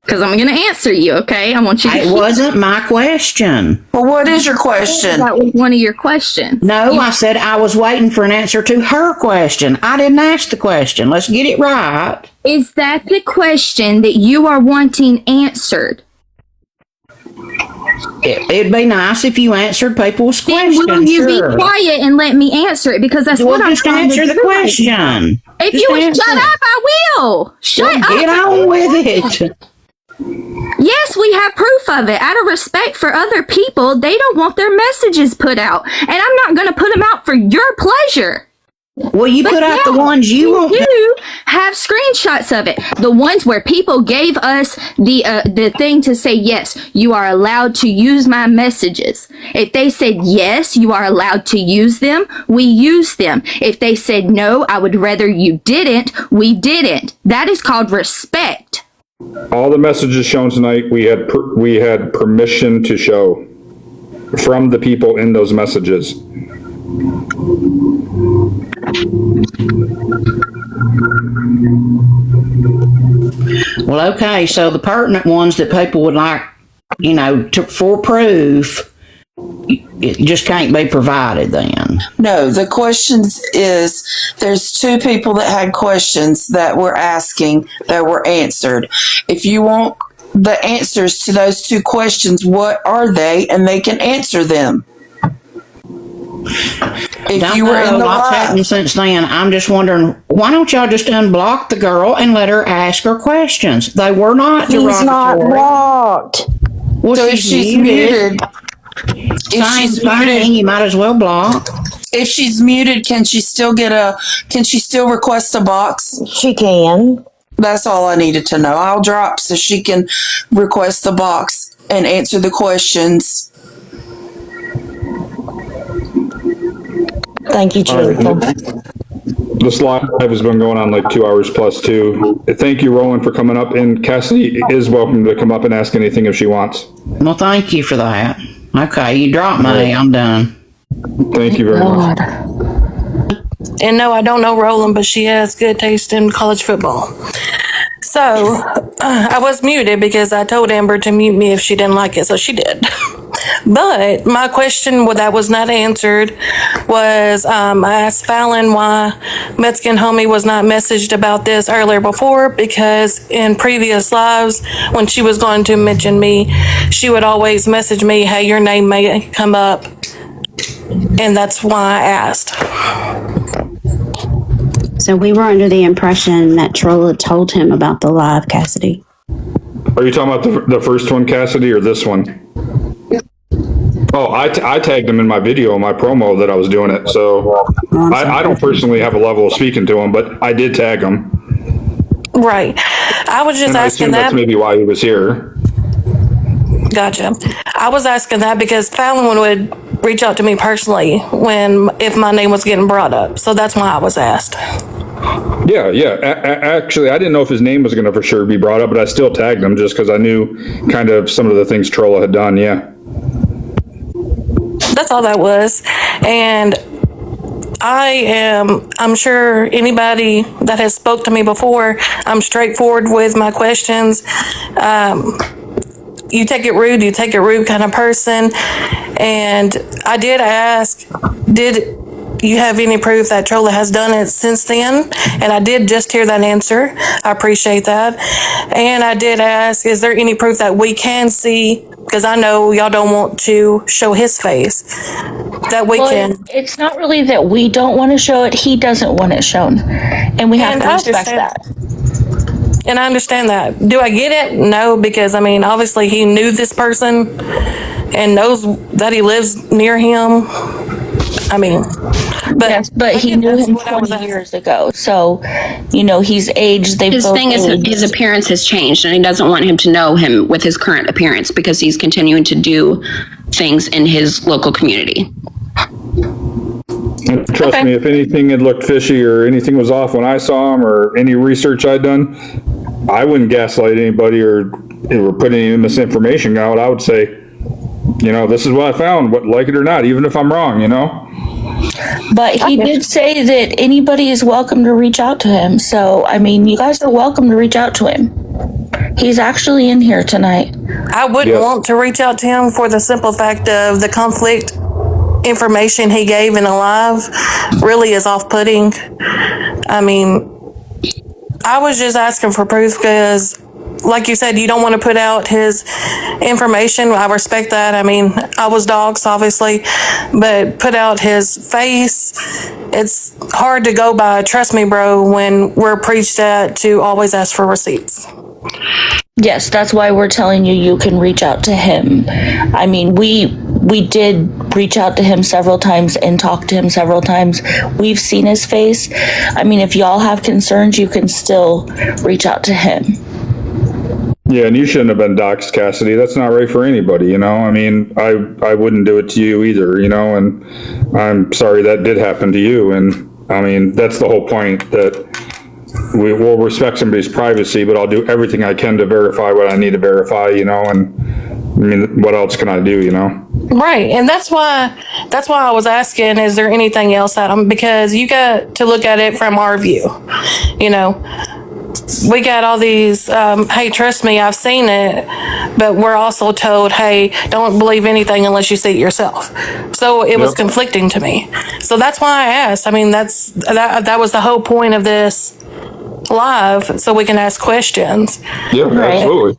Because I'm going to answer you, okay? I want you to. It wasn't my question. Well, what is your question? That was one of your questions. No, I said I was waiting for an answer to her question. I didn't ask the question. Let's get it right. Is that the question that you are wanting answered? It'd be nice if you answered people's questions. Then will you sure. be quiet and let me answer it? Because that's what I'm just trying answer to the do. question. If Just you would answer shut it. up, I will. Shut up. Get on with it. Yes, we have proof of it. Out of respect for other people, they don't want their messages put out. And I'm not going to put them out for your pleasure. Well, you put out the ones you want. You have screenshots of it. The ones where people gave us the thing to say, yes, you are allowed to use my messages. If they said, yes, you are allowed to use them, we used them. If they said, no, I would rather you didn't, we didn't. That is called respect. All the messages shown tonight, we had permission to show from the people in those messages. Well, okay, so the pertinent ones that people would like, for proof, it just can't be provided then. No, the questions is there's two people that had questions that were asking that were answered. If you want the answers to those two questions, what are they? And they can answer them. If you were in the lots live. happened since then. I'm just wondering, why don't y'all just unblock the girl and let her ask her questions? They were not derogatory. He's not blocked. Well, So if she's muted, you might as well block. If she's muted, can she still request a box? She can. That's all I needed to know. I'll drop so she can request the box and answer the questions. Thank you, Jennifer. This live has been going on like 2 hours plus too. Thank you, Roland, for coming up, and Cassidy is welcome to come up and ask anything if she wants. Well, thank you for that. Okay, you dropped me. I'm done. Thank you very much. And no, I don't know Roland, but she has good taste in college football. So I was muted because I told Amber to mute me if she didn't like it, so she did. But my question that was not answered was I asked Fallon why Mexican Homie was not messaged about this earlier before, because in previous lives, when she was going to mention me, she would always message me, hey, your name may come up. And that's why I asked. So we were under the impression that Trolla told him about the live, Cassidy. Are you talking about the first one, Cassidy, or this one? Oh, I tagged him in my video, my promo that I was doing it. So I don't personally have a level of speaking to him, but I did tag him. Right. I was just and asking that. That's maybe why he was here. Gotcha. I was asking that because Fallon would reach out to me personally if my name was getting brought up. So that's why I was asked. Yeah. Actually, I didn't know if his name was going to for sure be brought up, but I still tagged him just because I knew kind of some of the things Trolla had done. Yeah. That's all that was. And I'm sure anybody that has spoke to me before, I'm straightforward with my questions. You take it rude kind of person. And I did ask, you have any proof that Trolla has done it since then? And I did just hear that answer. I appreciate that. And I did ask, is there any proof that we can see? Because I know y'all don't want to show his face. That we can. It's not really that we don't want to show it. He doesn't want it shown. And we have to respect that. And I understand that. Do I get it? No, because I mean, obviously he knew this person and knows that he lives near him. I mean, but yes, but he knew him 20 years ago. So, you know, he's aged. His thing is his appearance has changed, and he doesn't want him to know him with his current appearance because he's continuing to do things in his local community. And trust me, if anything had looked fishy or anything was off when I saw him or any research I'd done, I wouldn't gaslight anybody or put any misinformation out. I would say, you know, this is what I found, like it or not, even if I'm wrong, you know? But he did say that anybody is welcome to reach out to him. So, I mean, you guys are welcome to reach out to him. He's actually in here tonight. I wouldn't want to reach out to him for the simple fact of the conflict information he gave in a live really is off-putting. I mean, I was just asking for proof because, like you said, you don't want to put out his information. I respect that. I mean, I was doxxed, obviously, but put out his face. It's hard to go by. Trust me, bro, when we're preached at to always ask for receipts. Yes, that's why we're telling you you can reach out to him. I mean, we did reach out to him several times and talk to him several times. We've seen his face. I mean, if y'all have concerns, you can still reach out to him. Yeah, and you shouldn't have been doxxed, Cassidy. That's not right for anybody, you know? I mean, I wouldn't do it to you either, you know? And I'm sorry that did happen to you. And, I mean, that's the whole point, that we will respect somebody's privacy, but I'll do everything I can to verify what I need to verify, you know? And, I mean, what else can I do, you know? Right, and that's why I was asking, is there anything else at him? Because you got to look at it from our view, you know? We got all these, hey, trust me, I've seen it, but we're also told, hey, don't believe anything unless you see it yourself. So it was conflicting to me. So that's why I asked. I mean, that was the whole point of this live, so we can ask questions. Yeah, absolutely.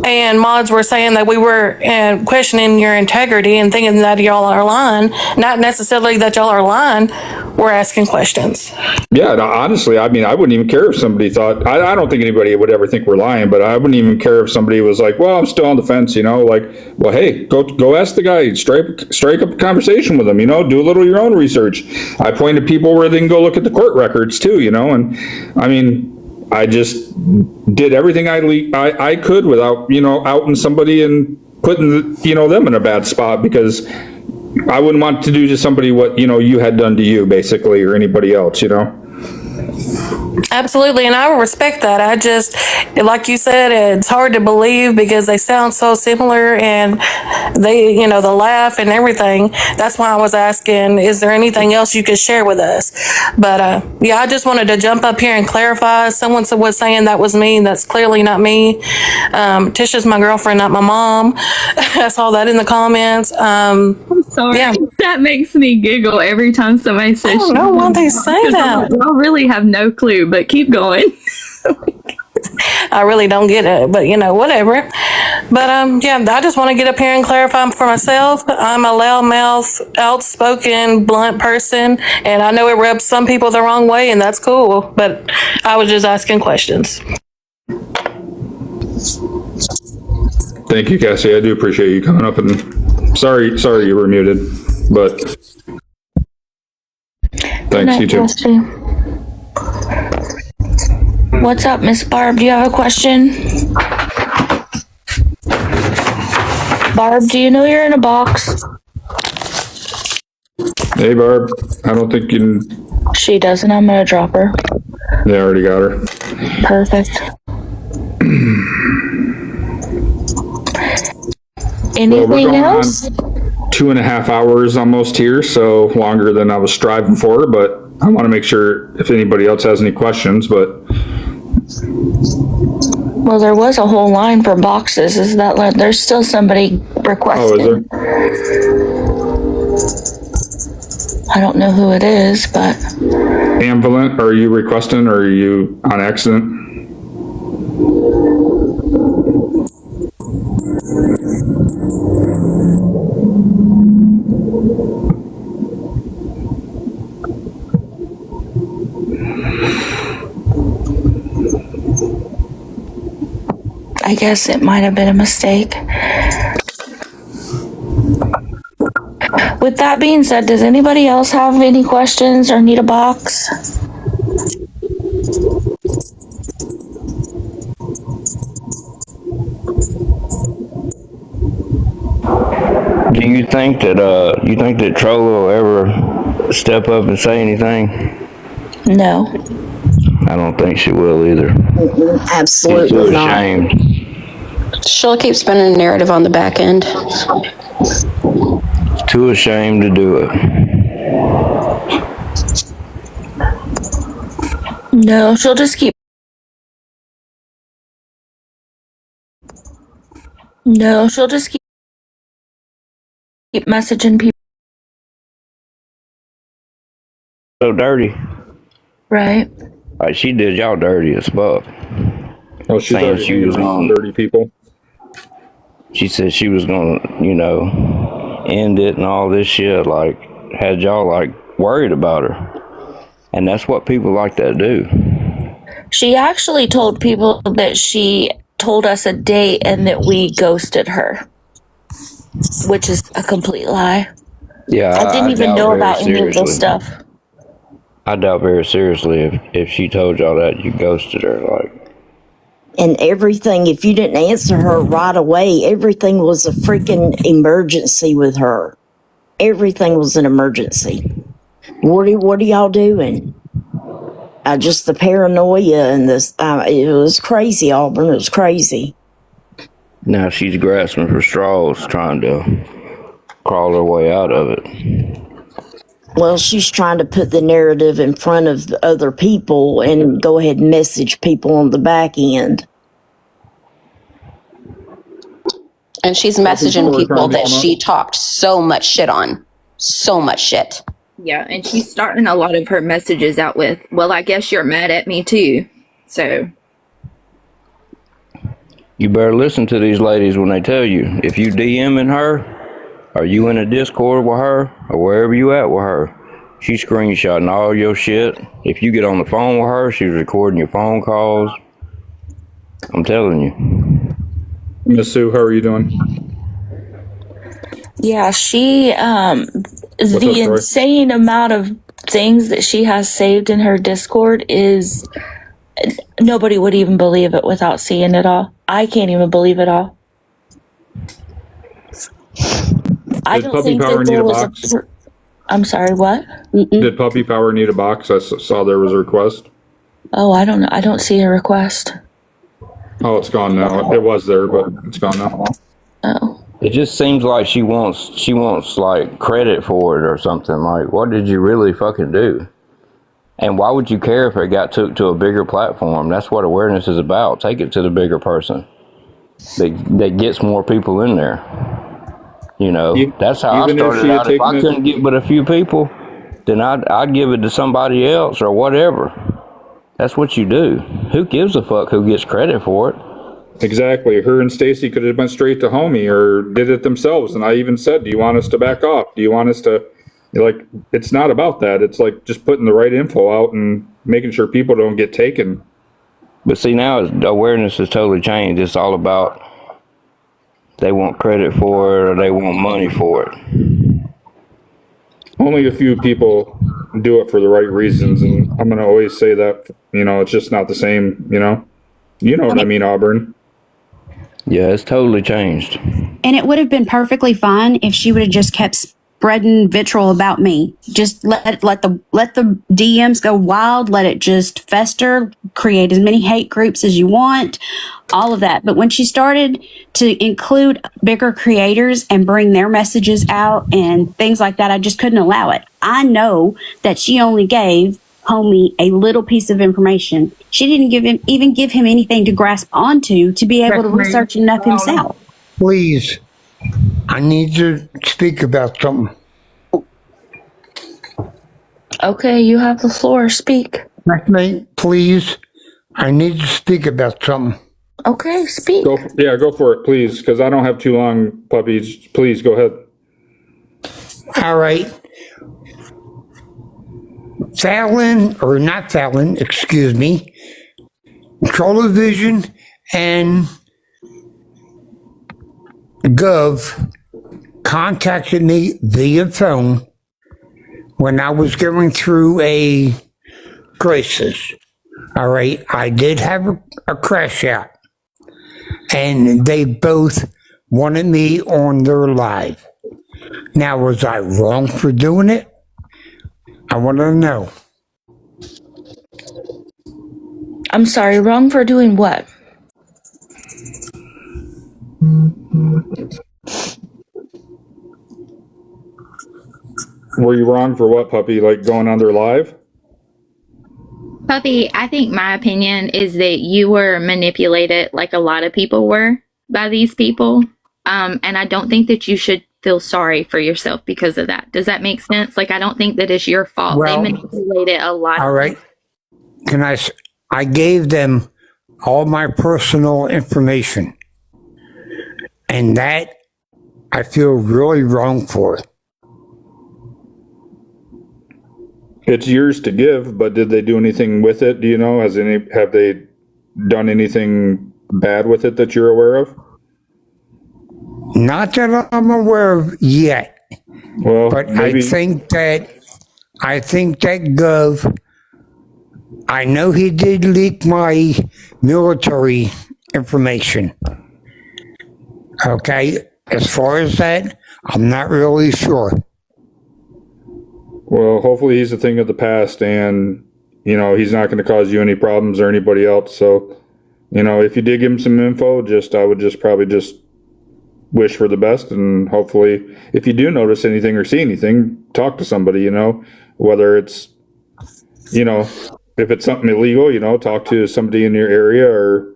And mods were saying that we were questioning your integrity and thinking that y'all are lying. Not necessarily that y'all are lying. We're asking questions. Yeah, honestly, I mean, I wouldn't even care if somebody thought, I don't think anybody would ever think we're lying, but I wouldn't even care if somebody was like, well, I'm still on the fence, you know, like, well, hey, go ask the guy, strike up a conversation with him, you know, do a little of your own research. I pointed people where they can go look at the court records too, you know, and I mean, I just did everything I could without, you know, outing somebody and putting, you know, them in a bad spot, because I wouldn't want to do to somebody what, you know, you had done to you, basically, or anybody else, you know? Absolutely, and I respect that. I just, like you said, it's hard to believe because they sound so similar and they, you know, the laugh and everything. That's why I was asking, is there anything else you could share with us? But yeah, I just wanted to jump up here and clarify. Someone was saying that was me. That's clearly not me. Tisha's my girlfriend, not my mom. I saw that in the comments. I'm sorry. Yeah. That makes me giggle every time somebody says. I don't know why they say that. I really have no clue, but keep going. I really don't get it, but you know, whatever. But yeah, I just want to get up here and clarify for myself. I'm a loudmouth, outspoken, blunt person, and I know it rubs some people the wrong way, and that's cool. But I was just asking questions. Thank you, Cassie. I do appreciate you coming up, and sorry you were muted, but thanks, you too. What's up, Miss Barb? Do you have a question? Barb, do you know you're in a box? Hey, Barb. I don't think you can... She doesn't. I'm gonna drop her. Yeah, I already got her. Perfect. Anything else? 2.5 hours almost here, so longer than I was striving for, but I want to make sure if anybody else has any questions, but... Well, there was a whole line for boxes. Is that like, there's still somebody requesting? Oh, is I don't know who it is, but Ambivalent, are you requesting or are you on accident? I guess it might have been a mistake. With that being said, does anybody else have any questions or need a box? Do you think that Trolla will ever step up and say anything? No. I don't think she will either. Absolutely She's too not. ashamed. She'll keep spinning a narrative on the back end. Too ashamed to do it. No, she'll just keep. No, she'll just keep messaging people. So dirty. Right. Like she did y'all dirty as fuck. Well, she's saying already she was on dirty people. She said she was gonna, end it and all this shit. Like, had y'all worried about her, and that's what people like that do. She actually told people that she told us a date and that we ghosted her, which is a complete lie. Yeah, I didn't even know about any of this stuff. I doubt very seriously if she told y'all that you ghosted her, And everything, if you didn't answer her right away, everything was a freaking emergency with her. Everything was an emergency. What are y'all doing? Just the paranoia and this, it was crazy, Auburn. It was crazy. Now she's grasping for straws, trying to crawl her way out of it. Well, she's trying to put the narrative in front of the other people and go ahead and message people on the back end. And she's messaging people that she talked so much shit on. So much shit. Yeah, and she's starting a lot of her messages out with, well, I guess you're mad at me too. So You better listen to these ladies when they tell you. If you DMing her, or you in a Discord with her, or wherever you at with her, she's screenshotting all your shit. If you get on the phone with her, she's recording your phone calls. I'm telling you. Miss Sue, how are you doing? Yeah, she, the insane amount of things that she has saved in her Discord is, nobody would even believe it without seeing it all. I can't even believe it all. I don't think that there was I'm sorry, what? Did Puppy Power need a box? I saw there was a request. Oh, I don't know. I don't see a request. Oh, it's gone now. It was there, but it's gone now. Oh. It just seems like she wants credit for it or something. Like, what did you really fucking do? And why would you care if it got took to a bigger platform? That's what awareness is about. Take it to the bigger person that gets more people in there. That's how I started out. If I couldn't get but a few people, then I'd give it to somebody else or whatever. That's what you do. Who gives a fuck who gets credit for it? Exactly. Her and Stacy could have went straight to homie or did it themselves. And I even said, do you want us to back off? Do you want us to, it's not about that. It's like just putting the right info out and making sure people don't get taken. But see, now awareness has totally changed. It's all about they want credit for it or they want money for it. Only a few people do it for the right reasons. And I'm going to always say that, it's just not the same, You know what I mean, Auburn? Yeah, it's totally changed. And it would have been perfectly fine if she would have just kept spreading vitriol about me. Just let the DMs go wild, let it just fester, create as many hate groups as you want, all of that. But when she started to include bigger creators and bring their messages out and things like that, I just couldn't allow it. I know that she only gave homie a little piece of information. She didn't give him anything to grasp onto to be able to research enough himself. Please, I need to speak about something. Okay, you have the floor. Speak. Checkmate, please. I need to speak about something. Okay, speak. Go for it, please, because I don't have too long, puppies. Please, go ahead. All right. Fallon, or not Fallon, excuse me, Trollavision and GOV contacted me via phone when I was going through a crisis. All right, I did have a crash out, and they both wanted me on their live. Now, was I wrong for doing it? I want to know. I'm sorry, wrong for doing what? Were you wrong for what, puppy? Like going on their live? Puppy, I think my opinion is that you were manipulated like a lot of people were by these people. And I don't think that you should feel sorry for yourself because of that. Does that make sense? Like, I don't think that it's your fault. Well, they manipulated a lot. All right. I gave them all my personal information. And that I feel really wrong for. It's yours to give, but did they do anything with it? Do you know? Have they done anything bad with it that you're aware of? Not that I'm aware of yet. Well, but maybe. I think that Gov, I know he did leak my military information. Okay, as far as that, I'm not really sure. Well, hopefully he's a thing of the past, and he's not going to cause you any problems or anybody else. So, if you did give him some info, I would probably wish for the best, and hopefully, if you do notice anything or see anything, talk to somebody. Whether it's, if it's something illegal, talk to somebody in your area or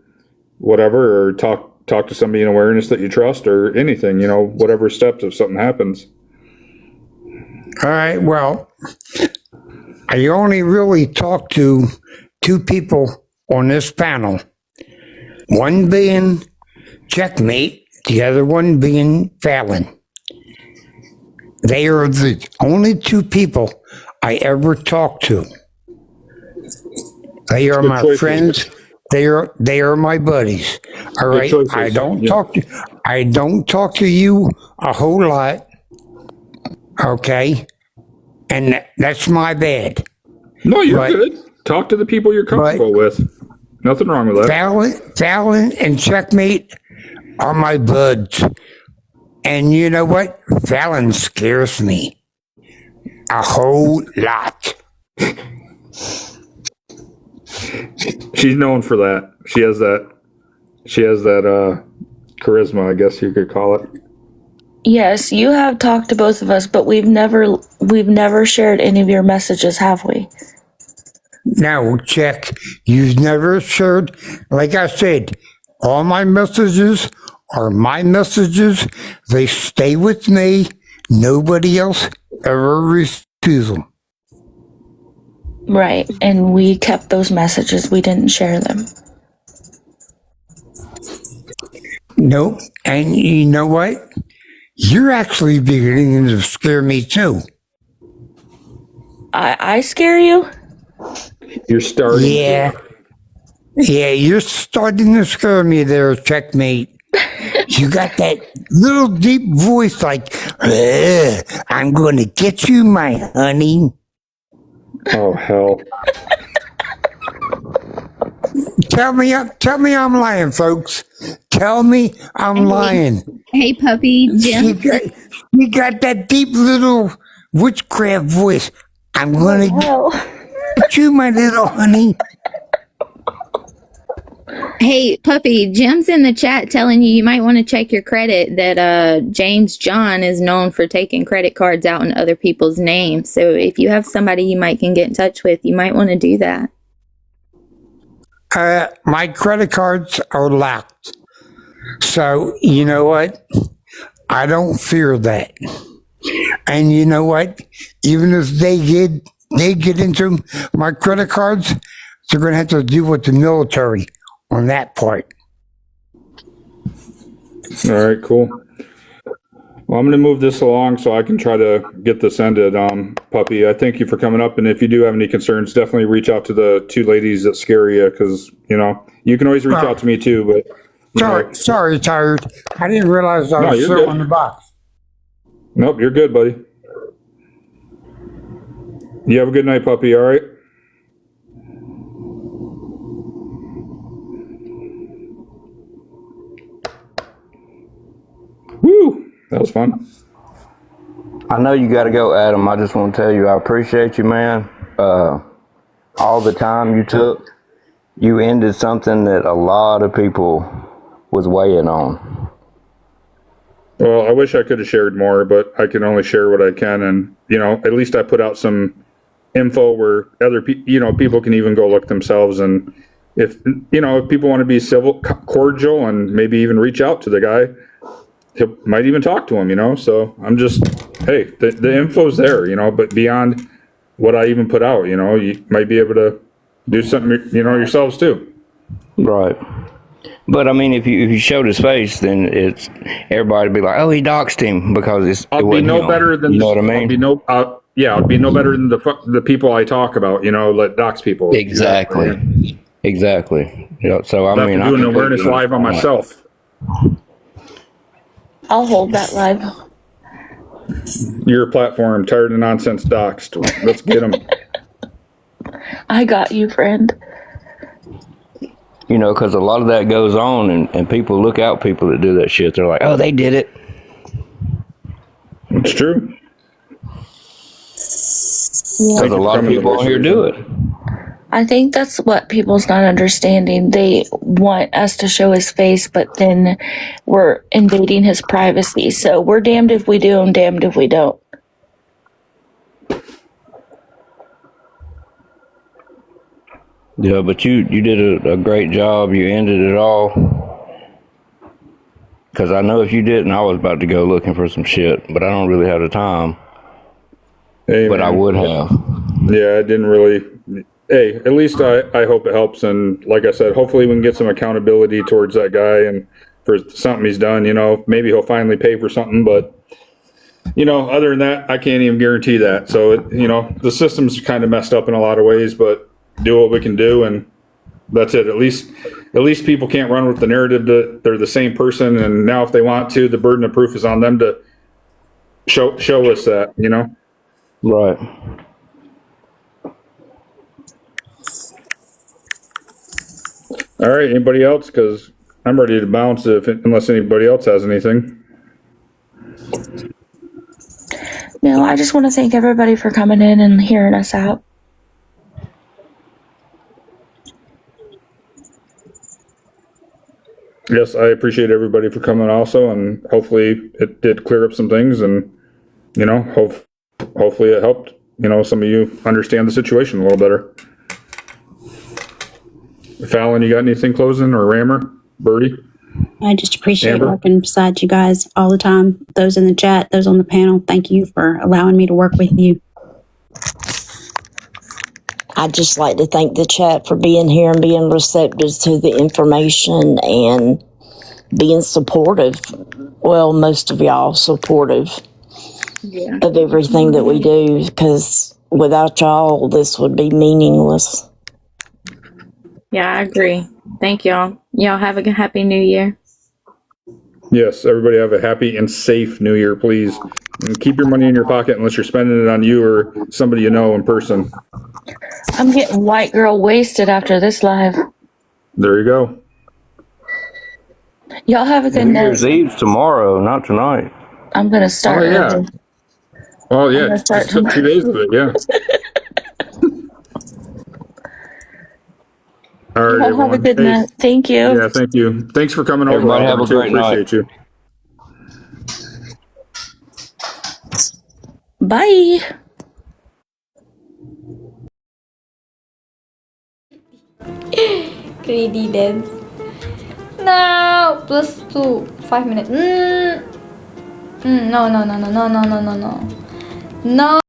whatever, or talk to somebody in awareness that you trust, or anything. Whatever steps if something happens. All right, well, I only really talked to two people on this panel. One being Checkmate, the other one being Fallon. They are the only two people I ever talked to. They are my friends. They are my buddies. All right, I don't talk to you a whole lot. Okay, and that's my bad. No, you're good. Talk to the people you're comfortable with. Nothing wrong with that. Fallon and Checkmate are my buds. And you know what? Fallon scares me a whole lot. She's known for that. She has that charisma, I guess you could call it. Yes, you have talked to both of us, but we've never shared any of your messages, have we? Now, check. You've never shared, like I said, all my messages are my messages. They stay with me. Nobody else ever receives them. Right, and we kept those messages. We didn't share them. Nope. And you know what? You're actually beginning to scare me too. I scare you? You're starting. Yeah. Yeah, you're starting to scare me there, Checkmate. You got that little deep voice like, I'm going to get you, my honey. Oh, hell. Tell me I'm lying, folks. Tell me I'm lying. Hey, puppy, Jim. You got that deep little witchcraft voice. I'm going to get you, my little honey. Hey, puppy, Jim's in the chat telling you might want to check your credit, that James John is known for taking credit cards out in other people's names. So if you have somebody you can get in touch with, you might want to do that. My credit cards are locked. So, you know what? I don't fear that. And you know what? Even if they they get into my credit cards, they're going to have to deal with the military on that part. All right, cool. Well, I'm going to move this along so I can try to get this ended. Puppy, I thank you for coming up. And if you do have any concerns, definitely reach out to the two ladies that scare you, because, you know, you can always reach out to me too. But sorry, Tired. I didn't realize I was still in the box. Nope, you're good, buddy. You have a good night, puppy. All right. Woo! That was fun. I know you got to go, Adam. I just want to tell you I appreciate you, man. All the time you took, you ended something that a lot of people was weighing on. Well, I wish I could have shared more, but I can only share what I can. And, you know, at least I put out some info where other people can even go look themselves. And if people want to be civil, cordial, and maybe even reach out to the guy, he might even talk to him, so I'm just, hey, the info's there, but beyond what I even put out, you might be able to do something, yourselves too. Right. But I mean, if you showed his face, then it's everybody be like, oh, he doxed him because I'll be no better than, you know what I mean? I'd be no better than the people I talk about, let dox people. Exactly. Yeah. So I mean, I'm doing awareness live on myself. I'll hold that live. Your platform, tired of nonsense doxed. Let's get them. I got you, friend. Because a lot of that goes on, and people look out people that do that shit. They're like, oh, they did it. It's true. Because a lot of people on here do it. I think that's what people's not understanding. They want us to show his face, but then we're invading his privacy. So we're damned if we do and damned if we don't. Yeah, but you did a great job. You ended it all. Because I know if you didn't, I was about to go looking for some shit, but I don't really have the time. Hey, but I would have. Yeah, I didn't really. Hey, at least I hope it helps. And like I said, hopefully we can get some accountability towards that guy and for something he's done, maybe he'll finally pay for something. But, other than that, I can't even guarantee that. So, the system's kind of messed up in a lot of ways, but do what we can do. And that's it. At least people can't run with the narrative that they're the same person. And now if they want to, the burden of proof is on them to show us that, Right. All right. Anybody else? Because I'm ready to bounce unless anybody else has anything. No, I just want to thank everybody for coming in and hearing us out. Yes, I appreciate everybody for coming also, and hopefully it did clear up some things, and hopefully it helped some of you understand the situation a little better. Fallon, you got anything closing, or Rammer, Birdie? I just appreciate Amber? working beside you guys all the time. Those in the chat, those on the panel, thank you for allowing me to work with you. I'd just like to thank the chat for being here and being receptive to the information and being supportive. Well, most of y'all supportive of everything that we do, because without y'all, this would be meaningless. Yeah, I agree. Thank y'all. Y'all have a happy new year. Yes, everybody have a happy and safe New Year, please. And keep your money in your pocket unless you're spending it on you or somebody you know in person. I'm getting white girl wasted after this live. There you go. Y'all have a good New night. Year's Eve's tomorrow, not tonight. I'm going to start. Oh, yeah. early. Oh, yeah. Let's start Just 2 days to it, yeah. All right, Y'all have everyone. a good Hey, night. Thank you. Yeah, thank you. Thanks for coming over. Everybody have a Robin, too. great night. Appreciate you. Bye. Greedy dance. No, plus 2, 5 minutes. No. No.